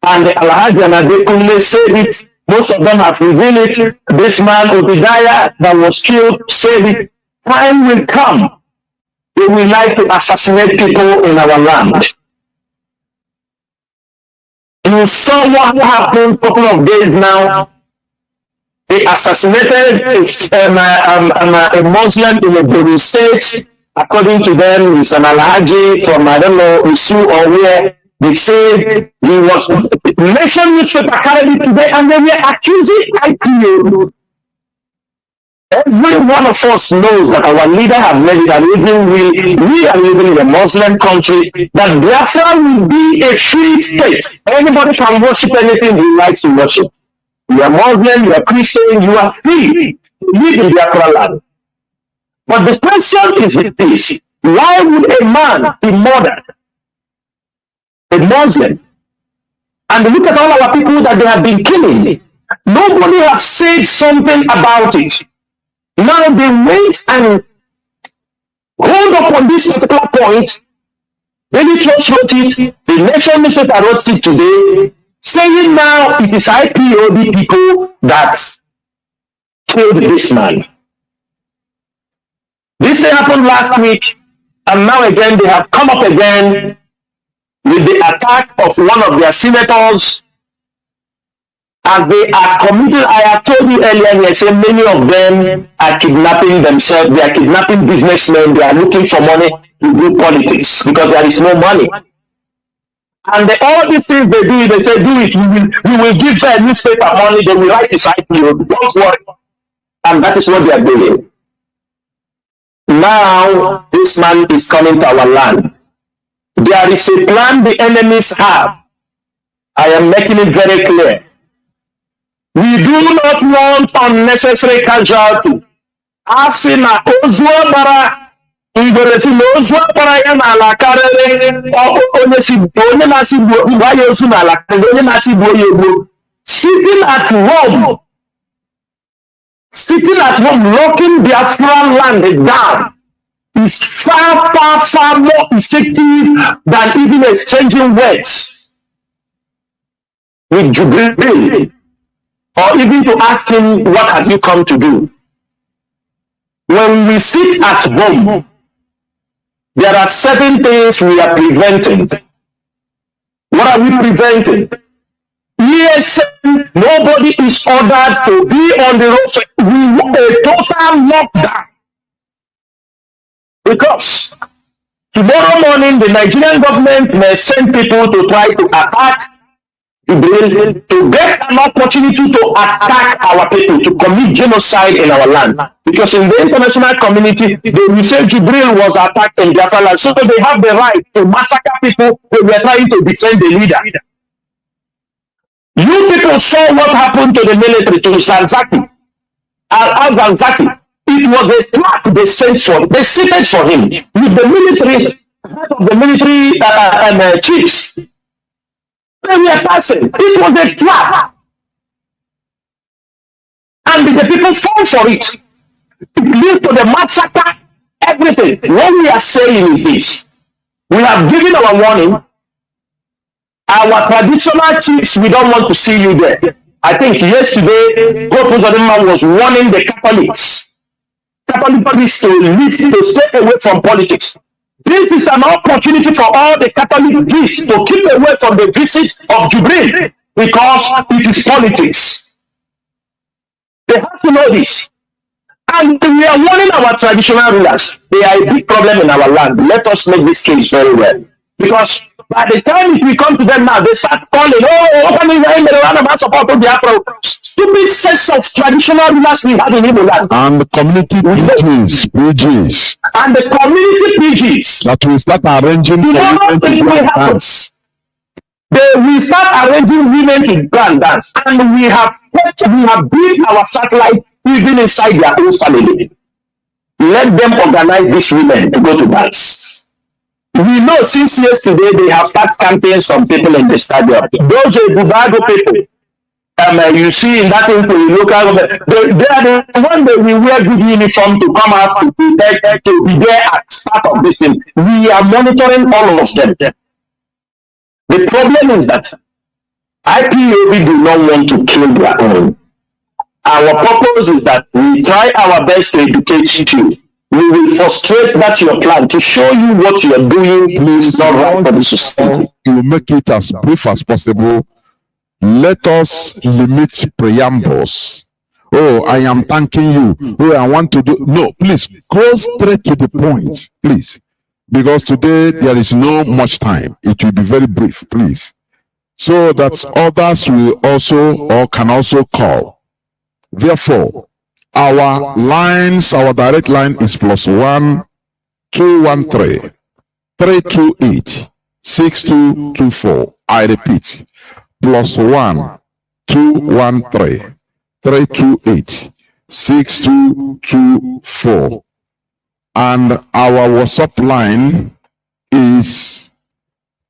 And the Alhaji Anadekunle said it. Most of them have revealed it. This man, Obadiah, that was killed, said it. Time will come. They will like to assassinate people in our land. You saw what happened a couple of days now. They assassinated a Muslim in a Borno state. According to them, it's an Alhaji from, I don't know, Isu or where. They said he was nation newspaper carried it today, and they were accusing IPO. Every one of us knows that our leader have made it, and even we are living in a Muslim country, that Biafra will be a free state. Anybody can worship anything he likes to worship. You are Muslim, you are Christian, you are free to live in Biafra land. But the question is this: why would a man be murdered? A Muslim, and look at all our people that they have been killing. Nobody has said something about it. Now they wait and hold up on this particular point. Daily Trust wrote it, the Nation newspaper wrote it today, saying now it is IPOB people that killed this man. This thing happened last week, and now again they have come up again with the attack of one of their senators, as they are committing. I have told you earlier, I said many of them are kidnapping themselves. They are kidnapping businessmen. They are looking for money to do politics because there is no money. And all these things they do, they say, do it. We will give them newspaper money. They will write this IPO. Don't worry. And that is what they are doing. Now, this man is coming to our land. There is a plan the enemies have. I am making it very clear. We do not want unnecessary casualty. Asina ozwa bara ingolesi ozwa bara ya na ala karere onye nasi bo ya osu na ala karere onye nasi bo ya egbo. Sitting at home sitting at home locking Biafran land down is far, far, far more effective than even exchanging words with Jubril, or even to ask him, what have you come to do? When we sit at home, there are certain things we are preventing. What are we preventing? Yes, nobody is ordered to be on the road. We want a total lockdown. Because tomorrow morning, the Nigerian government may send people to try to attack Jubril, to get an opportunity to attack our people, to commit genocide in our land. Because in the international community, they will say Jubril was attacked in Biafra land, so they have the right to massacre people who were trying to defend the leader. You people saw what happened to the military, to Zanzaki, Al-Zanzaki. It was a trap they sent for, they seated for him with the military, head of the military chiefs. They were passing. It was a trap. And the people fall for it. It leads to the massacre, everything. What we are saying is this. We have given our warning. Our traditional chiefs, we don't want to see you there. I think yesterday, God was warning the Catholics to stay away from politics. This is an opportunity for all the Catholic priests to keep away from the visit of Jubril, because it is politics. They have to know this. And we are warning our traditional rulers. They are a big problem in our land. Let us make this case very well. Because by the time we come to them now, they start calling, stupid sets of traditional rulers we have in Igbo land. And the community PGs. And the community PGs. That will start arranging women to dance. They will start arranging women to grand dance. And we have built our satellite even inside their own family. Let them organize these women to go to dance. We know since yesterday they have started campaigning some people in the stadium. Those Bubago people, you see in that local government, they are the one that will wear good uniform to come out to protect, to be there at start of this thing. We are monitoring all of them. The problem is that IPOB do not want to kill their own. Our purpose is that we try our best to educate you. We will frustrate that your plan to show you what you are doing is not right for the society. You make it as brief as possible. Let us limit preambles. Oh, I am thanking you. Oh, I want to do. No, please go straight to the point, please. Because today there is no much time. It will be very brief, please. So that others will also or can also call. Therefore, our lines, our direct line is +1 213 328 6224. I repeat, +1 213 328 6224. And our WhatsApp line is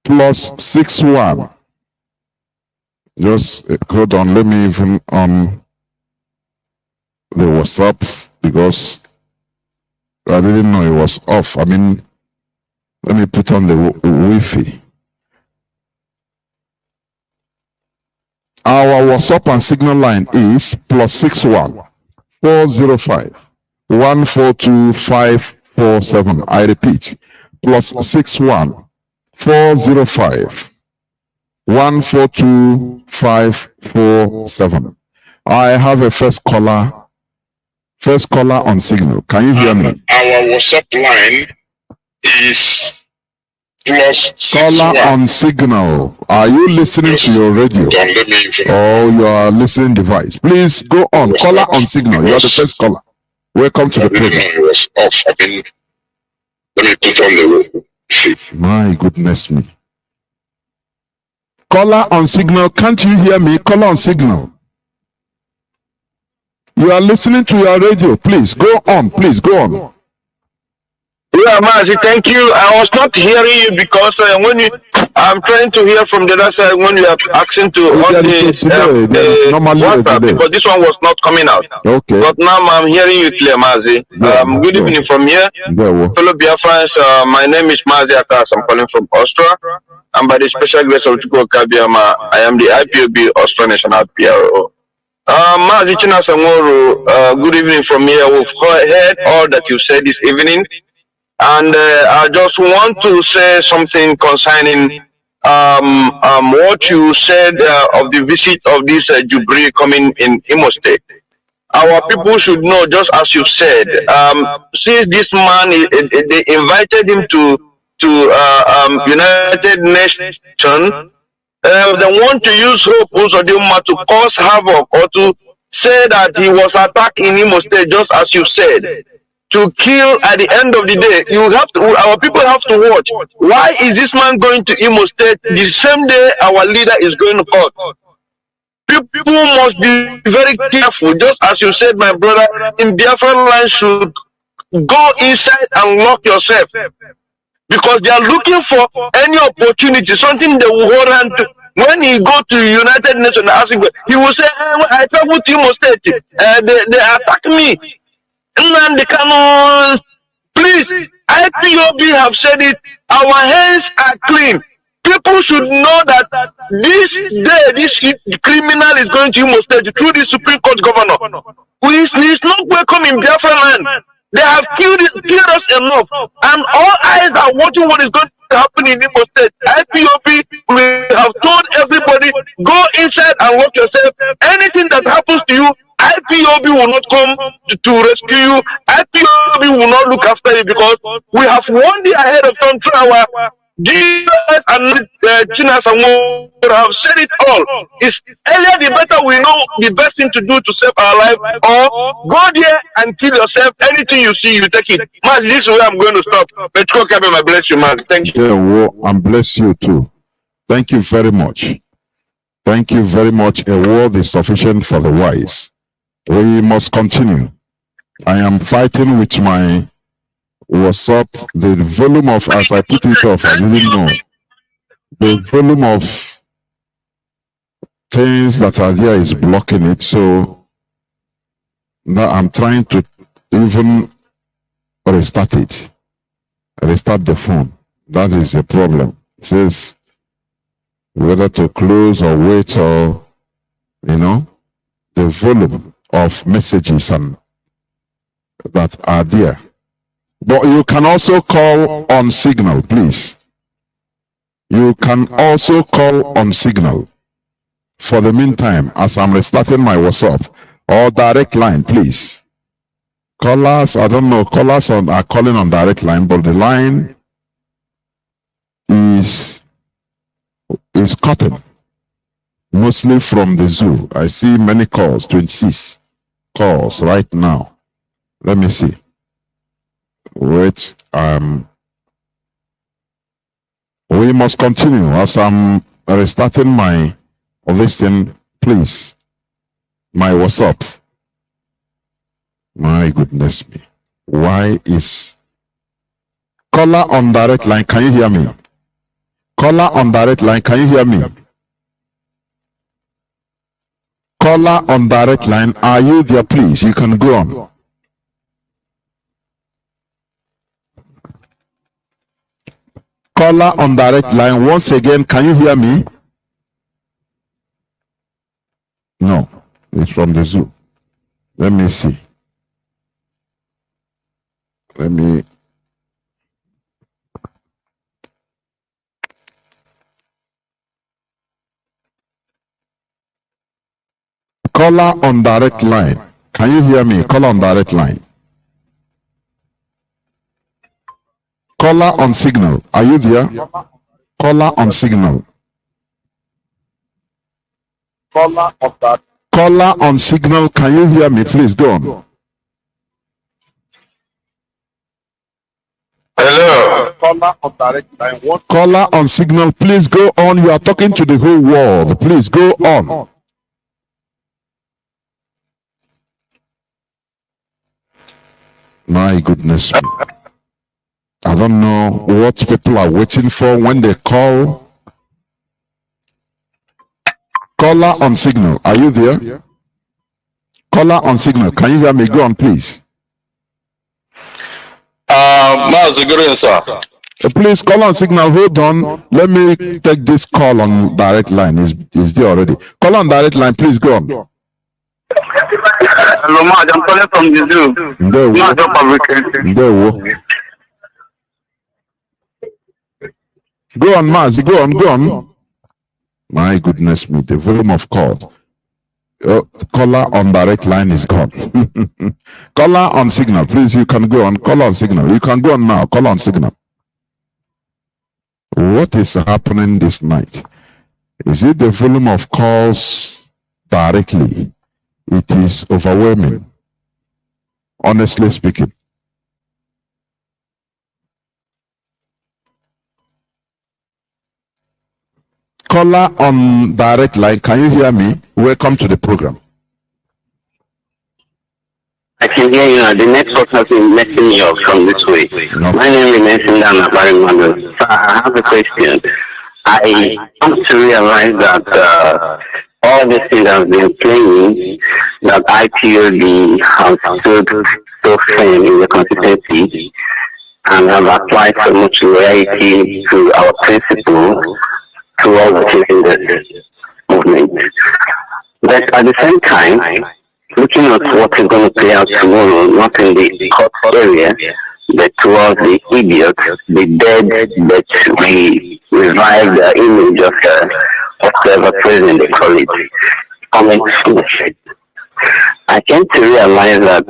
+61. Just hold on, let me even the WhatsApp, because I didn't know it was off. I mean, let me put on the Wi-Fi. Our WhatsApp and Signal line is +61 405 142 547. I repeat, +61 405 142 547. I have a first caller on Signal. Can you hear me? Our WhatsApp line is caller on Signal. Are you listening to your radio? Or your listening device? Please go on. Caller on Signal. You are the first caller. Welcome to the program. It was off. Let me put on the. My goodness me. Caller on Signal. Can't you hear me? Caller on Signal. You are listening to your radio. Please go on. Please go on. Yeah, Mazi, thank you. I was not hearing you because I'm trying to hear from the other side when you are asking to on There is a delay. There is the normally a WhatsApp delay. because this one was not coming out. Okay. But now I'm hearing you clear, Mazi. Yeah. Good evening from here. Yeah. Fellow Biafrans, my name is Mazi Akas. I'm calling from Austria. And by the special grace of Chukwu Kabiyama, I am the IPOB Austria National PRO. Mazi Chinasa, nworu, good evening from here. We've heard all that you said this evening. And I just want to say something concerning what you said of the visit of this Jubilee coming in Imo State. Our people should know, just as you said, since this man, they invited him to United Nations, they want to use Hope Uzodinma to cause havoc or to say that he was attacked in Imo State, just as you said to kill at the end of the day. Our people have to watch. Why is this man going to Imo State the same day our leader is going to court? People must be very careful, just as you said, my brother. In Biafra land, should go inside and lock yourself because they are looking for any opportunity, something they will hold on to. When he go to United Nations, he will say, "I travel to Imo State. They attack me." Nnamdi Kanu, please, IPOB have said it. Our hands are clean. People should know that this day, this criminal is going to Imo State through the Supreme Court governor. He is not welcome in Biafra land. They have killed us enough, and all eyes are watching what is going to happen in Imo State. IPOB, we have told everybody, go inside and lock yourself. Anything that happens to you, IPOB will not come to rescue you. IPOB will not look after you because we have 1 day ahead of time through our Jesus and chinasa have said it all. It's earlier the better we know the best thing to do to save our life, or go there and kill yourself. Anything you see, you take it. Mas, this is where I'm going to stop. But I bless you, man. Thank you. Yeah, well, and bless you too. Thank you very much. Thank you very much. A word is sufficient for the wise. We must continue. I am fighting with my WhatsApp. The volume of, as I put it off, I didn't know. The volume of things that are there is blocking it. So now I'm trying to even restart it. Restart the phone. That is the problem. It says whether to close or wait, or the volume of messages and that are there. But you can also call on Signal, please. You can also call on Signal. For the meantime, as I'm restarting my WhatsApp or direct line, please. Callers, I don't know, callers are calling on direct line, but the line is cutting. Mostly from the zoo. I see many calls, 26 calls right now. Let me see. Wait, we must continue as I'm restarting my thing, please. My WhatsApp. My goodness me. Why is caller on direct line? Can you hear me? Caller on direct line, can you hear me? Caller on direct line, are you there, please? You can go on. Caller on direct line, once again, can you hear me? No, it's from the zoo. Let me see. Let me. Caller on direct line. Can you hear me? Caller on direct line. Caller on Signal. Are you there? Caller on Signal. Caller on Signal. Can you hear me? Please go on. Hello. Caller on Signal. Please go on. You are talking to the whole world. Please go on. My goodness me. I don't know what people are waiting for when they call. Caller on signal. Are you there? Caller on signal. Can you hear me? Go on, please. Mazi, good evening, sir. Please call on signal. Hold on. Let me take this call on direct line. Is there already? Call on direct line. Please go on. Hello, Maj. I'm calling from the zoo. Not the publication. Go on, Maz. Go on. My goodness me, the volume of call. Caller on direct line is gone. Caller on signal, please. You can go on. Caller on signal. You can go on now. Caller on signal. What is happening this night? Is it the volume of calls directly? It is overwhelming. Honestly speaking. Caller on direct line, can you hear me? Welcome to the program. I can hear you now. The network has been messing me up from this way. No. My name is Nelson Dana Barimando. So I have a question. I want to realize that all these things have been playing, that IPOD has stood so firm in the consistency and have applied so much loyalty to our principles throughout the movement. But at the same time, looking at what is going to play out tomorrow, not in the court area, but towards the idiot, the dead, that we revive the image of whatever president they call it, I came to realize that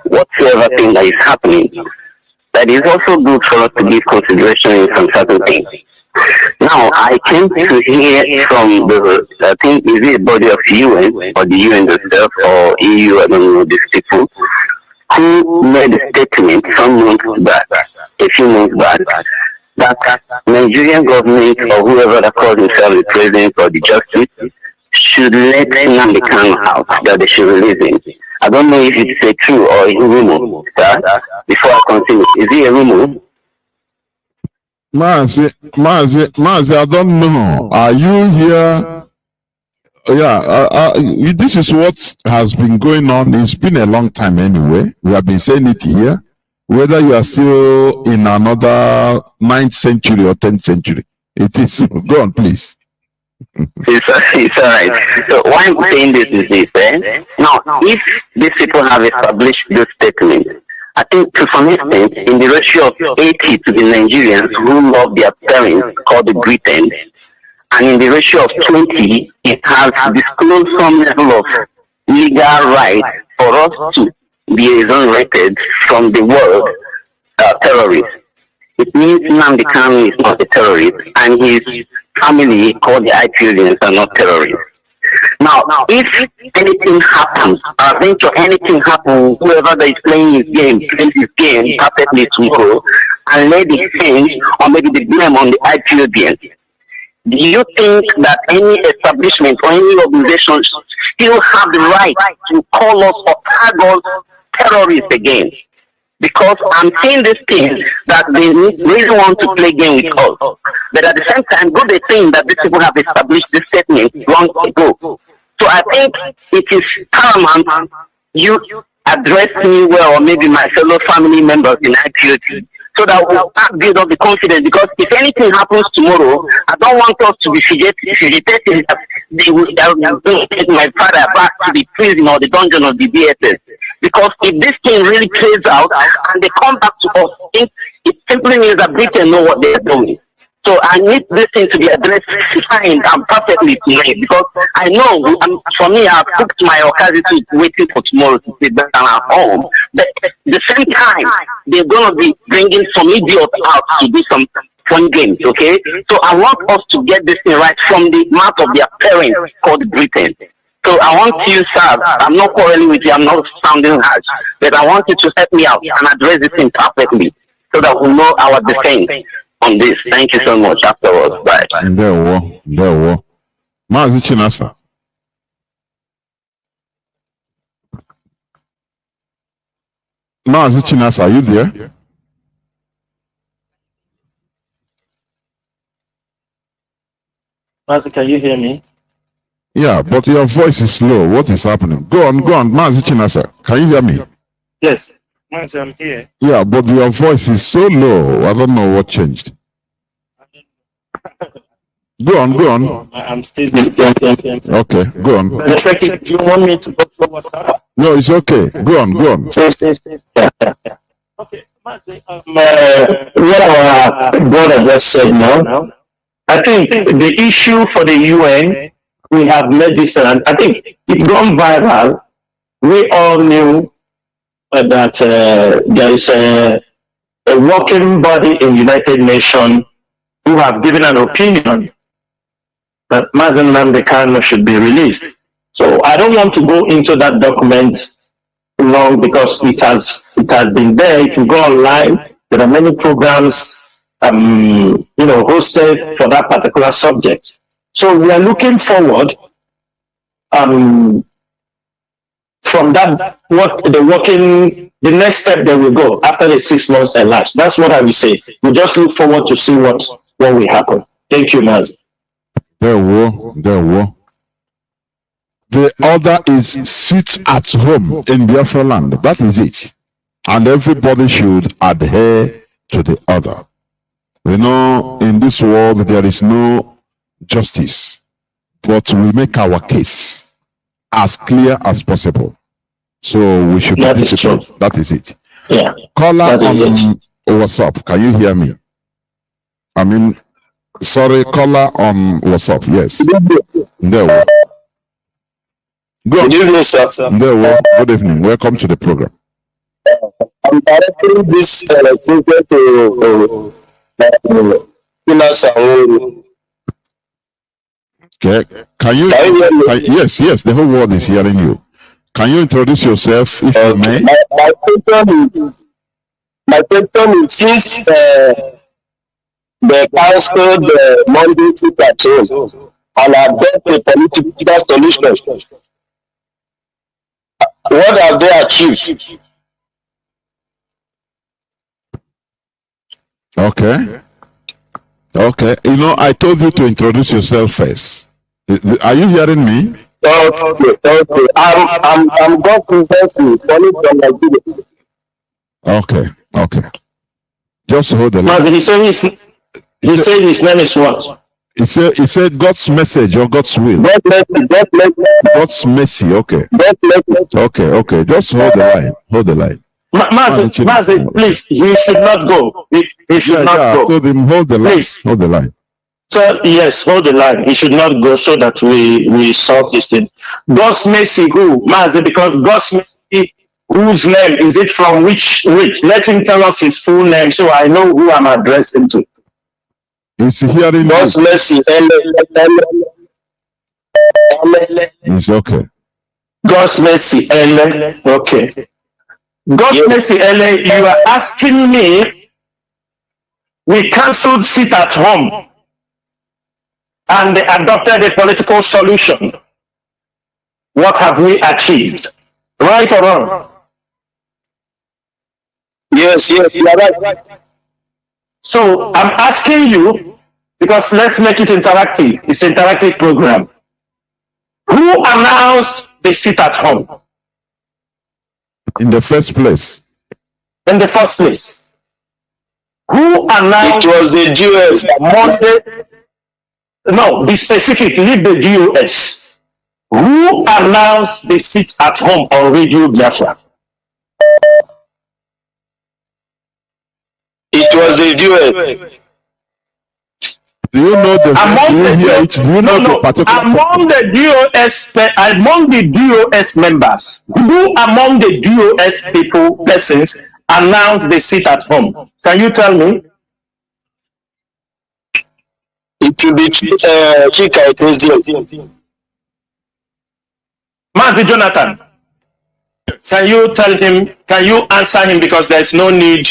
whatsoever thing that is happening, that is also good for us to give consideration in some certain things. Now, I came to hear from the, I think, is it a body of UN, or the UN itself, or EU, I don't know, these people, who made a statement some months back, a few months back, that Nigerian government, or whoever that calls himself the president or the justice, should let Nnamdi Kanu out, that they should release him. I don't know if it's a true or a rumor, sir. Before I continue, is it a rumor? Mazi, I don't know. Are you here? Yeah, this is what has been going on. It's been a long time anyway. We have been saying it here. Whether you are still in another 9th century or 10th century, it is. Go on, please. It's all right. So why I'm saying this is this, Now, if these people have established this statement, I think to some extent, in the ratio of 80 to the Nigerians who love their parents, called the Britain, and in the ratio of 20, it has disclosed some level of legal right for us to be exonerated from the word terrorist. It means Nnamdi Kanu is not a terrorist, and his family, called the IPODians, are not terrorists. Now, if anything happens, I think anything happens, whoever that is playing his game plays his game perfectly tomorrow, and lay the change or maybe the blame on the IPODians. Do you think that any establishment or any organization still have the right to call us or tag us terrorists again? Because I'm saying this thing that they really want to play game with us. But at the same time, good they think that these people have established this statement long ago. So I think it is paramount you address me well, or maybe my fellow family members in IPOT, so that we'll build up the confidence. Because if anything happens tomorrow, I don't want us to be fidgeting that they will take my father back to the prison or the dungeon of the DSS. Because if this thing really plays out and they come back to us, it simply means that Britain know what they're doing. So I need this thing to be addressed fine and perfectly tonight, because I know, for me, I've cooked my occasionally waiting for tomorrow to sit down at home. But at the same time, they're going to be bringing some idiot out to do some fun games, okay? So I want us to get this thing right from the mouth of their parents called Britain. So I want you, sir, I'm not quarreling with you, I'm not sounding harsh, but I want you to help me out and address this thing perfectly so that we know our defense on this. Thank you so much. Afterwards, bye. There were. Mazi Chinasa. Mazi Chinasa, are you there? Mazi, can you hear me? Yeah, but your voice is low. What is happening? Go on, Mazi Chinasa. Can you hear me? Yes, Mazi, I'm here. Yeah, but your voice is so low. I don't know what changed. Go on. I'm still here. Okay, go on. Do you want me to go for WhatsApp? No, it's okay. Go on. Okay, Mazi, what our brother just said now, I think the issue for the UN, we have made this, and I think it's gone viral. We all knew that there is a working body in United Nations who have given an opinion that Mazi Nnamdi Kanu should be released. So I don't want to go into that document long because it has been there. If you go online, there are many programs hosted for that particular subject. So we are looking forward from that the next step they will go after the 6 months elapsed. That's what I will say. We just look forward to see what will happen. Thank you, Mazi. There were. The other is sit at home in Biafra land. That is it. And everybody should adhere to the other. You know, in this world, there is no justice, but we make our case as clear as possible. So we should That is true. That is it. Yeah. Caller on WhatsApp. Can you hear me? Caller on WhatsApp. Yes. There we go. Good evening, sir. There we go. Good evening. Welcome to the program. I'm directing this question to chinasa, nworu. Okay. Can you hear me? Yes, the whole world is hearing you. Can you introduce yourself if you may? My question is since the council the Monday sit at home and adopt a political solution, what have they achieved? Okay. You know, I told you to introduce yourself first. Are you hearing me? Okay. I'm going to calling from Nigeria. Okay. Just hold the line. Mazi, he said his name is what? He said God's message or God's will. God's mercy. Okay. Okay. Just hold the line. Mazi, please, he should not go. He should not go. I told him hold the line. Please. Hold the line. So, yes, hold the line. He should not go so that we solve this thing. God's mercy, who? Mazi, because God's mercy, whose name is it from? Which? Let him tell us his full name so I know who I'm addressing to. He's hearing God's mercy. It's okay. God's mercy, okay. God's mercy, you are asking me, we cancelled sit at home and they adopted a political solution. What have we achieved? Right or wrong? Yes, you are right. So I'm asking you, because let's make it interactive. It's an interactive program. Who announced the sit at home? In the first place. Who announced? It was the DOS. Monday. No, be specific. Leave the DOS. Who announced the sit at home on Radio Biafra? It was the DOS. Do you know the among the DOS members, who among the DOS persons announced the sit at home? Can you tell me? It will be Chika President. Mazi Jonathan, can you tell him, can you answer him, because there is no need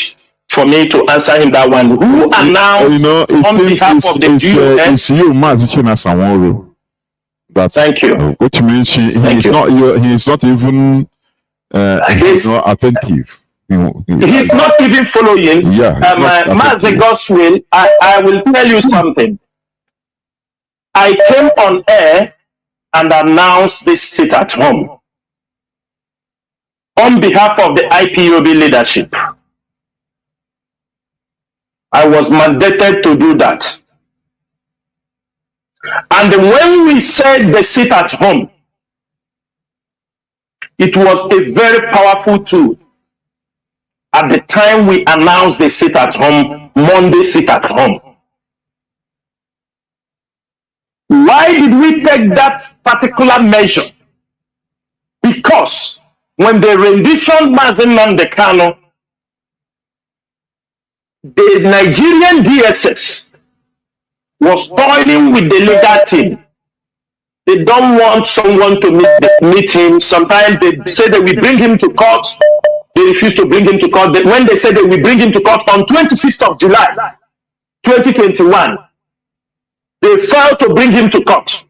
for me to answer him that one. Who announced on behalf of the DOS? It's you, Mazi Chinasa. Thank you. Which means he is not even he's not attentive. He's not even following. Yeah. Mazi Gospel, I will tell you something. I came on air and announced this sit at home on behalf of the IPOB leadership. I was mandated to do that. And when we said the sit at home, it was a very powerful tool. At the time we announced the sit at home, Monday sit at home. Why did we take that particular measure? Because when they renditioned Mazi Nnamdi Kanu, the Nigerian DSS was toiling with the legal team. They don't want someone to meet him. Sometimes they say that we bring him to court. They refuse to bring him to court. When they say that we bring him to court on 25th of July, 2021, they failed to bring him to court.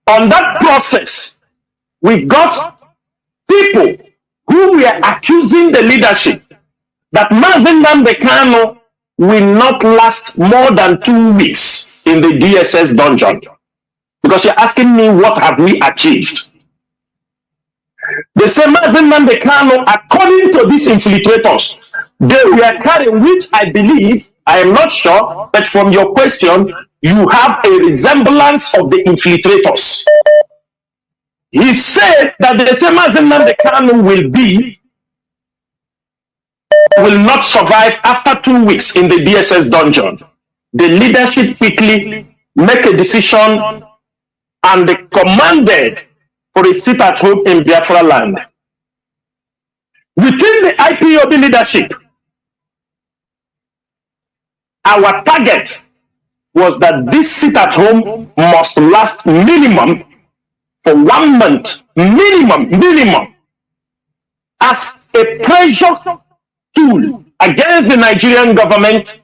On that process, we got people who were accusing the leadership that Mazi Nnamdi Kanu will not last more than 2 weeks in the DSS dungeon. Because you're asking me, what have we achieved? They say Mazi Nnamdi Kanu, according to these infiltrators, they were carrying, which I believe, I am not sure, but from your question, you have a resemblance of the infiltrators. He said that the same Mazi Nnamdi Kanu will not survive after 2 weeks in the DSS dungeon. The leadership quickly make a decision and they commanded for a sit at home in Biafra land. Within the IPOB leadership, our target was that this sit at home must last minimum for 1 month, minimum, as a pressure tool against the Nigerian government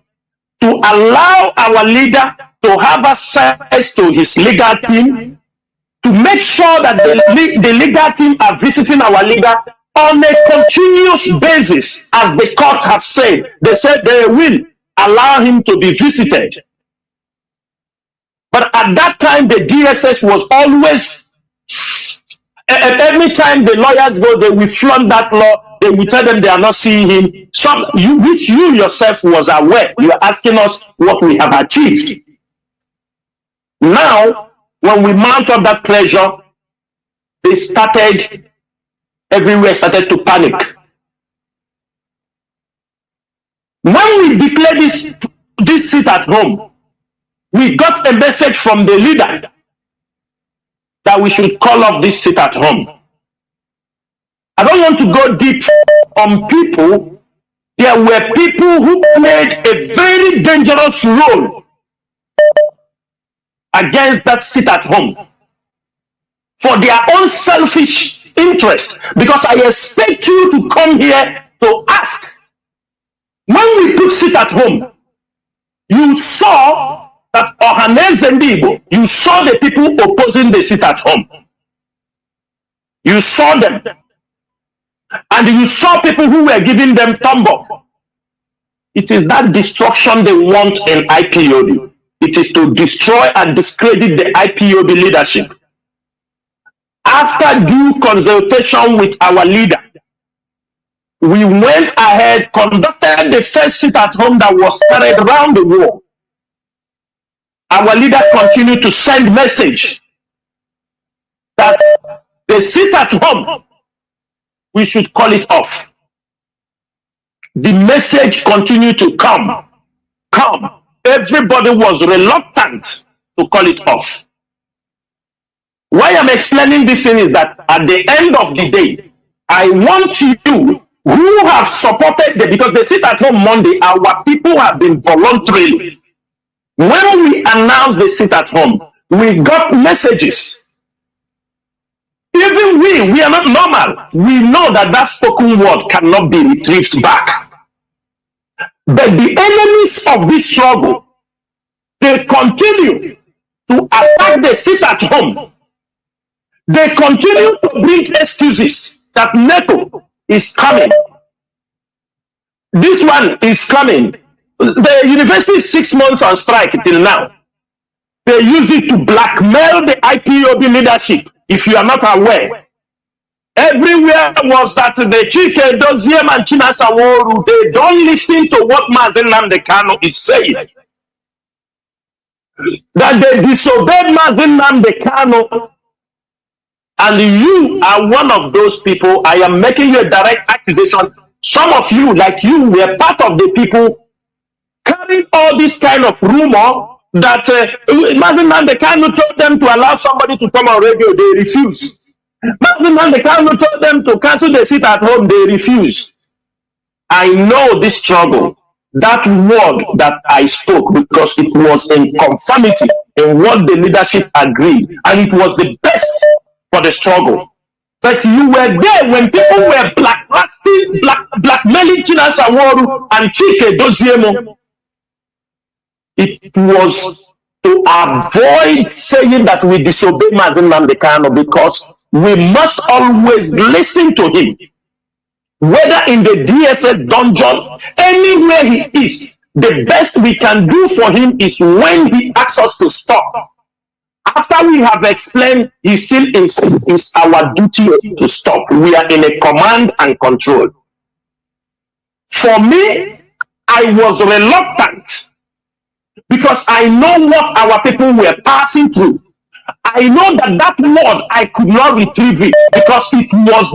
to allow our leader to have access to his legal team, to make sure that the legal team are visiting our leader on a continuous basis, as the court have said. They said they will allow him to be visited. But at that time, the DSS was always, every time the lawyers go, they will flaunt that law. They will tell them they are not seeing him. Which you yourself was aware. You are asking us what we have achieved. Now, when we mount up that pressure, everywhere started to panic. When we declared this sit at home, we got a message from the leader that we should call off this sit at home. I don't want to go deep on people. There were people who played a very dangerous role against that sit at home for their own selfish interest. Because I expect you to come here to ask. When we put sit at home, you saw that Ohaneze Ndigbo, you saw the people opposing the sit at home. You saw them. And you saw people who were giving them thumb up. It is that destruction they want in IPOB. It is to destroy and discredit the IPOB leadership. After due consultation with our leader, we went ahead, conducted the first sit at home that was carried around the world. Our leader continued to send message that the sit at home, we should call it off. The message continued to come. Everybody was reluctant to call it off. Why I'm explaining this thing is that at the end of the day, I want you who have supported because they sit at home Monday, our people have been voluntarily. When we announced the sit at home, we got messages. Even we are not normal. We know that spoken word cannot be retrieved back. But the enemies of this struggle, they continue to attack the sit at home. They continue to bring excuses that NATO is coming. This one is coming. The university is 6 months on strike till now. They use it to blackmail the IPOB leadership. If you are not aware, everywhere was that the Chike Doziem and Chinasa Nworu, they don't listen to what Mazi Nnamdi Kanu is saying. That they disobeyed Mazi Nnamdi Kanu. And you are one of those people. I am making you a direct accusation. Some of you, like you, were part of the people carrying all this kind of rumor that Mazi Nnamdi Kanu told them to allow somebody to come on radio. They refuse. Mazi Nnamdi Kanu told them to cancel the seat at home. They refuse. I know this struggle. That word that I spoke, because it was in conformity in what the leadership agreed, and it was the best for the struggle. But you were there when people were blackmailing Chinasa Nworu and Chike Doziem. It was to avoid saying that we disobey Mazi Nnamdi Kanu, because we must always listen to him. Whether in the DSS dungeon, anywhere he is, the best we can do for him is when he asks us to stop. After we have explained, he still insists it's our duty to stop. We are in a command and control. For me, I was reluctant because I know what our people were passing through. I know that word, I could not retrieve it, because it was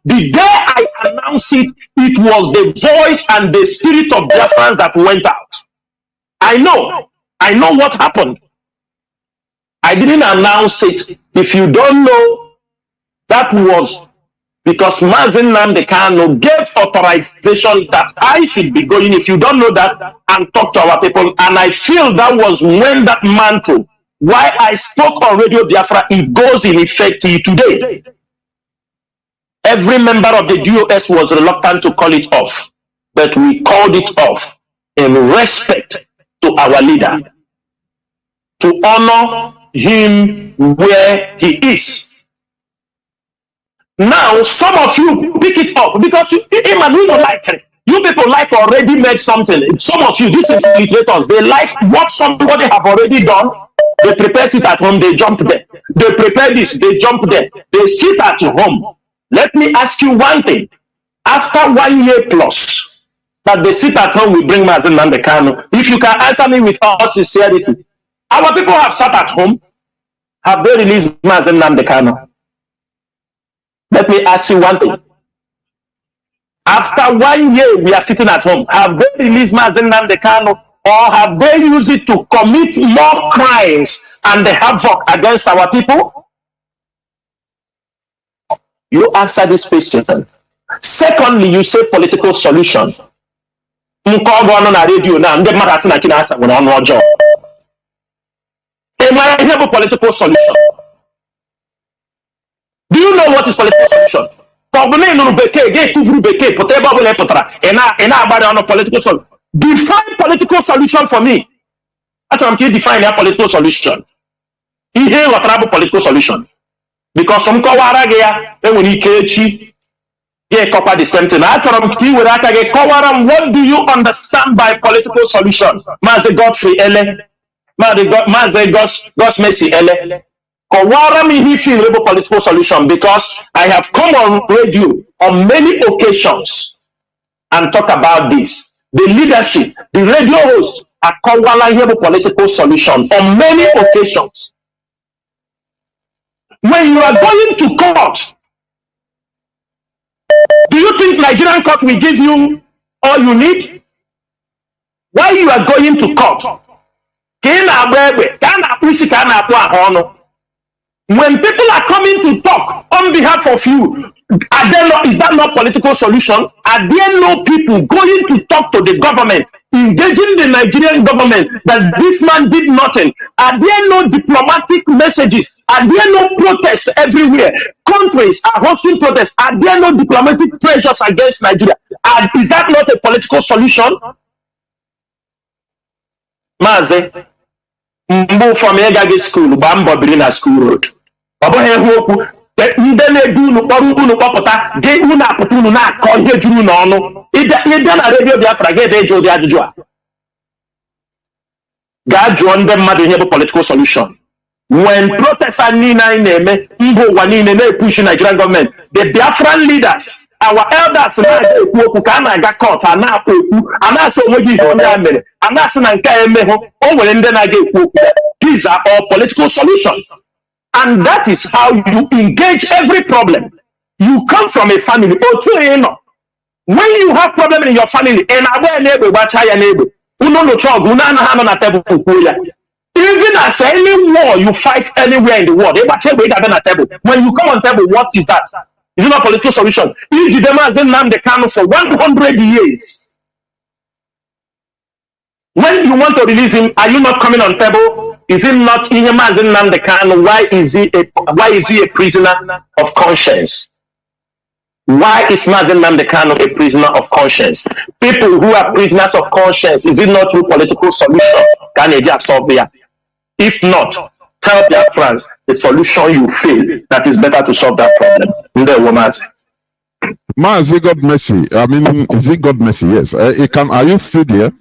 the day I announced it, it was the voice and the spirit of Biafrans that went out. I know what happened. I didn't announce it. If you don't know, that was because Mazi Nnamdi Kanu gave authorization that I should be going, if you don't know that, and talk to our people. And I feel that was when that mantle, why I spoke on Radio Biafra, it goes in effect till today. Every member of the DOS was reluctant to call it off, but we called it off in respect to our leader, to honor him where he is. Now, some of you pick it up because you don't like it. You people like already made something. Some of you, these infiltrators, they like what somebody have already done. They prepare it at home, they jump there. They prepare this, they jump there. They sit at home. Let me ask you one thing. After 1 year plus that they sit at home, we bring Mazi Nnamdi Kanu. If you can answer me with all sincerity, our people have sat at home. Have they released Mazi Nnamdi Kanu? Let me ask you one thing. After 1 year, we are sitting at home. Have they released Mazi Nnamdi Kanu, or have they used it to commit more crimes and the havoc against our people? You answer this question. Secondly, you say political solution. Radio now. Political solution. Do you know what is political solution? Political solution. Define political solution for me. That's what I'm define a political solution. Here what political solution. Because some kawara gaya, then when he kechi, copper the same thing. What do you understand by political solution? Mazi Godfrey Ele, Mazi God's Mercy Ele. Kawara me he feel political solution, because I have come on radio on many occasions and talk about this. The leadership, the radio host, are kawala political solution on many occasions. When you are going to court, do you think Nigerian court will give you all you need? Why you are going to court? When people are coming to talk on behalf of you, is that not political solution? Are there no people going to talk to the government, engaging the Nigerian government that this man did nothing? Are there no diplomatic messages? Are there no protests everywhere? Countries are hosting protests. Are there no diplomatic pressures against Nigeria? Is that not a political solution? Mazi, move from Egagi school, Bambo Brina School Road. Ndele du nu kporu unu kpọpụta gị unu apụta unu na-akọ ihe juru n'ọnụ. Ịbịa na Radio Biafra gị ede eji ụdị ajụjụ a. God joined them mad in political solution. When protests are pushing Nigerian government, the Biafran leaders, our elders, these are all political solutions. And that is how you engage every problem. You come from a family, when you have problem in your family, even as any war you fight anywhere in the world, when you come on table, what is that? Is it not a political solution? If the demand has been named the Kano for 100 years, when you want to release him, are you not coming on table? Is it not the Kano? Why is he a prisoner of conscience? Why is Mazi Nnamdi Kanu a prisoner of conscience? People who are prisoners of conscience, is it not through political solution can they just solve there? If not, tell their friends the solution you feel that is better to solve that problem. Mazi, God mercy. I mean, is it God mercy? Yes. Are you still there?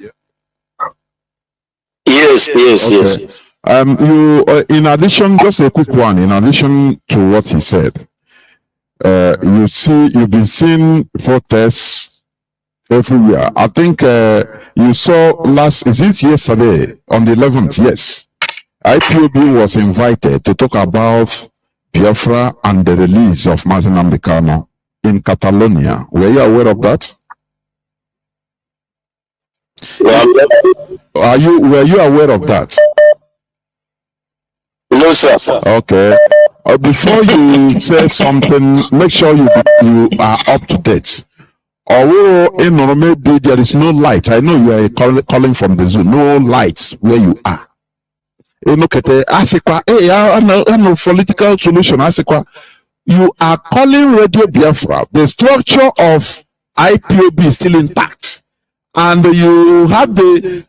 Yes. You, in addition, just a quick one. In addition to what he said, you've been seeing protests everywhere. I think you saw is it yesterday on the 11th? Yes. IPOB was invited to talk about Biafra and the release of Mazi Nnamdi Kanu in Catalonia. Were you aware of that? Were you aware of that? No, sir. Okay. Before you say something, make sure you are up to date. Although maybe there is no light. I know you are calling from the zoo. No light where you are. Political solution. You are calling Radio Biafra. The structure of IPOB is still intact. And you have the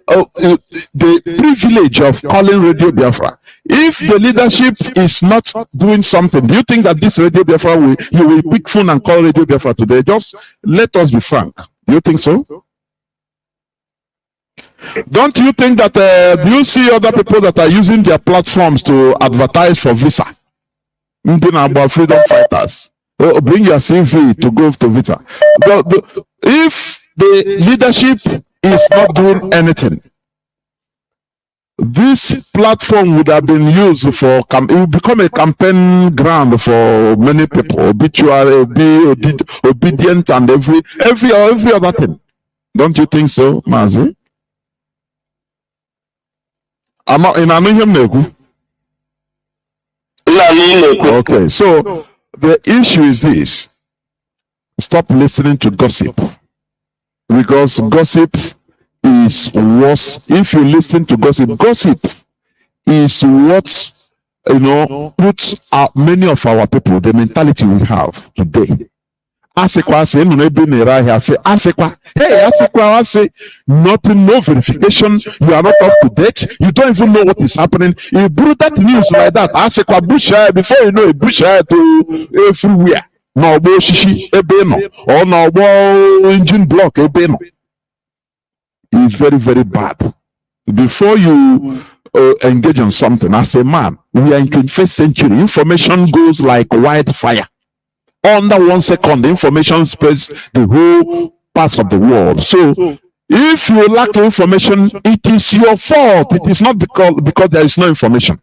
privilege of calling Radio Biafra. If the leadership is not doing something, do you think that this Radio Biafra you will pick phone and call Radio Biafra today? Just let us be frank. Do you think so? Don't you think that do you see other people that are using their platforms to advertise for visa? About freedom fighters. Bring your CV to go to visa. If the leadership is not doing anything, this platform would have been used for it will become a campaign ground for many people. Obituary, be obedient, and every other thing. Don't you think so, Mazi? Okay, so the issue is this: stop listening to gossip, because gossip is worse. If you listen to gossip is what puts out many of our people, the mentality we have today. Nothing, no verification, you are not up to date, you don't even know what is happening. You brew that news like that, before you know it, to everywhere. No shishi ebeno or no engine block ebeno. It's very, very bad. Before you engage on something, as a man, we are in 21st century. Information goes like wildfire. Under 1 second, the information spreads the whole parts of the world. So, if you lack information, it is your fault. It is not because there is no information.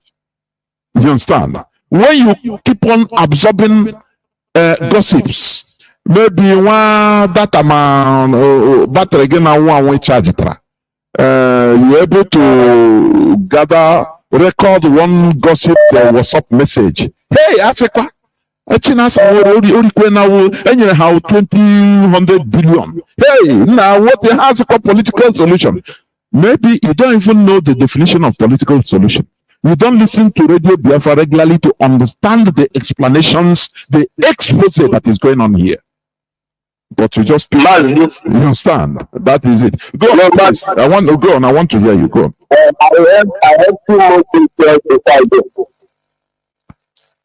You understand? When you keep on absorbing gossips, maybe one data man battery again and one charge it. You're able to record one gossip WhatsApp message. Hey, Asekwa, chinasa how 200 billion. Hey, now what has a political solution? Maybe you don't even know the definition of political solution. You don't listen to Radio Biafra regularly to understand the explanations, the expose that is going on here. But you just you understand. That is it. Go on, please. I want to go on. I want to hear you. Go on. I have 2 more questions before I go.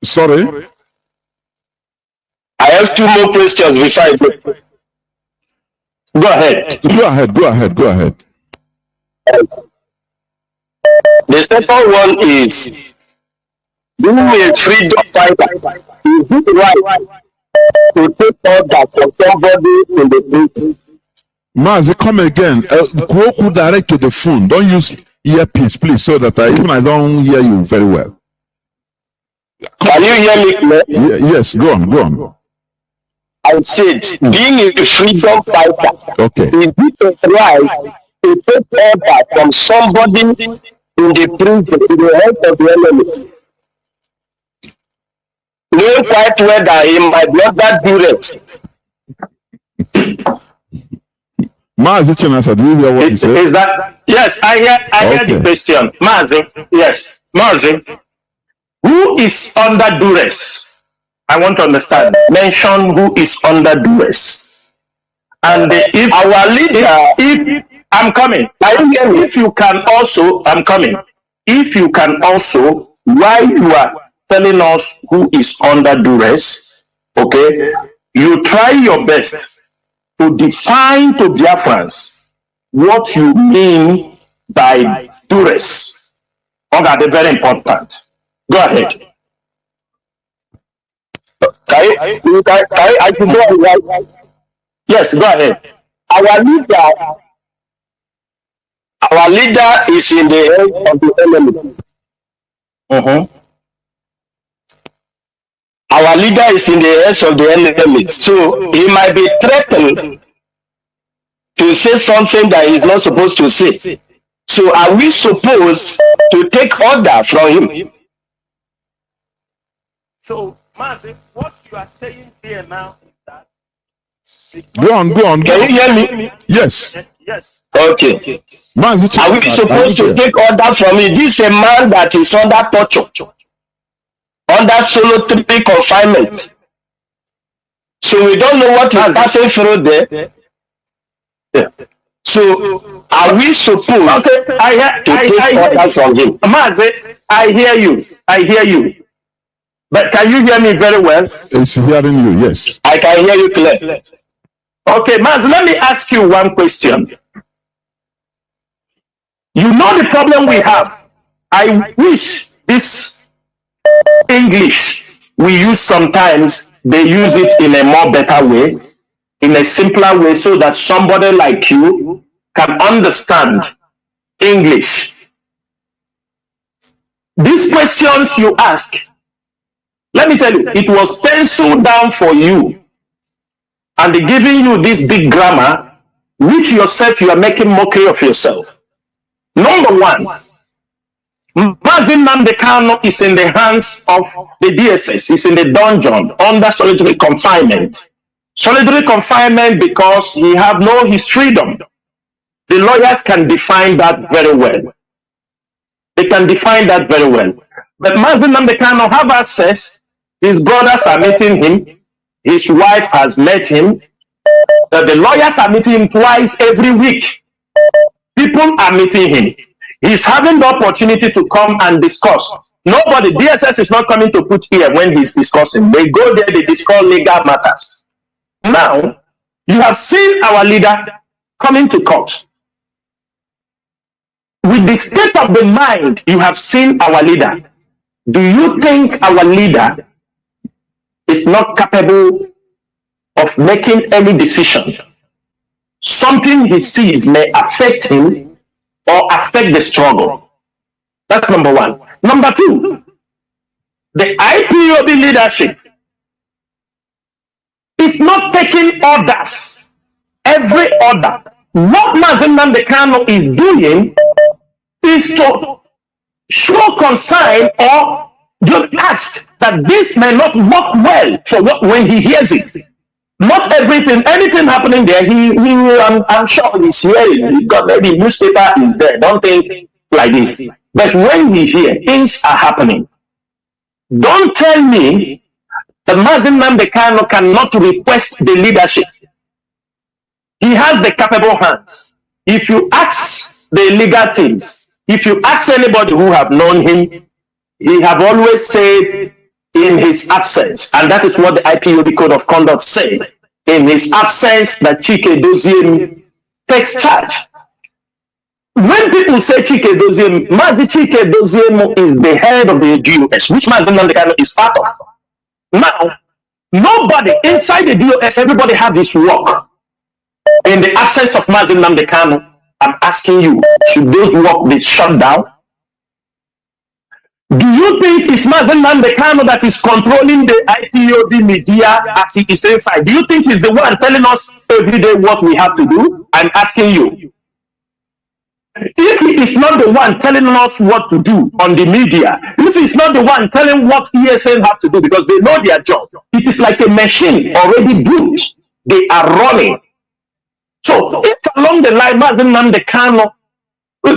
Sorry? I have 2 more questions before I go. Go ahead. Go ahead. The second one is, being a freedom fighter, is it right to take order from somebody in the prison? Mazi, come again. Go direct to the phone. Don't use earpiece, please, so that I don't hear you very well. Can you hear me clear? Yes, go on. I said, being a freedom fighter, Okay. is it right to take order from somebody in the prison, in the hands of the enemy? Knowing quite well that he might not that duress. Mazi Chinasa, do you hear what he said? Is that yes? I hear the question, Mazi. Yes, Mazi. Who is under duress? I want to understand. Mention who is under duress. And if Our leader, if I'm coming, if you can also, I'm coming. If you can also, while you are telling us who is under duress, okay, you try your best to define to Biafrans what you mean by duress. Okay, they're very important. Go ahead. I should go on, right? Yes, go ahead. Our leader is in the hands of the enemy. Mm-hmm. Our leader is in the hands of the enemy. So he might be threatened to say something that he's not supposed to say. So are we supposed to take order from him? So, Mazi, what you are saying here now is that... Go on. Can you hear me? Yes. Yes. Okay. Mazi, Are we supposed to take order from him? This is a man that is under torture, under solitary confinement. So we don't know what is passing through there. Yeah. So are we supposed to take order from him? Mazi, I hear you. But can you hear me very well? It's hearing you, yes. I can hear you clearly. Okay, Mazi, let me ask you one question. You know the problem we have. I wish this English we use sometimes, they use it in a more better way, in a simpler way, so that somebody like you can understand English. These questions you ask, let me tell you, it was penciled down for you, and they're giving you this big grammar, which yourself you are making mockery of yourself. Number one, Mazi Nnamdi Kanu is in the hands of the DSS. He's in the dungeon under solitary confinement. Solitary confinement because he have no his freedom. The lawyers can define that very well. They can define that very well. But Mazi Nnamdi Kanu have access. His brothers are meeting him. His wife has met him. The lawyers are meeting him twice every week. People are meeting him. He's having the opportunity to come and discuss. Nobody, DSS is not coming to put ear when he's discussing. They go there, they discuss legal matters. Now, you have seen our leader coming to court. With the state of the mind you have seen our leader, do you think our leader is not capable of making any decision? Something he sees may affect him or affect the struggle. That's number one. Number two, the IPOB leadership is not taking orders. Every order. What Mazi Nnamdi Kanu is doing is to show concern or just ask that this may not work well for when he hears it. Not everything, anything happening there, I'm sure he's hearing. He got maybe newspaper is there. Don't think like this. But when he hears things are happening, don't tell me that Mazi Nnamdi Kanu cannot request the leadership. He has the capable hands. If you ask the legal teams, if you ask anybody who have known him, he have always said in his absence, and that is what the IPOB Code of Conduct says, in his absence that Chike Doziem takes charge. When people say Chike Doziem, Mazi Chike Doziem is the head of the DOS, which Mazi Nnamdi Kanu is part of. Now, nobody inside the DOS, everybody have this work. In the absence of Mazi Nnamdi Kanu, I'm asking you, should those work be shut down? Do you think it's Mazi Nnamdi Kanu that is controlling the IPOB media as he is inside? Do you think he's the one telling us every day what we have to do? I'm asking you. If he is not the one telling us what to do on the media, if he's not the one telling what ESN have to do because they know their job, it is like a machine already built. They are running. So if along the line, Mazi Nnamdi Kanu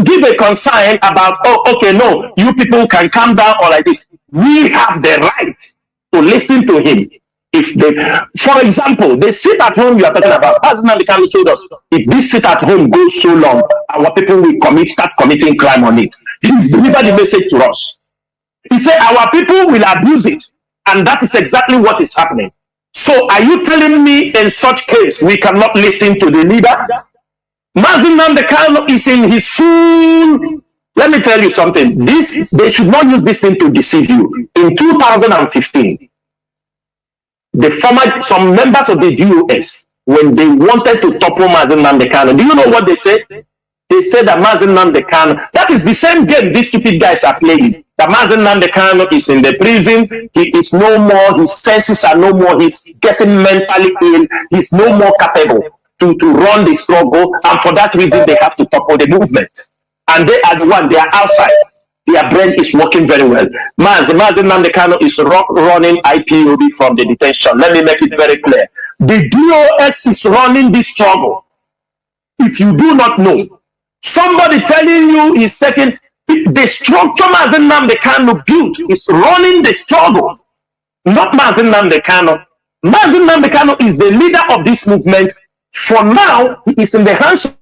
give a concern about, oh, okay, no, you people can calm down or like this. We have the right to listen to him. If they, for example, they sit at home, you are talking about, as Nnamdi Kanu told us, if this sit at home goes so long, our people will start committing crime on it. He's delivered the message to us. He said, our people will abuse it. And that is exactly what is happening. So are you telling me in such case, we cannot listen to the leader? Mazi Nnamdi Kanu is in his full. Let me tell you something. They should not use this thing to deceive you. In 2015, some members of the DOS, when they wanted to topple Mazi Nnamdi Kanu, do you know what they said? They said that Mazi Nnamdi Kanu, that is the same game these stupid guys are playing. That Mazi Nnamdi Kanu is in the prison, he is no more, his senses are no more, he's getting mentally ill, he's no more capable to run the struggle, and for that reason they have to topple the movement. And they are the one, they are outside. Their brain is working very well. Mazi Nnamdi Kanu is running IPOB from the detention. Let me make it very clear. The DOS is running this struggle. If you do not know, somebody telling you is taking the structure Mazi Nnamdi Kanu built is running the struggle, not Mazi Nnamdi Kanu. Mazi Nnamdi Kanu is the leader of this movement. For now, he is in the hands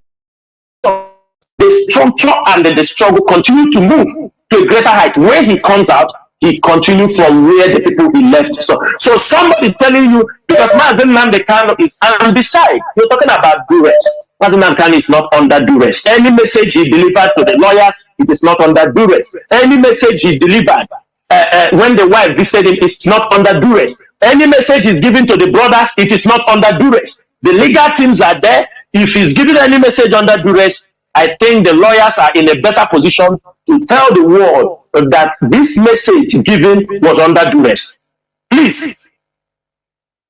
of the structure, and the struggle continue to move to a greater height. When he comes out, he continues from where the people he left. So somebody telling you, because Mazi Nnamdi Kanu is, and beside, you're talking about duress. Mazi Nnamdi Kanu is not under duress. Any message he delivered to the lawyers, it is not under duress. Any message he delivered when the wife visited him, it's not under duress. Any message he's given to the brothers, it is not under duress. The legal teams are there. If he's giving any message under duress, I think the lawyers are in a better position to tell the world that this message given was under duress. Please,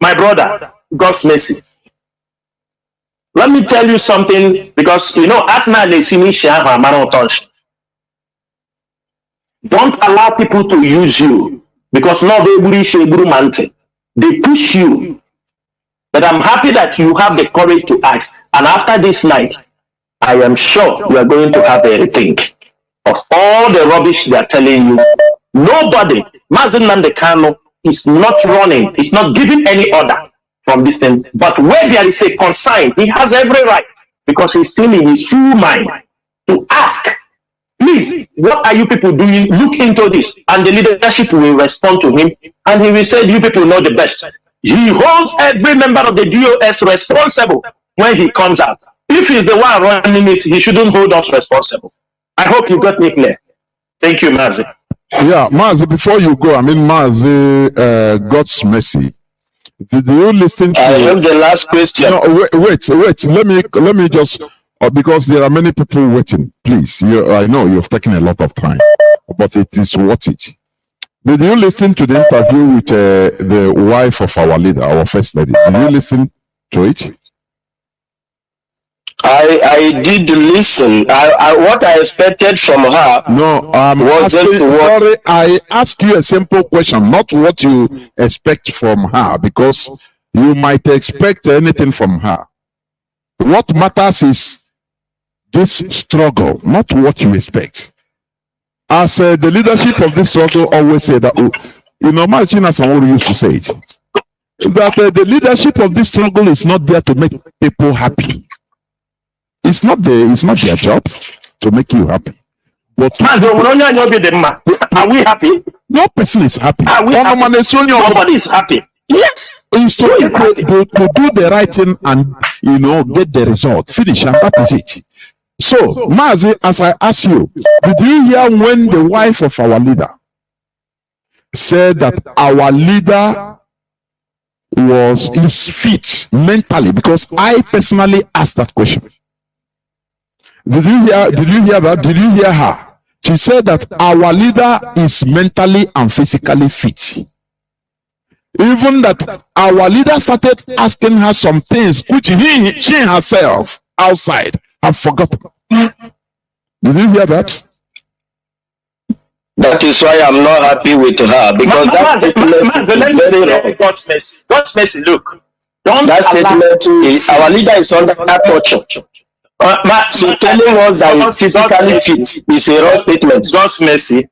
my brother, God's mercy. Let me tell you something, because you know, as now they see me share my man touch. Don't allow people to use you, because now they push you. But I'm happy that you have the courage to ask. And after this night, I am sure you are going to have a rethink of all the rubbish they are telling you. Nobody, Mazi Nnamdi Kanu, is not running, is not giving any order from this thing. But where there is a concern, he has every right, because he's still in his full mind, to ask, please, what are you people doing? Look into this. And the leadership will respond to him, and he will say, you people know the best. He holds every member of the DOS responsible when he comes out. If he's the one running it, he shouldn't hold us responsible. I hope you got me clear. Thank you, Mazi. Yeah, Mazi, before you go, Mazi, God's mercy. Did you listen to... I have the last question. No, wait. Let me just... because there are many people waiting. Please, I know you've taken a lot of time, but it is worth it. Did you listen to the interview with the wife of our leader, our first lady? Did you listen to it? I did listen. What I expected from her. No, sorry, I ask you a simple question, not what you expect from her, because you might expect anything from her. What matters is this struggle, not what you expect. As the leadership of this struggle always say that, you know, my chinasa nworu used to say it, that the leadership of this struggle is not there to make people happy. It's not their job to make you happy. But are we happy? No person is happy. Are we happy? Nobody is happy. Yes. It's to do the right thing and, you know, get the result. Finish, and that is it. So, Mazi, as I ask you, did you hear when the wife of our leader said that our leader is fit mentally? Because I personally asked that question. Did you hear that? Did you hear her? She said that our leader is mentally and physically fit. Even that our leader started asking her some things which she herself outside have forgotten. Did you hear that? That is why I'm not happy with her, because that statement is very wrong. God's mercy. God's mercy. Look, don't that statement is, our leader is under torture. So telling us that he's physically fit is a wrong statement. God's mercy.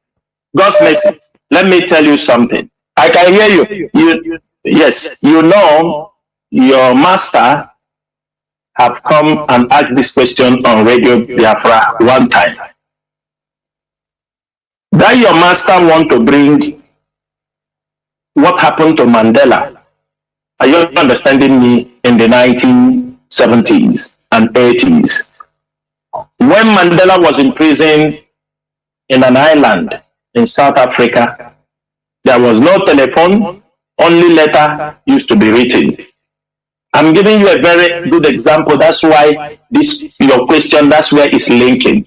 God's mercy. Let me tell you something. I can hear you. Yes, you know your master have come and asked this question on Radio Biafra one time. That your master want to bring what happened to Mandela. Are you understanding me? In the 1970s and 80s, when Mandela was in prison in an island in South Africa, there was no telephone, only letter used to be written. I'm giving you a very good example. That's why this your question, that's where it's linking.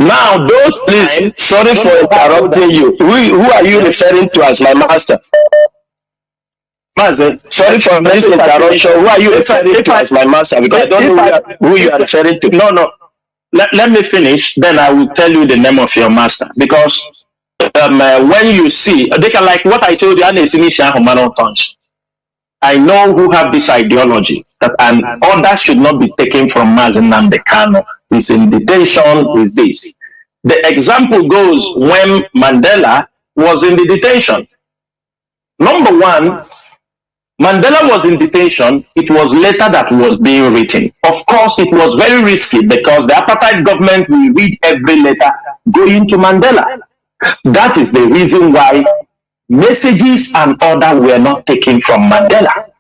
Now, those, please, sorry for interrupting you. Who are you referring to as my master? Mazi, sorry for this interruption. Who are you referring to as my master? Because I don't know who you are referring to. No. Let me finish, then I will tell you the name of your master. Because when you see, they can, like what I told you, I know who have this ideology that an order should not be taken from Mazi Nnamdi Kanu. His detention is this. The example goes when Mandela was in the detention. Number one, Mandela was in detention. It was letter that was being written. Of course, it was very risky because the apartheid government will read every letter going to Mandela. That is the reason why messages and order were not taken from Mandela.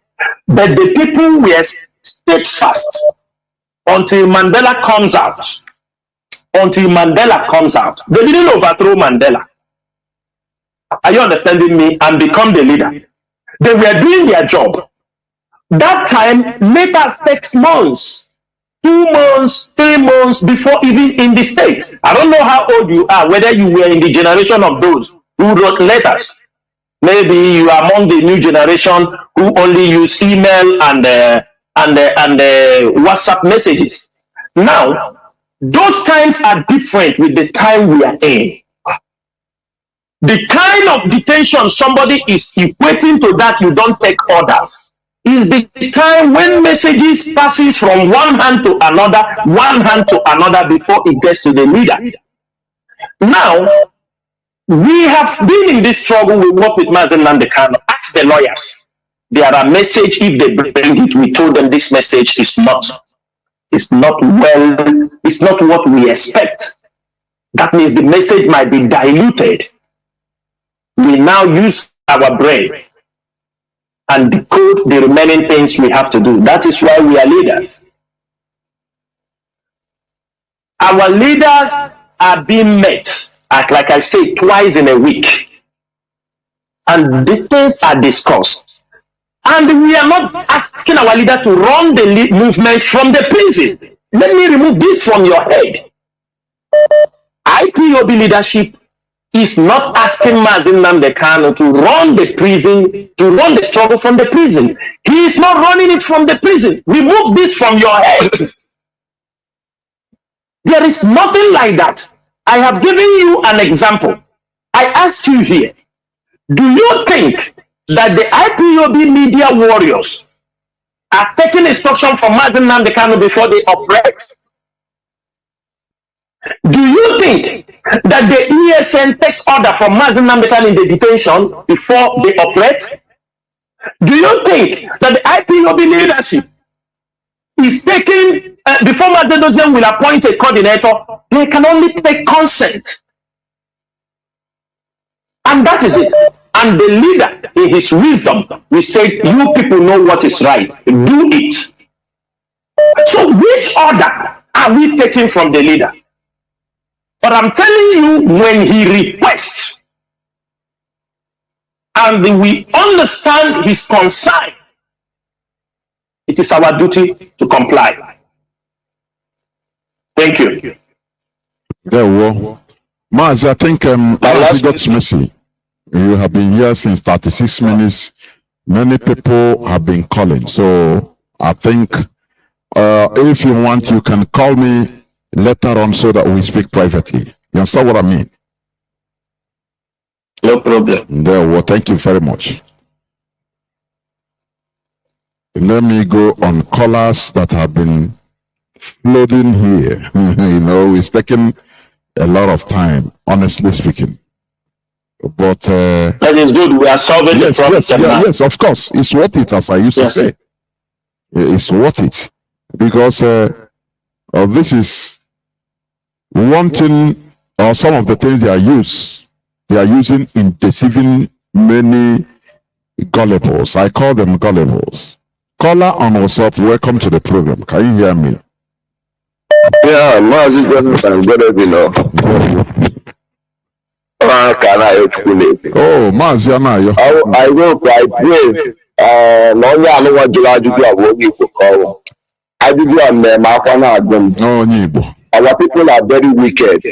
But the people were steadfast until Mandela comes out. Until Mandela comes out. They didn't overthrow Mandela. Are you understanding me? And become the leader. They were doing their job. That time, letters takes months, 2 months, 3 months before even in the state. I don't know how old you are, whether you were in the generation of those who wrote letters. Maybe you are among the new generation who only use email and WhatsApp messages. Now, those times are different with the time we are in. The kind of detention somebody is equating to that you don't take orders is the time when messages passes from one hand to another before it gets to the leader. Now, we have been in this struggle. We work with Mazi Nnamdi Kanu. Ask the lawyers. There are messages, if they bring it, we told them this message is not what we expect. That means the message might be diluted. We now use our brain and decode the remaining things we have to do. That is why we are leaders. Our leaders are being met, like I say, twice in a week. And these things are discussed. And we are not asking our leader to run the movement from the prison. Let me remove this from your head. IPOB leadership is not asking Mazi Nnamdi Kanu to run the prison, to run the struggle from the prison. He is not running it from the prison. Remove this from your head. There is nothing like that. I have given you an example. I ask you here, do you think that the IPOB media warriors are taking instruction from Mazi Nnamdi Kanu before they operate? Do you think that the ESN takes order from Mazi Nnamdi Kanu in the detention before they operate? Do you think that the IPOB leadership is taking, before Mazi Nnamdi will appoint a coordinator, they can only take consent? And that is it. And the leader, in his wisdom, we said, you people know what is right. Do it. So which order are are we taking from the leader? But I'm telling you, when he requests and we understand his concern, it is our duty to comply. Thank you. There we Mazi, I think Mazi God's mercy. You have been here since 36 minutes. Many people have been calling. So I think if you want, you can call me later on so that we speak privately. You understand what I mean? No problem. There we Thank you very much. Let me go on callers that have been flooding here. You know, it's taken a lot of time, honestly speaking. But that is good. We are solving the problem. Yes, of course. It's worth it, as I used to say. It's worth it. Because this is one thing, or some of the things they are using in deceiving many gullibles. I call them gullibles. Caller on WhatsApp, welcome to the program. Can you hear me? Yeah, mazi Oh, Mazi Anayo. I hope, I pray. No, I know what you are doing. I did you and my Nibo. Our people are very wicked.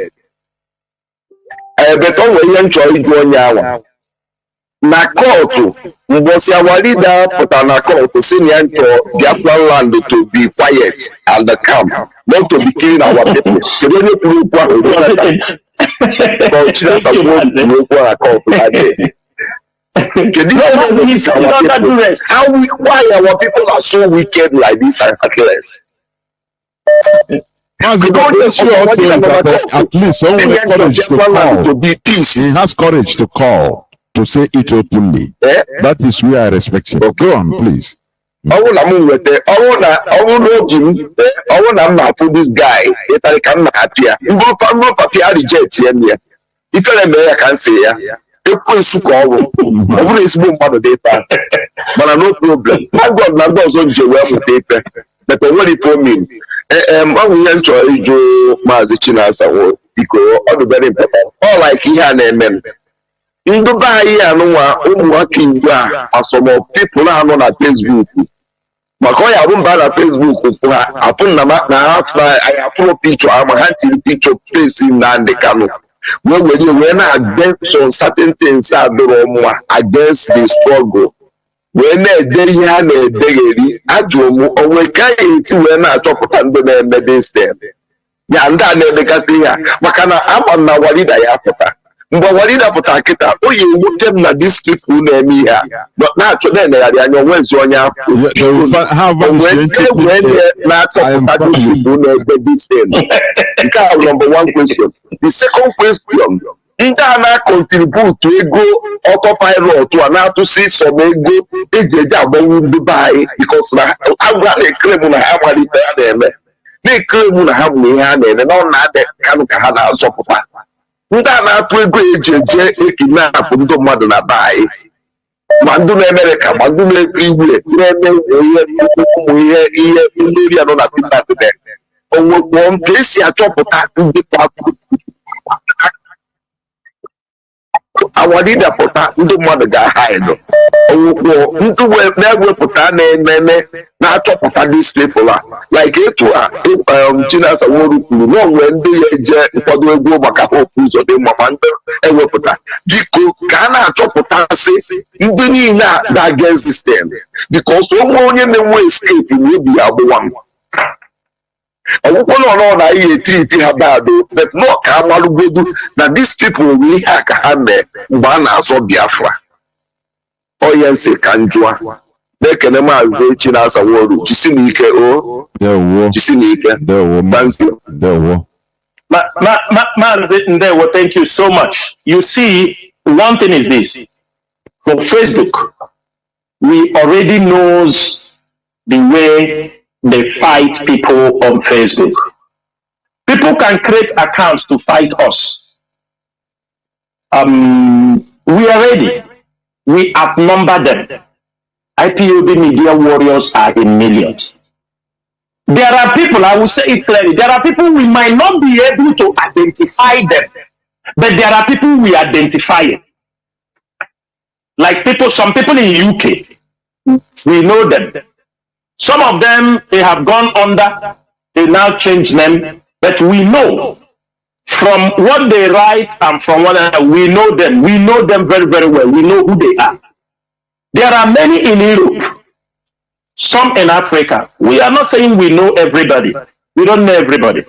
But we enjoy doing now. Na court, mbosi awalida put na court to see Biafran land to be quiet and calm, not to be killing our people. So they need to look for chinasa why our people are so wicked like this and heartless? At least someone has courage to call. To be peace. He has courage to call. To say it openly. That is where I respect you. Go on, please. I want to this guy. I can happy. Reject him. If I can say, but no problem. My God don't do well with paper. But what it told me, I will enjoy Joe mazi chinasa because all the very important. All like he had a ndị be anyị anụnwa ụmụaka igbo a asọmọ pipụl anọ na Facebook maka ọ ya bụ mba na Facebook ha apụ na ha afro picture ama ha tiri picture face Nnamdi Kanu wee na-against on certain things adịrọ mma against the struggle wee na-ede ihe ha na-edegheri ajụrụ m onwe ka ya eti wee na-achọpụta ndị na-eme this step ya ndị a na-edegasị ya maka na ama na walida ya pụta mgbe walida pụtara kịta o yi ewute m na dis people na-eme ihe a na-achọ na-enegharị anya onwezi onye afọ na-achọpụta dis people na-ebe dis thing. Nke a number one question. The second question, ndị a na-akọntribute ego ọtọpilot a na-atụsi sọm ego eji eji agbanwe ndị be anyị bikos na agwa na-ekrem na ha malite ha na-eme na-ekrem na ha bụ ihe ha na-eme na ọ na-adị kanụ ka ha na-azọpụta ndị a na-atụ ego eji eje ekinapụ ndị mmadụ na be anyị ma ndị na-Amerịka ma ndị na-ekpe igwe na-eme ụmụ ihe mmeri anọ na pipatide onwekwo nke esi achọpụta ndị awalidapụta ndị mmadụ ga-ahaido onwekwo ndị na-ewepụta na-ememe na-achọpụta dis people a like etu a chinasa nworu kwuru na onwe ndị ya eje nkwado egwu maka hope ụzọ dị mma ma ndị ewepụta biko ka a na-achọpụtasị ndị niile a na-against system because onwe onye na-enwe escape na obi ya agbụwa m ọgwụkwọ nọ na ihe etiriti ha bado but nọ ka amalụgodu na these people nwere ihe a ka ha mee mgbe a na-azọ Biafra onye nsị ka njụa na-ekene maazị Chinasa Nworu jisi n'ike jisi n'ike thank you. Maazị Ndewo, thank you so much. You see, one thing is this: for Facebook, we already knows the way they fight people on Facebook. People can create accounts to fight us. We are ready. We outnumber them. IPOB media warriors are in millions. There are people, I will say it clearly, there are people we might not be able to identify them, but there are people we identify it. Like some people in UK, we know them. Some of them, they have gone under, they now change them, but we know from what they write and from what we know them. We know them very, very well. We know who they are. There are many in Europe, some in Africa. We are not saying we know everybody. We don't know everybody.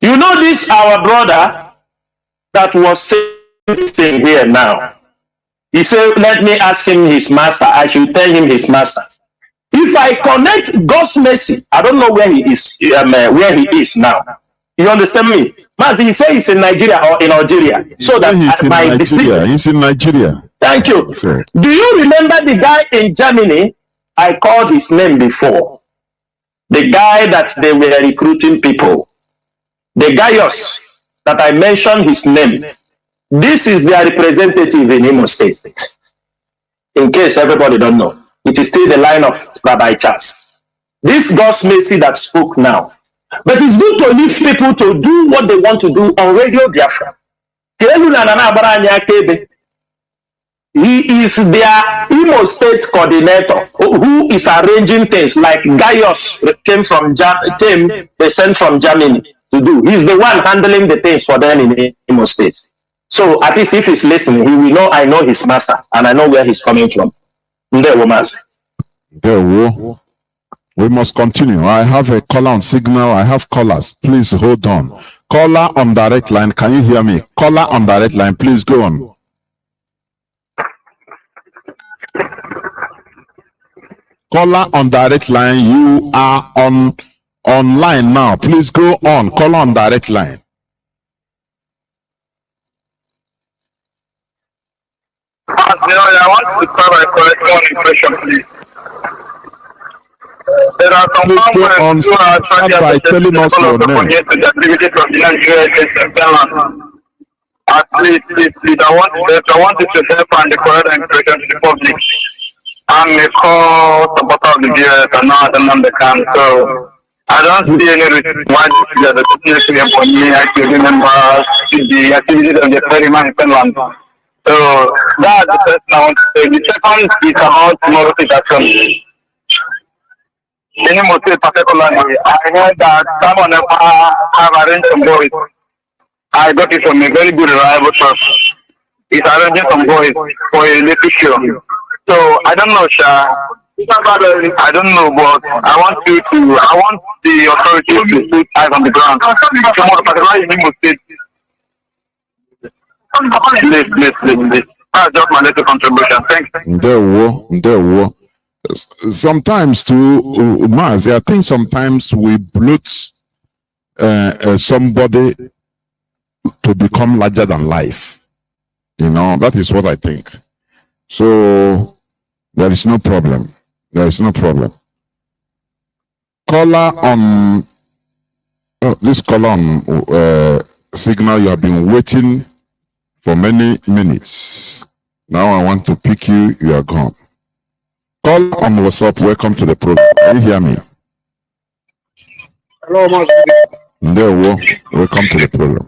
You know this, our brother that was saying here now. He said, let me ask him his master. I should tell him his master. If I connect God's mercy, I don't know where he is now. You understand me? Mazi, he said he's in Nigeria or in Algeria. So that he's in Nigeria. Thank you. Sure. Do you remember the guy in Germany? I called his name before. The guy that they were recruiting people. The Gaius that I mentioned his name. This is their representative in Imo State. In case everybody don't know. It is still the line of Rabbi Charles. This God's mercy that spoke now. But it's good to leave people to do what they want to do on Radio Biafra. He is their Imo State coordinator who is arranging things like Gaius they sent from Germany to do. He's the one handling the things for them in Imo State. So at least if he's listening, he will know I know his master and I know where he's coming from. We must continue. I have a caller on signal. I have callers. Please hold on. Caller on direct line. Can you hear me? Caller on direct line. Please go on. Caller on direct line. You are online now. Please go on. Caller on direct line. I want to start by correcting one impression, please. There are some farmers who are trying to telling us your name. The activities of the Nigerian at least, I want to help and the correct impression to the public. I'm a supporter of the GS and not the camp, so I don't see any reason why the situation for me actually remember the activities of the ferryman in Finland. So that's the first I want to say. The second is about moral action. In Imo particularly, I heard that someone have arranged some boys. I got it from a very good reliable source. It's arranging some boys for a little show. So I don't know, Sha. I don't know, but I want the authorities to put eyes on the ground. Particularly in Imo State. Please. That's just my little contribution. Thanks. Sometimes to Maz, I think sometimes we bloat somebody to become larger than life. You know, that is what I think. So there is no problem. Caller on this caller on signal, you have been waiting for many minutes. Now I want to pick you. You are gone. Call on WhatsApp. Welcome to the program. Can you hear me? Hello, Mazi. Welcome to the program.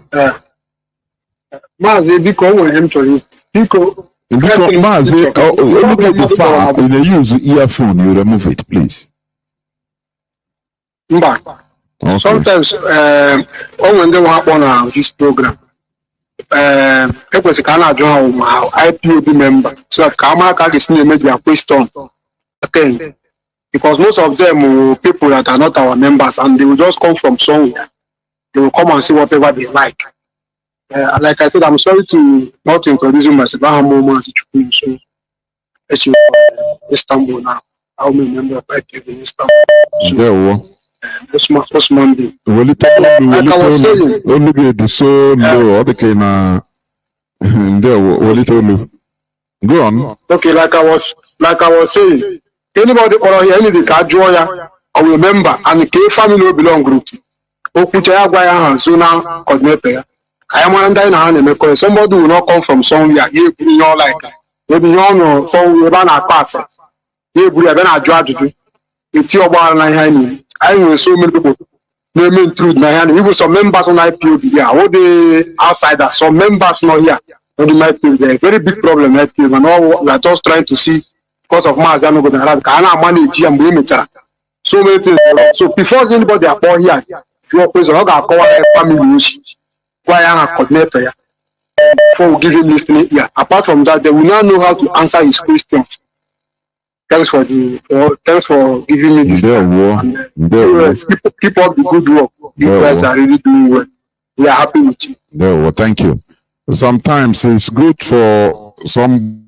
Mazi, because we am to you. Mazi, look at the far. When you use earphone, you remove it, please. Okay. Sometimes, when they work on this program, it was a kind of IPOB member, so that Kamaka is maybe a question. Attend, because most of them are people that are not our members and they will just come from somewhere. They will come and see whatever they like. Like I said, I'm sorry to not introduce myself. I'm Mazi, so as you Istanbul now. I'm a member of IPOB in Istanbul. This Monday. Like I was saying, go on. Okay, like I was saying, anybody or any the Kajoya or remember and the family will belong group. Okuchaya Guaya Zona coordinator. I am one day now. Somebody will not come from somewhere. You know, like maybe you know somewhere a pass. You will have a judge. It's your bar line. I know so many people naming truth now, even some members on IPOB here, all the outsiders, some members not here on the IPOB. There, very big problem IPOB, and all we are just trying to see because of mazi no go na can manage and be so many things. So before anybody are here, you always have to call a family why I am coordinator here. Before we give him listening here. Apart from that, they will now know how to answer his questions. Thanks for giving me this. Keep up the good work. You guys are really doing well. We are happy with you. Thank you. Sometimes it's good for some